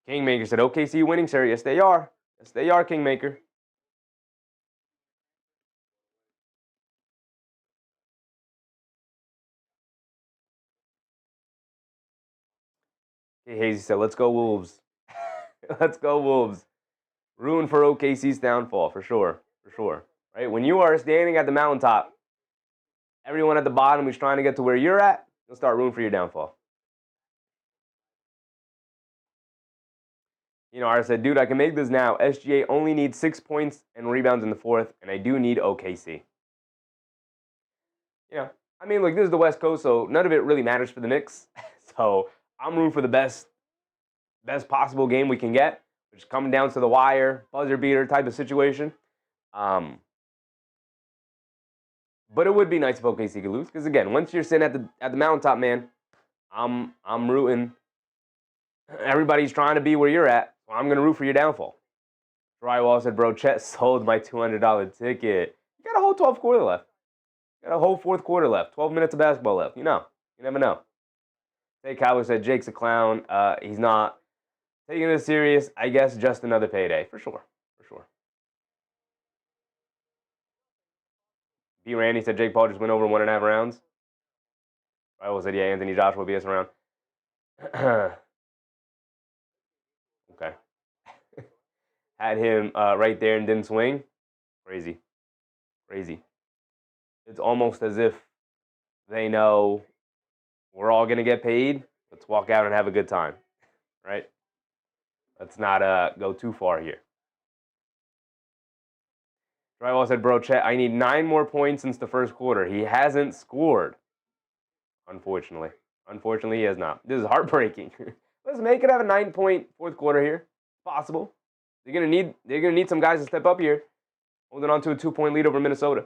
Kingmaker said, OKC winning, sir. Yes, they are. Yes, they are, Kingmaker. Hazy said, let's go Wolves. Let's go Wolves. Ruin for OKC's downfall, for sure. For sure. Right? When you are standing at the mountaintop, everyone at the bottom who's trying to get to where you're at, you'll start rooting for your downfall. You know, I said, dude, I can make this now. SGA only needs 6 points and rebounds in the 4th, and I do need OKC. You know, I mean, look, this is the West Coast, so none of it really matters for the Knicks. So I'm rooting for the best possible game we can get, which is coming down to the wire, buzzer beater type of situation. But it would be nice if OKC could lose, because again, once you're sitting at the mountaintop, man, I'm rooting. Everybody's trying to be where you're at, so I'm gonna root for your downfall. Drywall said, bro, Chet sold my $200 ticket. You got a whole 12th quarter left. You got a whole 4th quarter left. 12 minutes of basketball left. You know, you never know. Tay Cowboy said, Jake's a clown. He's not taking this serious. I guess just another payday. For sure. For sure. B. Randy said, Jake Paul just went over 1.5 rounds. Drywall said, yeah, Anthony Joshua BS around. Okay. Had him right there and didn't swing. Crazy. Crazy. It's almost as if they know we're all going to get paid. Let's walk out and have a good time. Right? Let's not go too far here. Drywall said, bro, Chet, I need 9 more points since the 1st quarter. He hasn't scored. Unfortunately. Unfortunately, he has not. This is heartbreaking. Let's make it have a 9-point 4th quarter here. Possible. They're gonna need some guys to step up here. Holding on to a 2-point lead over Minnesota.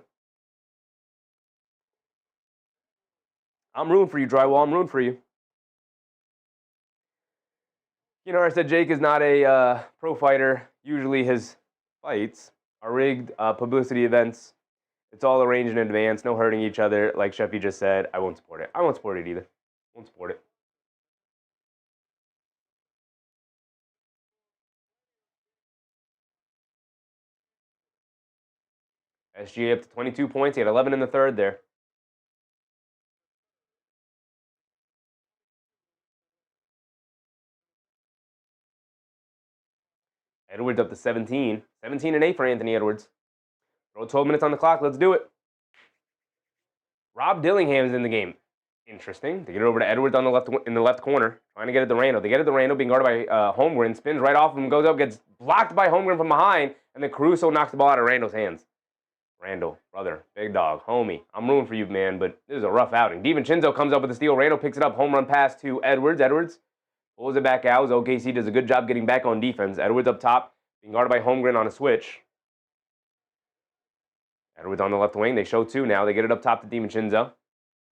I'm rooting for you, Drywall. I'm rooting for you. You know, I said Jake is not a pro fighter. Usually his fights are rigged publicity events. It's all arranged in advance. No hurting each other. Like Sheffy just said, I won't support it. I won't support it either. Won't support it. SGA up to 22 points. He had 11 in the 3rd there. Edwards up to 17. 17 and 8 for Anthony Edwards. Throw 12 minutes on the clock. Let's do it. Rob Dillingham's in the game. Interesting. They get it over to Edwards on the left in the left corner, trying to get it to Randall. They get it to Randall, being guarded by Holmgren. Spins right off him, goes up, gets blocked by Holmgren from behind, and then Caruso knocks the ball out of Randall's hands. Randall, brother, big dog, homie. I'm rooting for you, man, but this is a rough outing. DiVincenzo comes up with the steal. Randall picks it up. Home run pass to Edwards. Edwards pulls it back out. OKC does a good job getting back on defense. Edwards up top, being guarded by Holmgren on a switch. Edwards on the left wing. They show two now. They get it up top to DiVincenzo.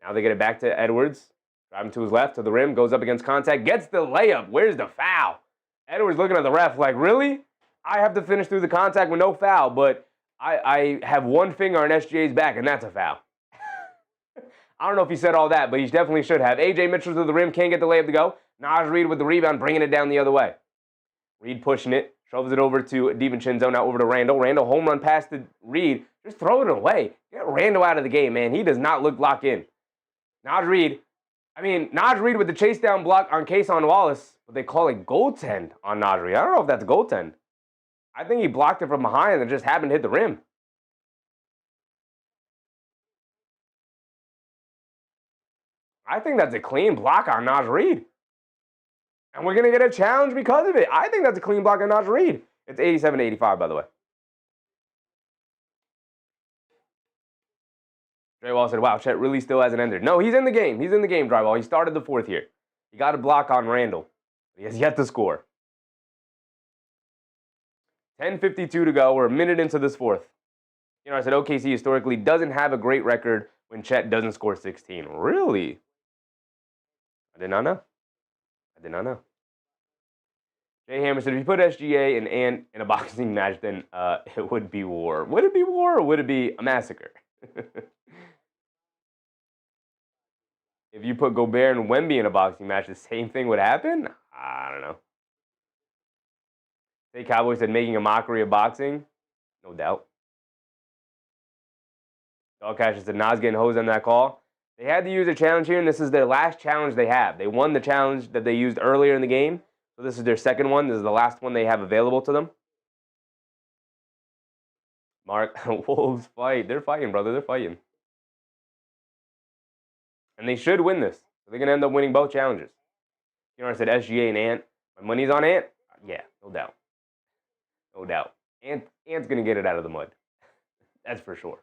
Now they get it back to Edwards. Driving to his left, to the rim. Goes up against contact. Gets the layup. Where's the foul? Edwards looking at the ref like, really? I have to finish through the contact with no foul, but I have one finger on SGA's back, and that's a foul. I don't know if he said all that, but he definitely should have. A.J. Mitchell to the rim. Can't get the layup to go. Naj Reid with the rebound, bringing it down the other way. Reid pushing it. Shoves it over to DiVincenzo. Now over to Randall. Randall home run pass to Reid. Just throw it away. Get Randall out of the game, man. He does not look locked in. Naj Reid with the chase down block on Cason Wallace, but they call it goaltend on Naj Reid. I don't know if that's goaltend. I think he blocked it from behind and just happened to hit the rim. I think that's a clean block on Naj Reid. And we're going to get a challenge because of it. I think that's a clean block on Naj Reid. It's 87-85, by the way. Drywall said, wow, Chet really still hasn't ended. No, he's in the game. He's in the game, Drywall. He started the fourth here. He got a block on Randall. He has yet to score. 10:52 to go. We're a minute into this fourth. You know, I said OKC historically doesn't have a great record when Chet doesn't score 16. Really? I did not know. I did not know. Jay Hammer said, if you put SGA and Ant in a boxing match, then it would be war. Would it be war or would it be a massacre? If you put Gobert and Wemby in a boxing match, the same thing would happen? I don't know. Say Cowboy said making a mockery of boxing. No doubt. Dogcash said Nas getting hosed on that call. They had to use a challenge here, and this is their last challenge they have. They won the challenge that they used earlier in the game. So this is their second one. This is the last one they have available to them. Mark, Wolves fight. They're fighting, brother. They're fighting. And they should win this. They're going to end up winning both challenges. You know, I said SGA and Ant. My money's on Ant? Yeah, no doubt. No doubt. Ant's going to get it out of the mud. That's for sure.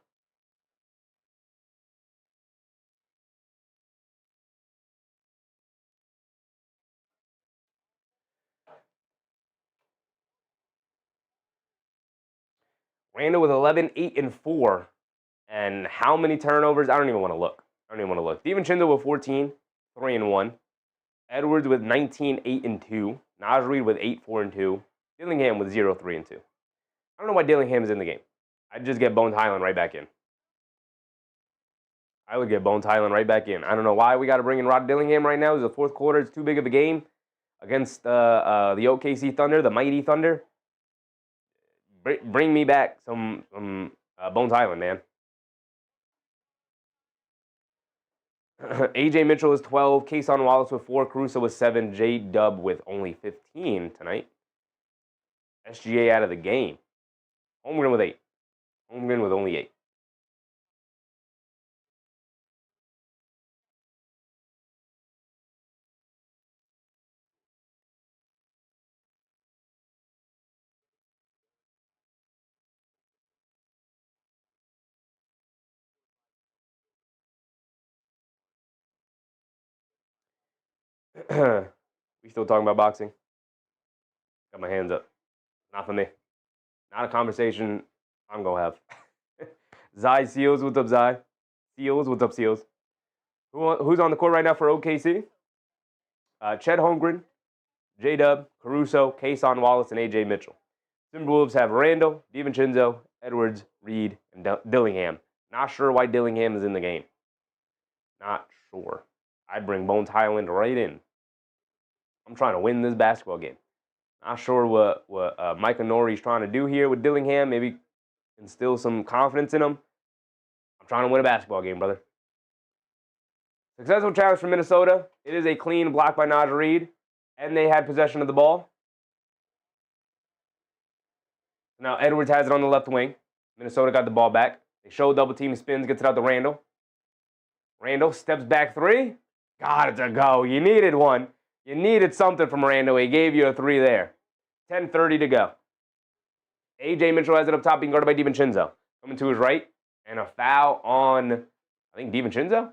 Randall with 11, 8, and 4. And how many turnovers? I don't even want to look. DiVincenzo with 14, 3 and 1. Edwards with 19, 8 and 2. Naj Reid with 8, 4 and 2. Dillingham with 0, 3 and 2. I don't know why Dillingham is in the game. I'd just get Bones Highland right back in. I would get Bones Highland right back in. I don't know why we got to bring in Rod Dillingham right now. It's the fourth quarter. It's too big of a game against the OKC Thunder, the mighty Thunder. Bring me back some Bones Highland, man. A.J. Mitchell is 12. Cason Wallace with 4. Caruso with 7. J-Dub with only 15 tonight. SGA out of the game. Holmgren with 8. Holmgren with only 8. We still talking about boxing? Got my hands up. Not for me. Not a conversation I'm going to have. Zai Seals, what's up, Zai? Seals, what's up, Seals? Who's on the court right now for OKC? Chet Holmgren, J-Dub, Caruso, Cason Wallace, and A.J. Mitchell. Timberwolves have Randall, DiVincenzo, Edwards, Reid, and Dillingham. Not sure why Dillingham is in the game. Not sure. I'd bring Bones Highland right in. I'm trying to win this basketball game. Not sure what Mike Nori's trying to do here with Dillingham. Maybe instill some confidence in him. I'm trying to win a basketball game, brother. Successful challenge for Minnesota. It is a clean block by Naj Reid, and they had possession of the ball. Now Edwards has it on the left wing. Minnesota got the ball back. They show double team, spins, gets it out to Randall. Randall steps back three. Got it to go. You needed one. You needed something from Randall. He gave you a three there. 10:30 to go. A.J. Mitchell has it up top, being guarded by DiVincenzo. Coming to his right. And a foul on, I think, DiVincenzo?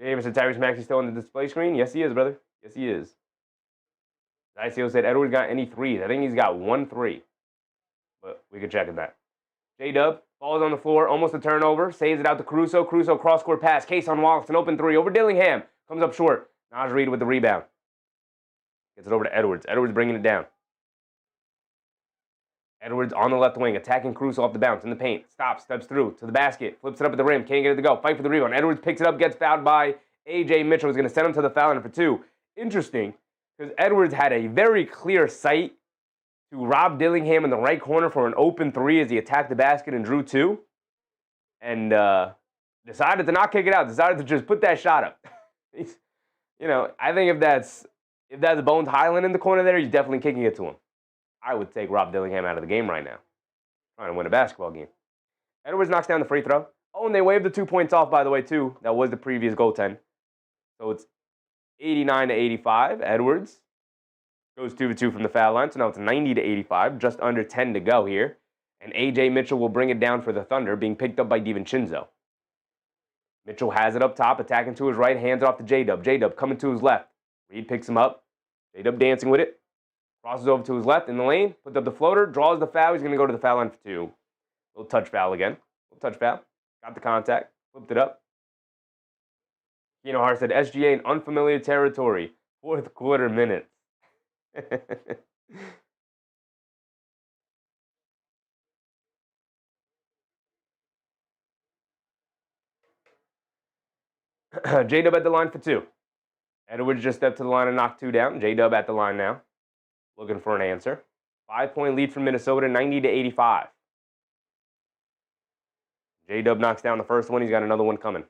James and Tyrese Maxey still on the display screen? Yes, he is, brother. Yes, he is. ICO said Edwards got any threes. I think he's got 1 3. But we can check on that. J-Dub falls on the floor, almost a turnover. Saves it out to Caruso. Caruso cross-court pass. Case on Wallace, an open three over Dillingham. Comes up short. Naj Reid with the rebound. Gets it over to Edwards. Edwards bringing it down. Edwards on the left wing, attacking Caruso off the bounce in the paint. Stops, steps through to the basket. Flips it up at the rim. Can't get it to go. Fight for the rebound. Edwards picks it up, gets fouled by A.J. Mitchell. Is going to send him to the foul line for 2. Interesting, because Edwards had a very clear sight to rob Dillingham in the right corner for an open three as he attacked the basket and drew 2. And decided to not kick it out. Decided to just put that shot up. I think if that's Bones Highland in the corner there, he's definitely kicking it to him. I would take Rob Dillingham out of the game right now. Trying to win a basketball game. Edwards knocks down the free throw. Oh, and they waved the 2 points off, by the way, too. That was the previous goaltend. So it's 89 to 85. Edwards goes 2 for 2 from the foul line. So now it's 90 to 85. Just under 10 to go here. And A.J. Mitchell will bring it down for the Thunder, being picked up by DiVincenzo. Mitchell has it up top, attacking to his right, hands off to J-Dub. J-Dub coming to his left. Reed picks him up. J-Dub dancing with it. Crosses over to his left in the lane, puts up the floater, draws the foul. He's going to go to the foul line for 2. Little touch foul again. Little touch foul. Got the contact. Flipped it up. Keno Hart said, SGA in unfamiliar territory. 4th quarter minutes. J-Dub at the line for 2. Edwards just stepped to the line and knocked 2 down. J-Dub at the line now. Looking for an answer. 5-point lead from Minnesota, 90 to 85. J-Dub knocks down the first one. He's got another one coming.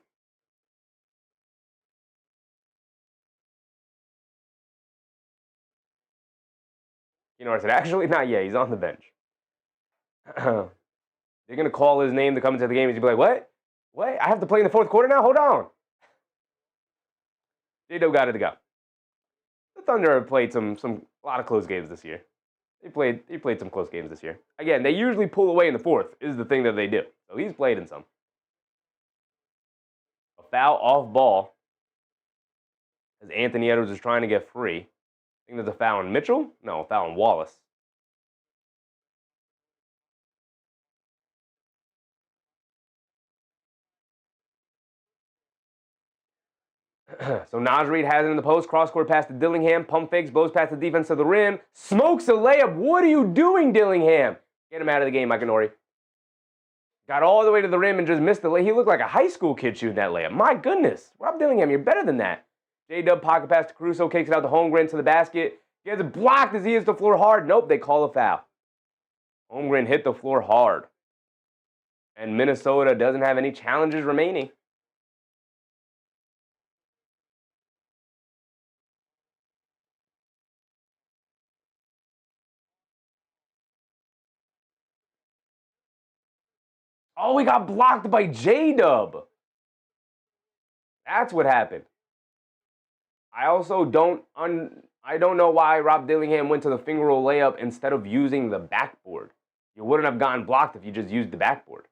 I said, actually, not yet. He's on the bench. They're going to call his name to come into the game. He's going to be like, what? What? I have to play in the 4th quarter now? Hold on. J-Dub got it to go. The Thunder have played a lot of close games this year. They played some close games this year. Again, they usually pull away in the 4th is the thing that they do. So he's played in some. A foul off ball as Anthony Edwards is trying to get free. I think there's a foul on Mitchell. No, a foul on Wallace. So Naj Reid has it in the post. Cross-court pass to Dillingham. Pump fakes. Blows past the defense to the rim. Smokes a layup. What are you doing, Dillingham? Get him out of the game, Iconori. Got all the way to the rim and just missed the layup. He looked like a high school kid shooting that layup. My goodness. Rob Dillingham, you're better than that. J-Dub pocket pass to Caruso. Kicks it out to Holmgren to the basket. He has it blocked as he hits the floor hard. Nope, they call a foul. Holmgren hit the floor hard. And Minnesota doesn't have any challenges remaining. Oh, we got blocked by J-Dub. That's what happened. I also don't know why Rob Dillingham went to the finger roll layup instead of using the backboard. You wouldn't have gotten blocked if you just used the backboard.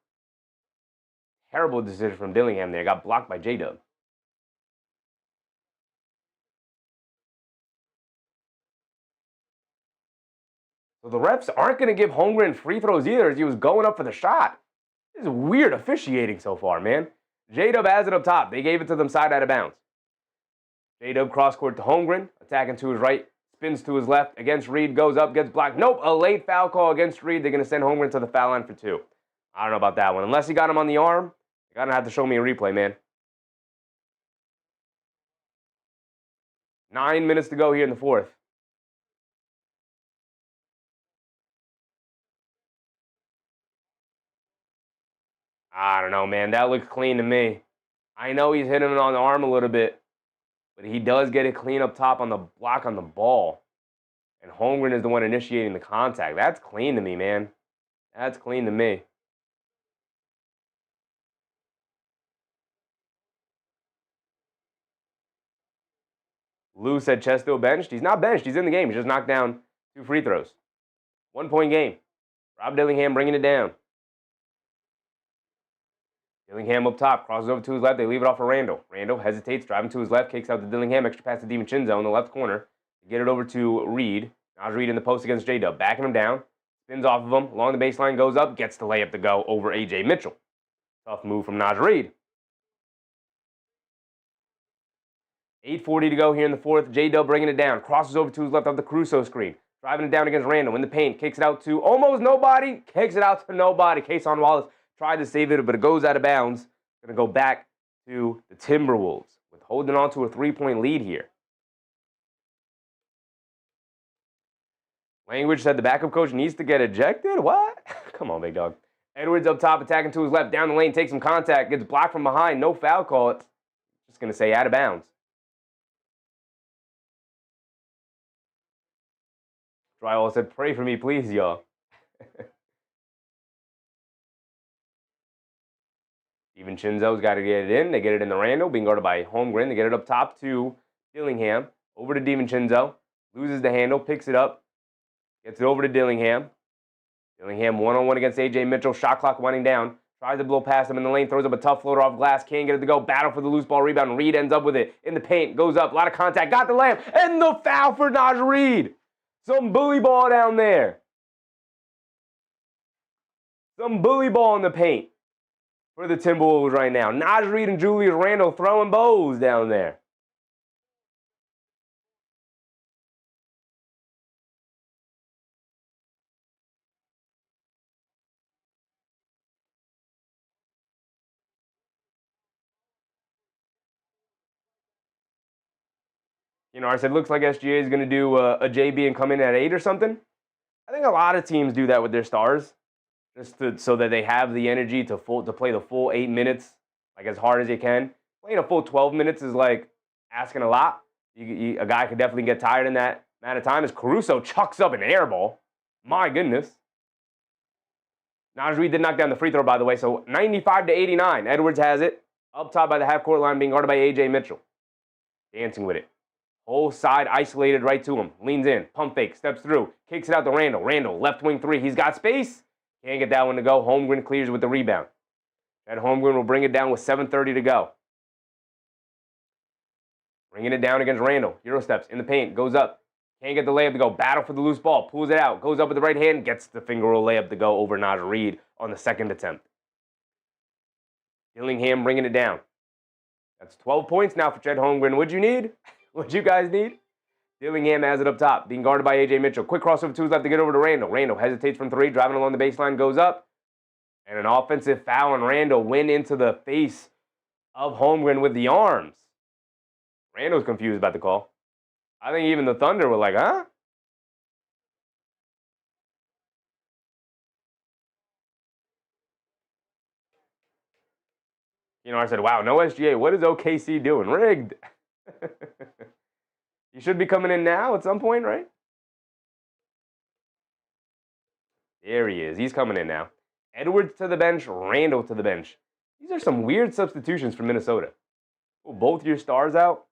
Terrible decision from Dillingham there. Got blocked by J-Dub. So the refs aren't going to give Holmgren free throws either as he was going up for the shot. This is weird officiating so far, man. J-Dub has it up top. They gave it to them side out of bounds. J-Dub cross-court to Holmgren, attacking to his right, spins to his left, against Reed, goes up, gets blocked. Nope, a late foul call against Reed. They're going to send Holmgren to the foul line for 2. I don't know about that one. Unless he got him on the arm, you're going to have to show me a replay, man. 9 minutes to go here in the 4th. I don't know, man. That looks clean to me. I know he's hitting him on the arm a little bit, but he does get it clean up top on the block on the ball. And Holmgren is the one initiating the contact. That's clean to me, man. That's clean to me. Lou said Chesto benched. He's not benched. He's in the game. He's just knocked down 2 free throws. 1-point game. Rob Dillingham bringing it down. Dillingham up top, crosses over to his left. They leave it off for Randall. Randall hesitates, driving to his left, kicks out to Dillingham. Extra pass to DiVincenzo in the left corner. Get it over to Reed. Naj Reed in the post against J-Dub. Backing him down. Spins off of him. Along the baseline, goes up. Gets the layup to go over A.J. Mitchell. Tough move from Naj Reed. 8:40 to go here in the fourth. J-Dub bringing it down. Crosses over to his left off the Caruso screen. Driving it down against Randall in the paint. Kicks it out to almost nobody. Kicks it out to nobody. Kason Wallace tried to save it, but it goes out of bounds. Going to go back to the Timberwolves with holding on to a 3-point lead here. Language said the backup coach needs to get ejected? What? Come on, big dog. Edwards up top, attacking to his left. Down the lane, takes some contact. Gets blocked from behind. No foul call. It's just going to say out of bounds. Drywall said, pray for me, please, y'all. DiVincenzo's got to get it in. They get it in the Randall, being guarded by Holmgren. They get it up top to Dillingham. Over to DiVincenzo. Loses the handle, picks it up. Gets it over to Dillingham. Dillingham one-on-one against A.J. Mitchell. Shot clock winding down. Tries to blow past him in the lane. Throws up a tough floater off glass. Can't get it to go. Battle for the loose ball rebound. Reed ends up with it. In the paint. Goes up. A lot of contact. Got the layup. And the foul for Naj Reed. Some bully ball down there. Some bully ball in the paint for the Timberwolves right now. Naj Reed and Julius Randle throwing bows down there. You know, I said, looks like SGA is going to do a JB and come in at 8 or something. I think a lot of teams do that with their stars, just so that they have the energy to play the full 8 minutes, like as hard as they can. Playing a full 12 minutes is like asking a lot. A guy could definitely get tired in that amount of time. As Caruso chucks up an air ball. My goodness. Naj Reed did knock down the free throw, by the way, so 95-89. Edwards has it. Up top by the half-court line, being guarded by A.J. Mitchell. Dancing with it. Whole side isolated right to him. Leans in. Pump fake. Steps through. Kicks it out to Randall. Randall, left wing 3. He's got space. Can't get that one to go. Holmgren clears with the rebound. And Holmgren will bring it down with 7:30 to go. Bringing it down against Randall. Euro steps in the paint. Goes up. Can't get the layup to go. Battle for the loose ball. Pulls it out. Goes up with the right hand. Gets the finger roll layup to go over Naj Reed on the second attempt. Dillingham bringing it down. That's 12 points now for Chet Holmgren. What'd you need? What'd you guys need? Dillingham has it up top, being guarded by A.J. Mitchell. Quick crossover to his left to get over to Randall. Randall hesitates from 3, driving along the baseline, goes up. And an offensive foul, and Randall went into the face of Holmgren with the arms. Randall's confused about the call. I think even the Thunder were like, huh? You know, I said, wow, no SGA. What is OKC doing? Rigged. You should be coming in now at some point, right? There he is. He's coming in now. Edwards to the bench, Randall to the bench. These are some weird substitutions for Minnesota. Pull both your stars out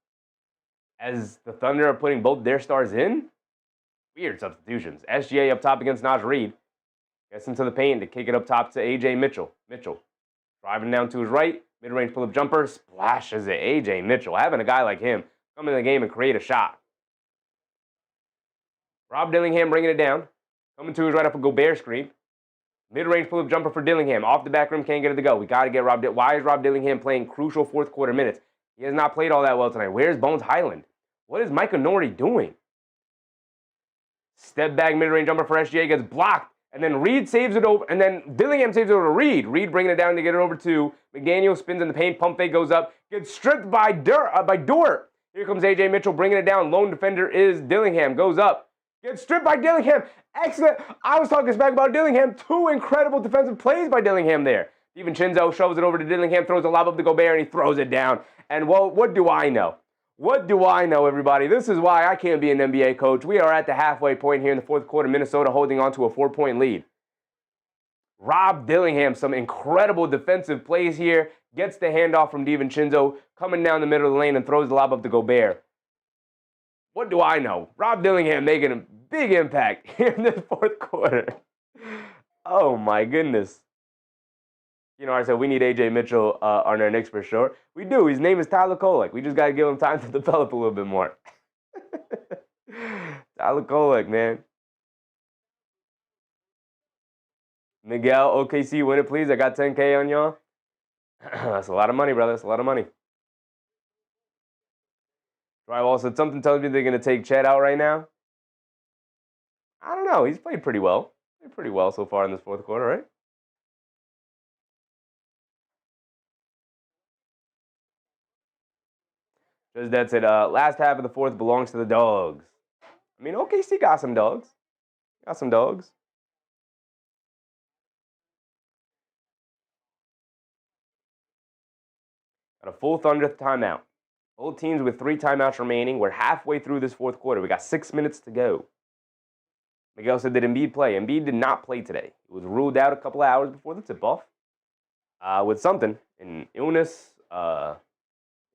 as the Thunder are putting both their stars in? Weird substitutions. SGA up top against Naj Reed. Gets into the paint to kick it up top to A.J. Mitchell. Mitchell driving down to his right. Mid-range pull-up jumper. Splashes it. A.J. Mitchell. Having a guy like him come in the game and create a shot. Rob Dillingham bringing it down. Coming to his right up a Gobert screen. Mid-range pull-up jumper for Dillingham. Off the back rim, can't get it to go. We got to get Rob Dillingham. Why is Rob Dillingham playing crucial fourth quarter minutes? He has not played all that well tonight. Where's Bones Highland? What is Micah Norrie doing? Step back mid-range jumper for SGA gets blocked. And then Reed saves it over. And then Dillingham saves it over to Reed. Reed bringing it down to get it over to McDaniel. Spins in the paint. Pump fake goes up. Gets stripped by Dort. Here comes A.J. Mitchell bringing it down. Lone defender is Dillingham. Goes up. Gets stripped by Dillingham. Excellent. I was talking smack about Dillingham. 2 incredible defensive plays by Dillingham there. DiVincenzo shoves it over to Dillingham, throws a lob up to Gobert, and he throws it down. And, well, what do I know? What do I know, everybody? This is why I can't be an NBA coach. We are at the halfway point here in the fourth quarter. Minnesota holding on to a 4-point lead. Rob Dillingham, some incredible defensive plays here. Gets the handoff from DiVincenzo, coming down the middle of the lane and throws the lob up to Gobert. What do I know? Rob Dillingham making a big impact here in the fourth quarter. Oh, my goodness. You know, I said we need A.J. Mitchell on our Knicks for sure. We do. His name is Tyler Kolek. We just got to give him time to develop a little bit more. Tyler Kolek, man. Miguel, OKC, win it, please. I got 10K on y'all. That's a lot of money, brother. That's a lot of money. Drywall said something tells me they're going to take Chet out right now. I don't know. He's played pretty well. Played pretty well so far in this fourth quarter, right? Just that said, last half of the fourth belongs to the dogs. I mean, OKC got some dogs. Got some dogs. Got a full Thunder timeout. Both teams with 3 timeouts remaining. We're halfway through this fourth quarter. We got 6 minutes to go. Miguel said, did Embiid play? Embiid did not play today. He was ruled out a couple of hours before the tip-off with something, an illness,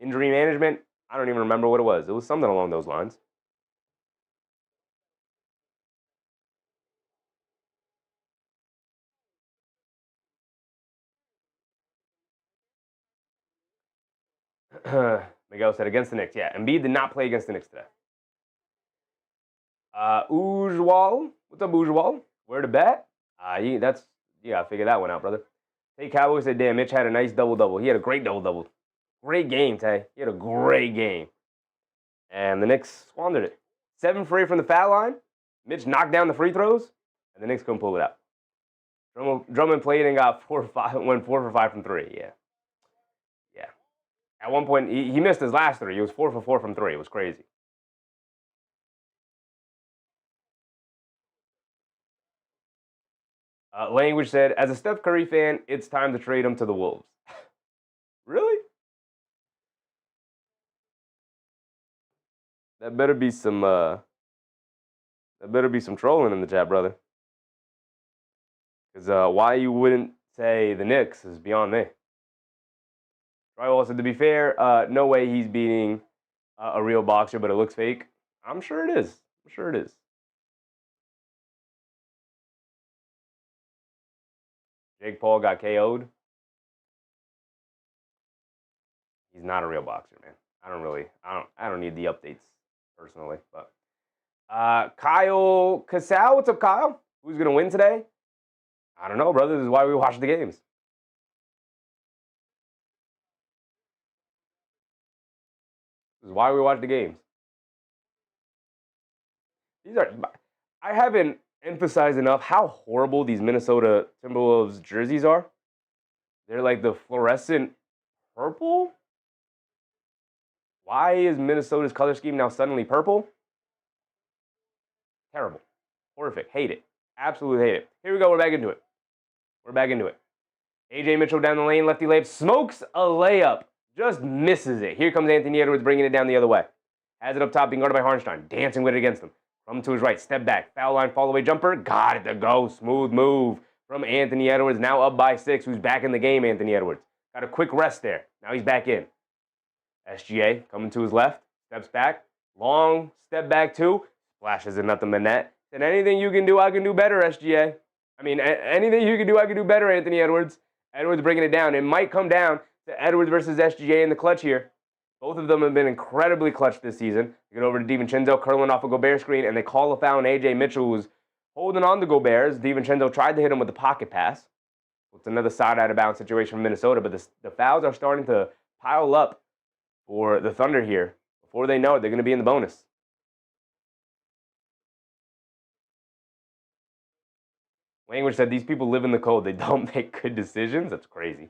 injury management. I don't even remember what it was. It was something along those lines. Miguel said against the Knicks. Yeah, Embiid did not play against the Knicks today. Ujwal. What's up, Ujwal? Where to bet? You gotta figure that one out, brother. Hey, Cowboy said, damn, Mitch had a nice double-double. He had a great double-double. Great game, Tay. He had a great game. And the Knicks squandered it. 7 for 8 from the foul line. Mitch knocked down the free throws, and the Knicks couldn't pull it out. Drummond played and got 4 for 5 from 3. Yeah. At one point, he missed his last 3. He was 4 for 4 from 3. It was crazy. Language said, as a Steph Curry fan, it's time to trade him to the Wolves. Really? That better be some trolling in the chat, brother. Because why you wouldn't say the Knicks is beyond me. Drywall said, to be fair, no way he's beating a real boxer, but it looks fake. I'm sure it is. I'm sure it is. Jake Paul got KO'd. He's not a real boxer, man. I don't need the updates personally, but Kyle Casal, what's up, Kyle? Who's gonna win today? I don't know, brother. This is why we watch the games. This is why we watch the games. I haven't emphasized enough how horrible these Minnesota Timberwolves jerseys are. They're like the fluorescent purple. Why is Minnesota's color scheme now suddenly purple? Terrible. Horrific. Hate it. Absolutely hate it. Here we go. We're back into it. A.J. Mitchell down the lane. Lefty layup. Smokes a layup. Just misses it. Here comes Anthony Edwards bringing it down the other way. Has it up top, being guarded by Hartenstein. Dancing with it against him. From to his right. Step back. Foul line. Fall away jumper. Got it to go. Smooth move from Anthony Edwards. Now up by 6. Who's back in the game, Anthony Edwards. Got a quick rest there. Now he's back in. SGA coming to his left. Steps back. Long step back 2. Flashes in nothing but net. And anything you can do, I can do better, SGA. I mean, anything you can do, I can do better, Anthony Edwards. Edwards bringing it down. It might come down to Edwards versus SGA in the clutch here. Both of them have been incredibly clutch this season. They get over to DiVincenzo, curling off a Gobert screen, and they call a foul on A.J. Mitchell, who's holding on to Gobert. DiVincenzo tried to hit him with the pocket pass. It's another side out-of-bounds situation from Minnesota, but the fouls are starting to pile up for the Thunder here. Before they know it, they're going to be in the bonus. Language said, these people live in the cold. They don't make good decisions. That's crazy.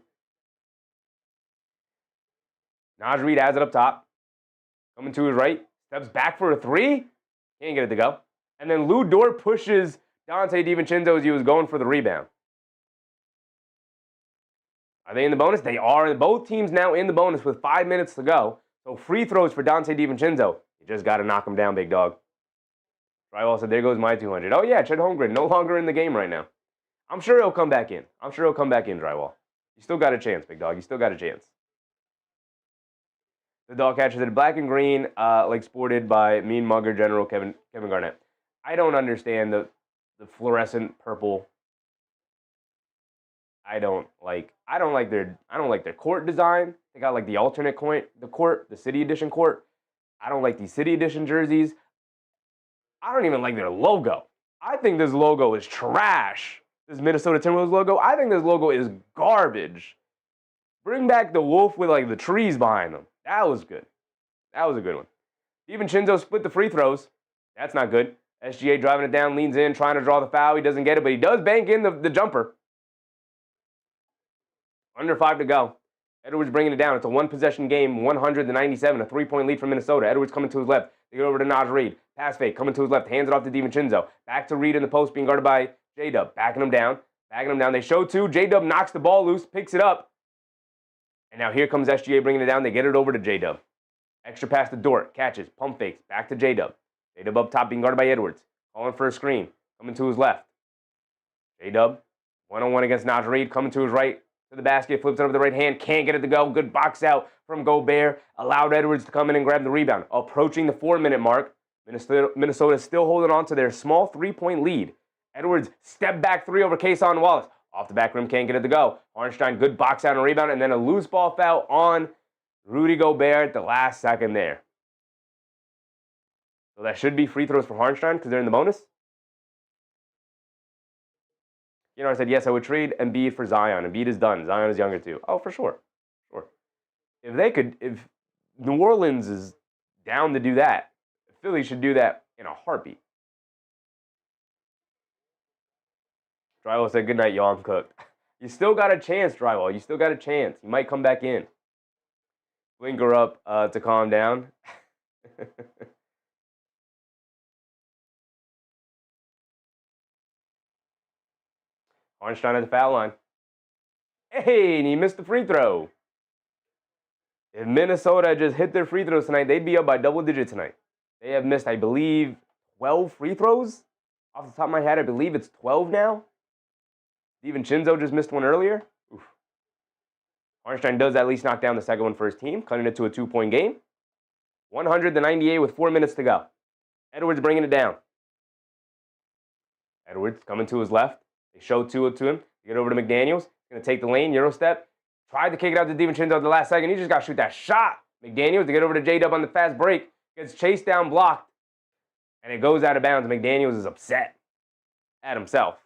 Naj Reid has it up top. Coming to his right. Steps back for a 3. Can't get it to go. And then Lou Dort pushes Dante DiVincenzo as he was going for the rebound. Are they in the bonus? They are. Both teams now in the bonus with 5 minutes to go. So free throws for Dante DiVincenzo. You just got to knock him down, big dog. Drywall said, there goes my 200. Oh, yeah, Chet Holmgren, no longer in the game right now. I'm sure he'll come back in. Drywall. You still got a chance, big dog. You still got a chance. The dog catcher said, black and green, like sported by Mean Mugger General Kevin Garnett. I don't understand the fluorescent purple. I don't like their court design. They got like the alternate court, the City Edition court. I don't like these City Edition jerseys. I don't even like their logo. I think this logo is trash. This Minnesota Timberwolves logo. I think this logo is garbage. Bring back the wolf with like the trees behind them. That was good. That was a good one. DiVincenzo split the free throws. That's not good. SGA driving it down, leans in, trying to draw the foul. He doesn't get it, but he does bank in the jumper. Under 5 to go. Edwards bringing it down. It's a one-possession game, 100-97, a three-point lead for Minnesota. Edwards coming to his left. They get over to Naj Reid. Pass fake, coming to his left. Hands it off to DiVincenzo. Back to Reid in the post, being guarded by J-Dub. Backing him down. They show two. J-Dub knocks the ball loose, picks it up. And now here comes SGA bringing it down. They get it over to J-Dub. Extra pass to Dort. Catches. Pump fakes. Back to J-Dub. J-Dub up top being guarded by Edwards. Calling for a screen. Coming to his left. J-Dub. One-on-one against Naj Reid. Coming to his right. To the basket. Flips it over the right hand. Can't get it to go. Good box out from Gobert. Allowed Edwards to come in and grab the rebound. Approaching the 4-minute mark. Minnesota still holding on to their small 3-point lead. Edwards step back three over Kason Wallace. Off the back rim, can't get it to go. Hartenstein, good box out and rebound, and then a loose ball foul on Rudy Gobert at the last second there. So that should be free throws for Hartenstein because they're in the bonus. You know, I said, yes, I would trade Embiid for Zion. Embiid is done. Zion is younger too. Oh, for sure. If New Orleans is down to do that, Philly should do that in a heartbeat. Drywall said, good night, y'all. I'm cooked. You still got a chance, Drywall. You still got a chance. You might come back in. Blinker up to calm down. Hartenstein at the foul line. Hey, and he missed the free throw. If Minnesota just hit their free throws tonight, they'd be up by double digits tonight. They have missed, I believe, 12 free throws. Off the top of my head, I believe it's 12 now. DiVincenzo just missed one earlier. Oof. Hartenstein does at least knock down the second one for his team, cutting it to a 2-point game. 100-98 with 4 minutes to go. Edwards bringing it down. Edwards coming to his left. They show two to him. They get over to McDaniels. Going to take the lane, Euro step. Tried to kick it out to DiVincenzo at the last second. He just got to shoot that shot. McDaniels to get over to J-Dub on the fast break. Gets chased down, blocked. And it goes out of bounds. McDaniels is upset at himself.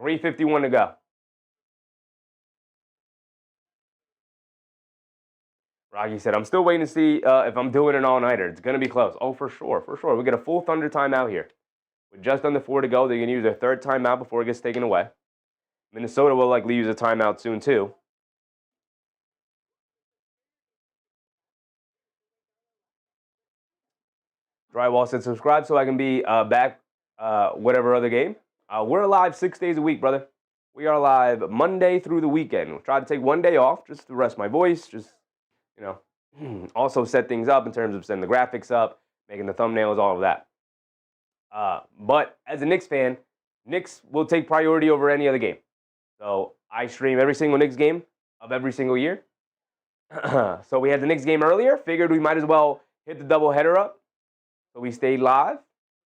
3:51 to go. Rocky said, I'm still waiting to see if I'm doing an all-nighter. It's going to be close. Oh, for sure. We get a full Thunder timeout here. With just under 4 to go, they're going to use their third timeout before it gets taken away. Minnesota will likely use a timeout soon, too. Drywall said, subscribe so I can be back whatever other game. We're live 6 days a week, brother. We are live Monday through the weekend. We'll try to take one day off just to rest my voice. Just, you know, also set things up in terms of setting the graphics up, making the thumbnails, all of that. But as a Knicks fan, Knicks will take priority over any other game. So I stream every single Knicks game of every single year. So we had the Knicks game earlier. Figured we might as well hit the doubleheader up. So we stayed live.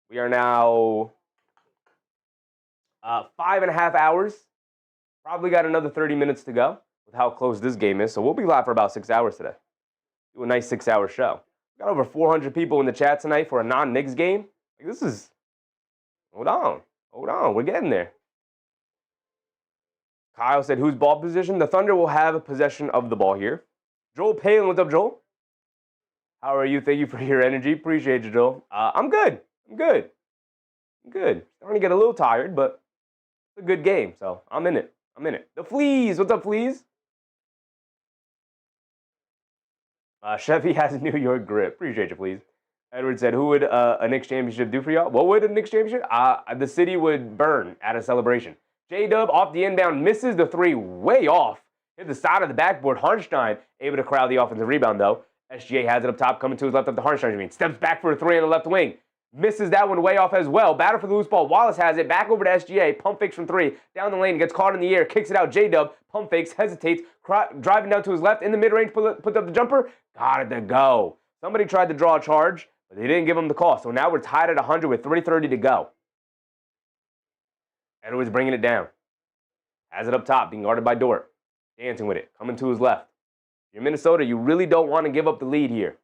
We are now 5.5 hours. Probably got another 30 minutes to go with how close this game is. So we'll be live for about 6 hours today. Do a nice 6-hour show. Got over 400 people in the chat tonight for a non-Knicks game. Like, this is... Hold on. We're getting there. Kyle said, whose ball position? The Thunder will have a possession of the ball here. Joel Palin, what's up, Joel? How are you? Thank you for your energy. Appreciate you, Joel. I'm good. Starting to get a little tired, but it's a good game, so I'm in it. The Fleas, what's up, Fleas? Chevy has a New York grip. Appreciate you, Fleas. Edward said, who would a Knicks championship do for y'all? What would a Knicks championship? The city would burn at a celebration. J-Dub off the inbound, misses the three way off. Hit the side of the backboard. Harnstein able to corral the offensive rebound, though. SGA has it up top, coming to his left up to Harnstein. Steps back for a three on the left wing. Misses that one way off as well. Battle for the loose ball. Wallace has it. Back over to SGA. Pump fakes from three. Down the lane. Gets caught in the air. Kicks it out. J-Dub. Pump fakes. Hesitates. Driving down to his left. In the mid-range. Put up the jumper. Got it to go. Somebody tried to draw a charge, but they didn't give him the call. So now we're tied at 100 with 3:30 to go. Edwards bringing it down. Has it up top. Being guarded by Dort. Dancing with it. Coming to his left. You're Minnesota. You really don't want to give up the lead here.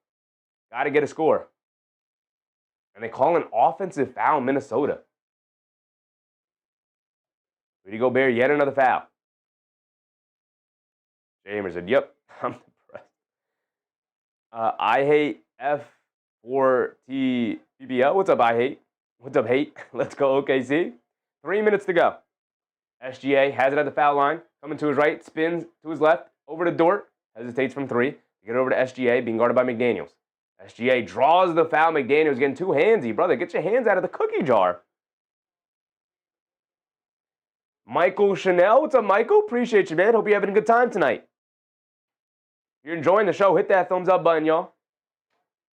Got to get a score. And they call an offensive foul, Minnesota. Rudy Gobert, yet another foul. Jamer said, yep, I'm depressed. I hate F4TPPL. What's up, I hate? What's up, hate? Let's go, OKC. 3 minutes to go. SGA has it at the foul line. Coming to his right, spins to his left, over to Dort. Hesitates from three. Get over to SGA, being guarded by McDaniels. SGA draws the foul. McDaniels getting too handsy. Brother, get your hands out of the cookie jar. Michael Chanel. What's up, Michael? Appreciate you, man. Hope you're having a good time tonight. If you're enjoying the show, hit that thumbs up button, y'all.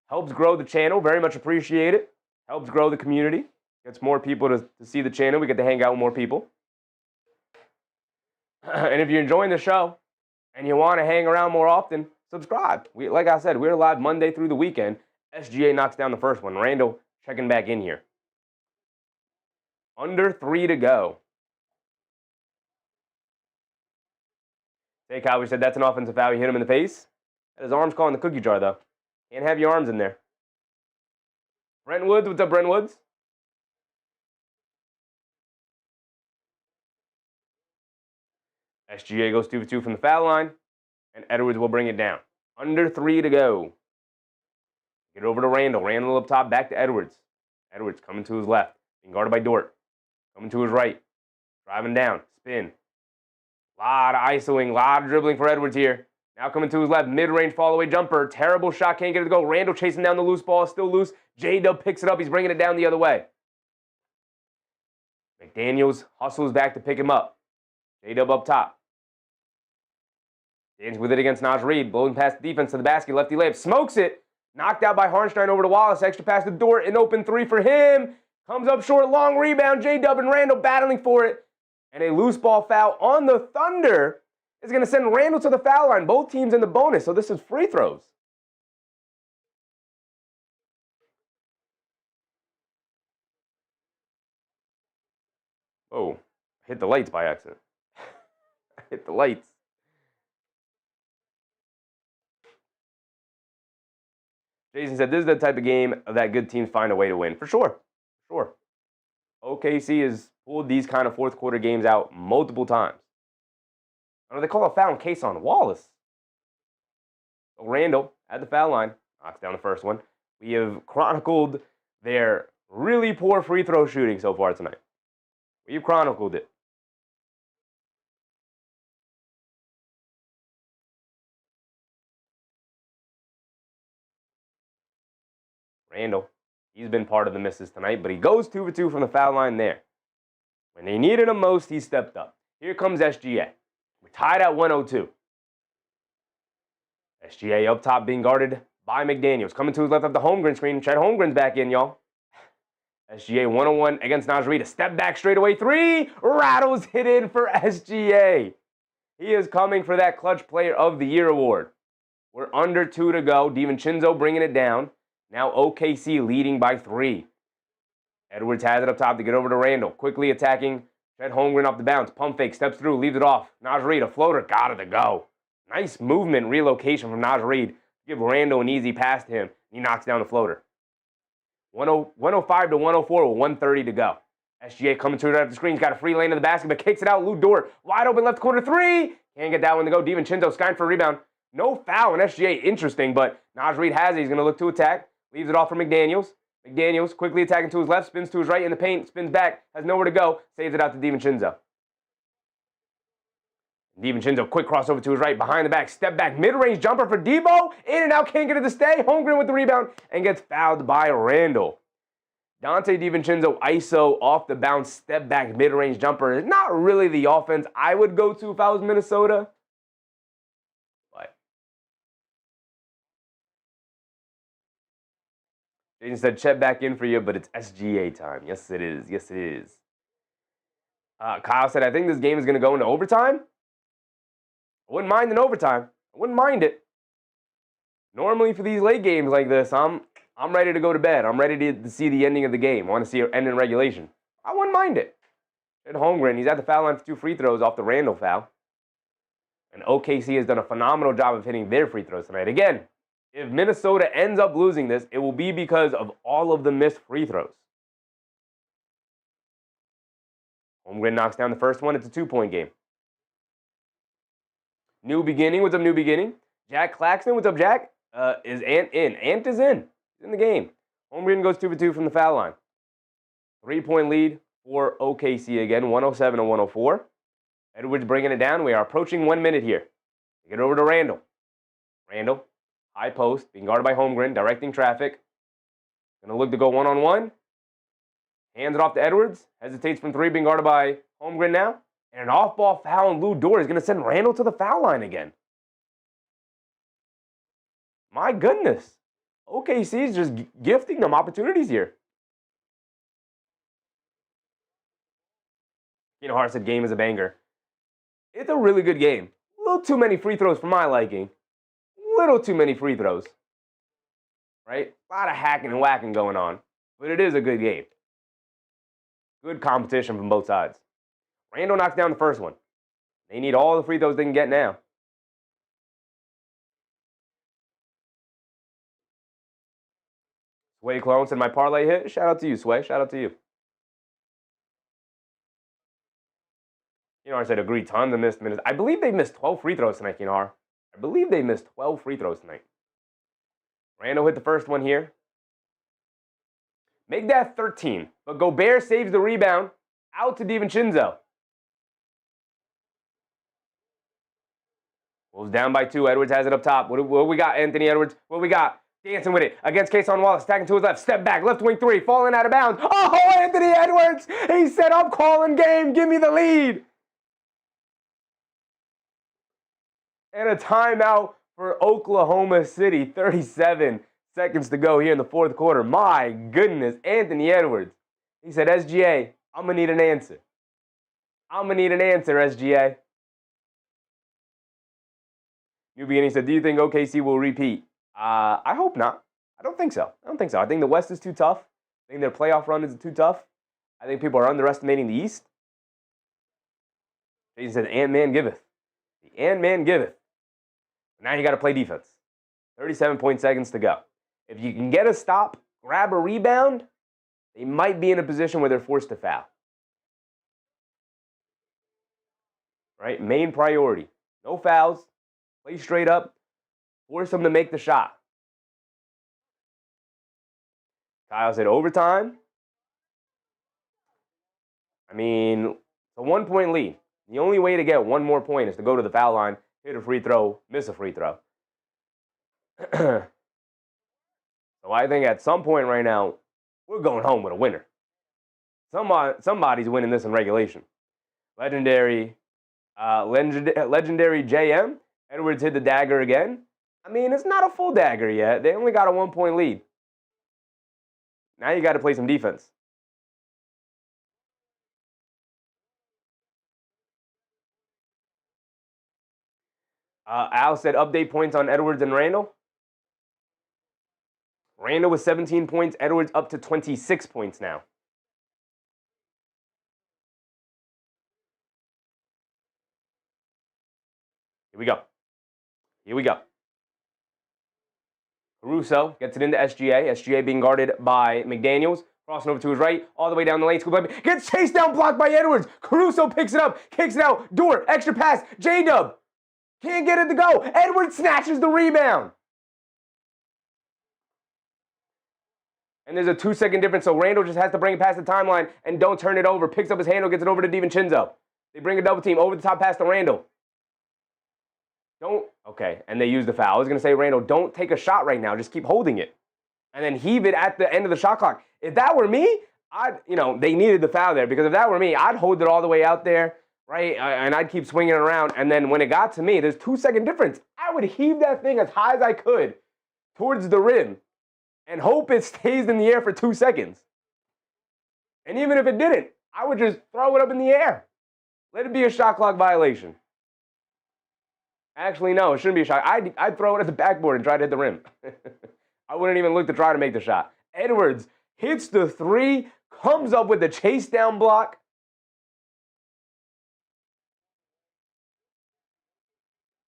Helps grow the channel. Very much appreciate it. Helps grow the community. Gets more people to see the channel. We get to hang out with more people. And if you're enjoying the show and you want to hang around more often, subscribe. Like I said, we're live Monday through the weekend. SGA knocks down the first one. Randall checking back in here. Under 3 to go. Hey, Kyle, we said that's an offensive foul. You hit him in the face. Had his arms caught in the cookie jar, though. Can't have your arms in there. Brent Woods, what's up, Brent Woods? SGA goes 2 for 2 from the foul line, and Edwards will bring it down. Under 3 to go. Get over to Randall. Randall up top, back to Edwards. Edwards coming to his left, being guarded by Dort. Coming to his right, driving down, spin. Lot of isoing, lot of dribbling for Edwards here. Now coming to his left, mid-range fall-away jumper. Terrible shot, can't get it to go. Randall chasing down the loose ball, still loose. J-Dub picks it up, he's bringing it down the other way. McDaniels hustles back to pick him up. J-Dub up top. Dancing with it against Naj Reid. Blowing past the defense to the basket. Lefty layup. Smokes it. Knocked out by Harnstein over to Wallace. Extra pass to Dort. An open three for him. Comes up short. Long rebound. J-Dub and Randall battling for it. And a loose ball foul on the Thunder is going to send Randall to the foul line. Both teams in the bonus. So this is free throws. Oh, hit the lights by accident. Hit the lights. Jason said, this is the type of game that good teams find a way to win. For sure. Sure. OKC has pulled these kind of fourth quarter games out multiple times. They call a foul in case on Wallace. So Randall at the foul line knocks down the first one. We have chronicled their really poor free throw shooting so far tonight. We've chronicled it. Randall, he's been part of the misses tonight, but he goes 2 for 2 from the foul line there. When they needed him most, he stepped up. Here comes SGA. We're tied at 102. SGA up top being guarded by McDaniels. Coming to his left up the Holmgren screen. Chet Holmgren's back in, y'all. SGA 1-on-1 against Naj Reid. A step back straightaway three. Rattles hit in for SGA. He is coming for that Clutch Player of the Year award. We're under 2 to go. DiVincenzo bringing it down. Now OKC leading by 3. Edwards has it up top to get over to Randall. Quickly attacking Chet Holmgren off the bounce. Pump fake, steps through, leaves it off. Naj Reid, a floater, got it to go. Nice movement, relocation from Naj Reid. Give Randall an easy pass to him. He knocks down the floater. 105 to 104 with 1:30 to go. SGA coming to it at the screen. He's got a free lane to the basket, but kicks it out. Lou Dort, wide open left corner three. Can't get that one to go. DiVincenzo skying for a rebound. No foul on SGA. Interesting, but Naj Reid has it. He's going to look to attack. Leaves it off for McDaniels. McDaniels quickly attacking to his left, spins to his right in the paint, spins back, has nowhere to go, saves it out to DiVincenzo. DiVincenzo, quick crossover to his right, behind the back, step back, mid-range jumper for Devo, in and out, can't get it to stay. Holmgren with the rebound and gets fouled by Randall. Dante DiVincenzo ISO off the bounce, step back, mid-range jumper is not really the offense I would go to if I was Minnesota. But Jason said, Chet back in for you, but it's SGA time. Yes, it is. Yes, it is. Kyle said, I think this game is going to go into overtime. I wouldn't mind an overtime. I wouldn't mind it. Normally for these late games like this, I'm ready to go to bed. I'm ready to see the ending of the game. I want to see it end in regulation. I wouldn't mind it. At Holmgren, he's at the foul line for 2 free throws off the Randall foul. And OKC has done a phenomenal job of hitting their free throws tonight. Again, if Minnesota ends up losing this, it will be because of all of the missed free throws. Holmgren knocks down the first one. It's a 2-point game. New beginning. What's up, new beginning? Jack Claxton. What's up, Jack? Is Ant in? Ant is in. He's in the game. Holmgren goes 2 for 2 from the foul line. 3-point lead for OKC again, 107-104. Edwards bringing it down. We are approaching 1 minute here. Get over to Randall. Randall, high post, being guarded by Holmgren, directing traffic. Going to look to go one-on-one. Hands it off to Edwards. Hesitates from 3, being guarded by Holmgren now. And an off-ball foul, and Lou Dort is going to send Randall to the foul line again. My goodness. OKC is just gifting them opportunities here. You know, Hart said game is a banger. It's a really good game. A little too many free throws for my liking. A little too many free throws. Right? A lot of hacking and whacking going on. But it is a good game. Good competition from both sides. Randall knocks down the first one. They need all the free throws they can get now. Sway Clone said my parlay hit. Shout out to you, Sway. Shout out to you. You know, I said agree, tons of missed minutes. I believe they missed 12 free throws tonight, Kinar. I believe they missed 12 free throws tonight. Randall hit the first one here. Make that 13. But Gobert saves the rebound. Out to DiVincenzo. Wolves down by 2. Edwards has it up top. What we got, Anthony Edwards? What we got? Dancing with it. Against Kason Wallace. Stacking to his left. Step back. Left wing 3. Falling out of bounds. Oh, Anthony Edwards. He said, I'm calling game. Give me the lead. And a timeout for Oklahoma City. 37 seconds to go here in the fourth quarter. My goodness. Anthony Edwards. He said, SGA, I'm going to need an answer. I'm going to need an answer, SGA. New Beginning said, do you think OKC will repeat? I hope not. I don't think so. I think the West is too tough. I think their playoff run is too tough. I think people are underestimating the East. Jason said, Ant-Man giveth. The Ant-Man giveth. Now you got to play defense. 37 seconds to go. If you can get a stop, grab a rebound, they might be in a position where they're forced to foul. Right? Main priority. No fouls. Play straight up. Force them to make the shot. Kyle said overtime. I mean, it's a 1-point lead. The only way to get one more point is to go to the foul line, hit a free throw, miss a free throw. So I think at some point right now, we're going home with a winner. Somebody's winning this in regulation. Legendary JM. Edwards hit the dagger again. I mean, it's not a full dagger yet. They only got a 1-point lead. Now you got to play some defense. Al said update points on Edwards and Randall. Randall with 17 points. Edwards up to 26 points now. Here we go. Here we go. Caruso gets it into SGA. SGA being guarded by McDaniels. Crossing over to his right. All the way down the lane. Gets chased down, blocked by Edwards. Caruso picks it up. Kicks it out. Dort. Extra pass. J-Dub. Can't get it to go. Edwards snatches the rebound. And there's a 2-second difference, so Randall just has to bring it past the timeline and don't turn it over. Picks up his handle, gets it over to DiVincenzo. They bring a double team over the top pass to Randall. Okay, and they use the foul. I was going to say, Randall, don't take a shot right now. Just keep holding it. And then heave it at the end of the shot clock. If that were me, they needed the foul there, because if that were me, I'd hold it all the way out there, right? And I'd keep swinging it around. And then when it got to me, there's 2-second difference. I would heave that thing as high as I could towards the rim and hope it stays in the air for 2 seconds. And even if it didn't, I would just throw it up in the air. Let it be a shot clock violation. Actually, no, it shouldn't be a shot. I'd throw it at the backboard and try to hit the rim. I wouldn't even look to try to make the shot. Edwards hits the three, comes up with the chase down block.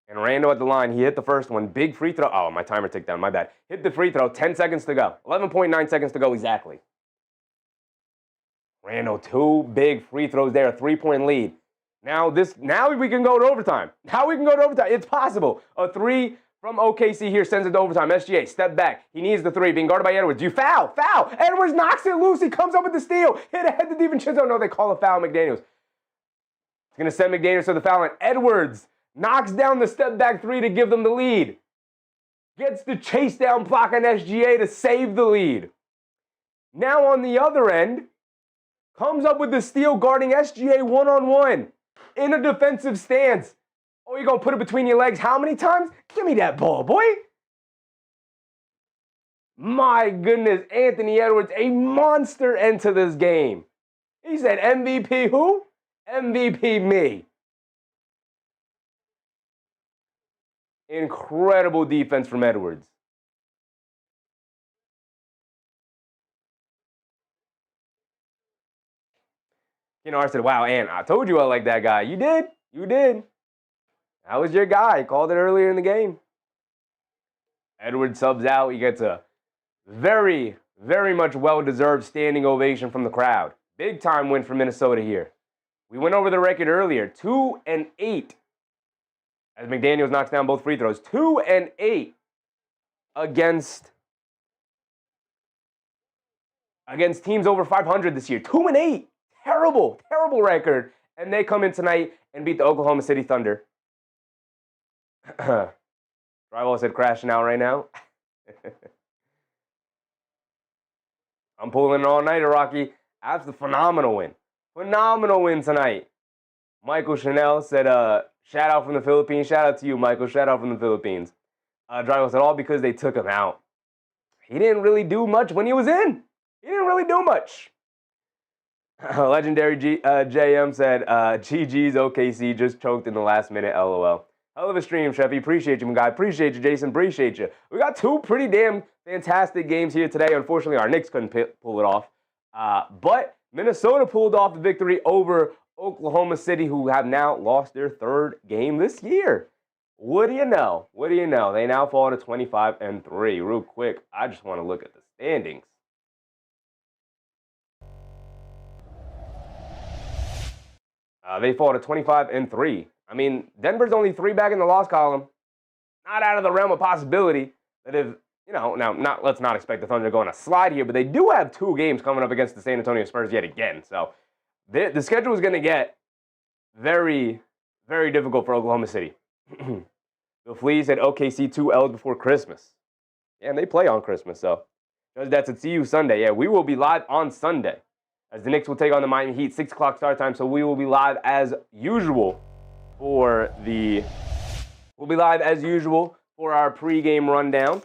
And Randall at the line, he hit the first one. Big free throw. Oh, my timer ticked down, my bad. Hit the free throw, 10 seconds to go. 11.9 seconds to go exactly. Randall, 2 big free throws there, a 3-point lead. Now we can go to overtime. It's possible. A 3 from OKC here sends it to overtime. SGA, step back. He needs the 3, being guarded by Edwards. You foul. Edwards knocks it loose. He comes up with the steal. Hit ahead to DiVincenzo. No, they call a foul, McDaniels. It's going to send McDaniels to the foul line. Edwards knocks down the step back 3 to give them the lead. Gets the chase down block on SGA to save the lead. Now on the other end, comes up with the steal guarding SGA one-on-one in a defensive stance. Oh, you're going to put it between your legs how many times? Give me that ball, boy. My goodness, Anthony Edwards, a monster end to this game. He said, MVP who? MVP me. Incredible defense from Edwards. I said, wow, Ant, I told you I like that guy. You did. That was your guy. Called it earlier in the game. Edwards subs out. He gets a very, very much well-deserved standing ovation from the crowd. Big time win for Minnesota here. We went over the record earlier. 2-8. As McDaniels knocks down both free throws. 2-8 against teams over 500 this year. 2-8. Terrible record. And they come in tonight and beat the Oklahoma City Thunder. Drywall said crashing out right now. I'm pulling an all-nighter, Rocky. That's a phenomenal win. Phenomenal win tonight. Michael Chanel said, shout out from the Philippines. Shout out to you, Michael. Shout out from the Philippines. Drywall said, all because they took him out. He didn't really do much when he was in. He didn't really do much. Legendary JM said, GG's OKC just choked in the last minute, LOL. Hell of a stream, Chefy. Appreciate you, my guy. Appreciate you, Jason. Appreciate you. We got 2 pretty damn fantastic games here today. Unfortunately, our Knicks couldn't pull it off. But Minnesota pulled off the victory over Oklahoma City, who have now lost their 3rd game this year. What do you know? They now fall to 25-3. Real quick, I just want to look at the standings. They fall to 25-3. I mean, Denver's only 3 back in the loss column. Not out of the realm of possibility that if, let's not expect the Thunder to go on a slide here, but they do have 2 games coming up against the San Antonio Spurs yet again. So the schedule is going to get very, very difficult for Oklahoma City. The Fleas had OKC 2 L's before Christmas. Yeah, and they play on Christmas, so that's at CU Sunday. Yeah, we will be live on Sunday, as the Knicks will take on the Miami Heat, 6 o'clock start time. So we will be live as usual for our pregame rundown.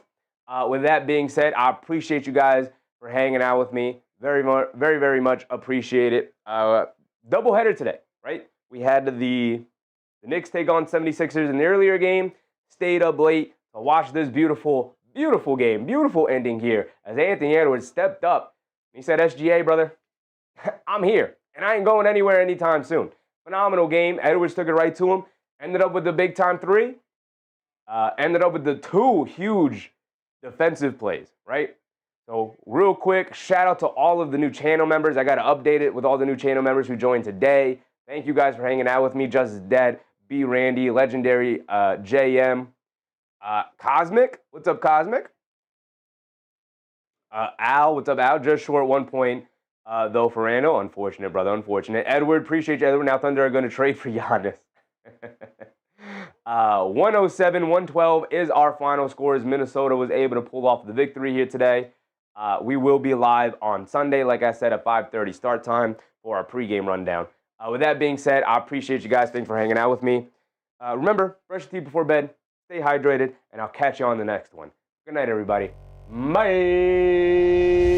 With that being said, I appreciate you guys for hanging out with me. Very, very, very much appreciate it. Doubleheader today, right? We had the Knicks take on 76ers in the earlier game. Stayed up late to watch this beautiful, beautiful game. Beautiful ending here as Anthony Edwards stepped up. He said, SGA, brother, I'm here, and I ain't going anywhere anytime soon. Phenomenal game. Edwards took it right to him. Ended up with the big-time 3. Ended up with the 2 huge defensive plays, right? So real quick, shout out to all of the new channel members. I got to update it with all the new channel members who joined today. Thank you guys for hanging out with me. Justice Dead, B. Randy, Legendary JM, Cosmic. What's up, Cosmic? Al, what's up, Al? Just short 1 point. Though for Randall, unfortunate, brother, unfortunate. Edward, appreciate you, Edward. Now Thunder are going to trade for Giannis. 107-112 is our final score as Minnesota was able to pull off the victory here today. We will be live on Sunday, like I said, at 5:30 start time for our pregame rundown. With that being said, I appreciate you guys. Thanks for hanging out with me. Remember, brush your teeth before bed, stay hydrated, and I'll catch you on the next one. Good night, everybody. Bye.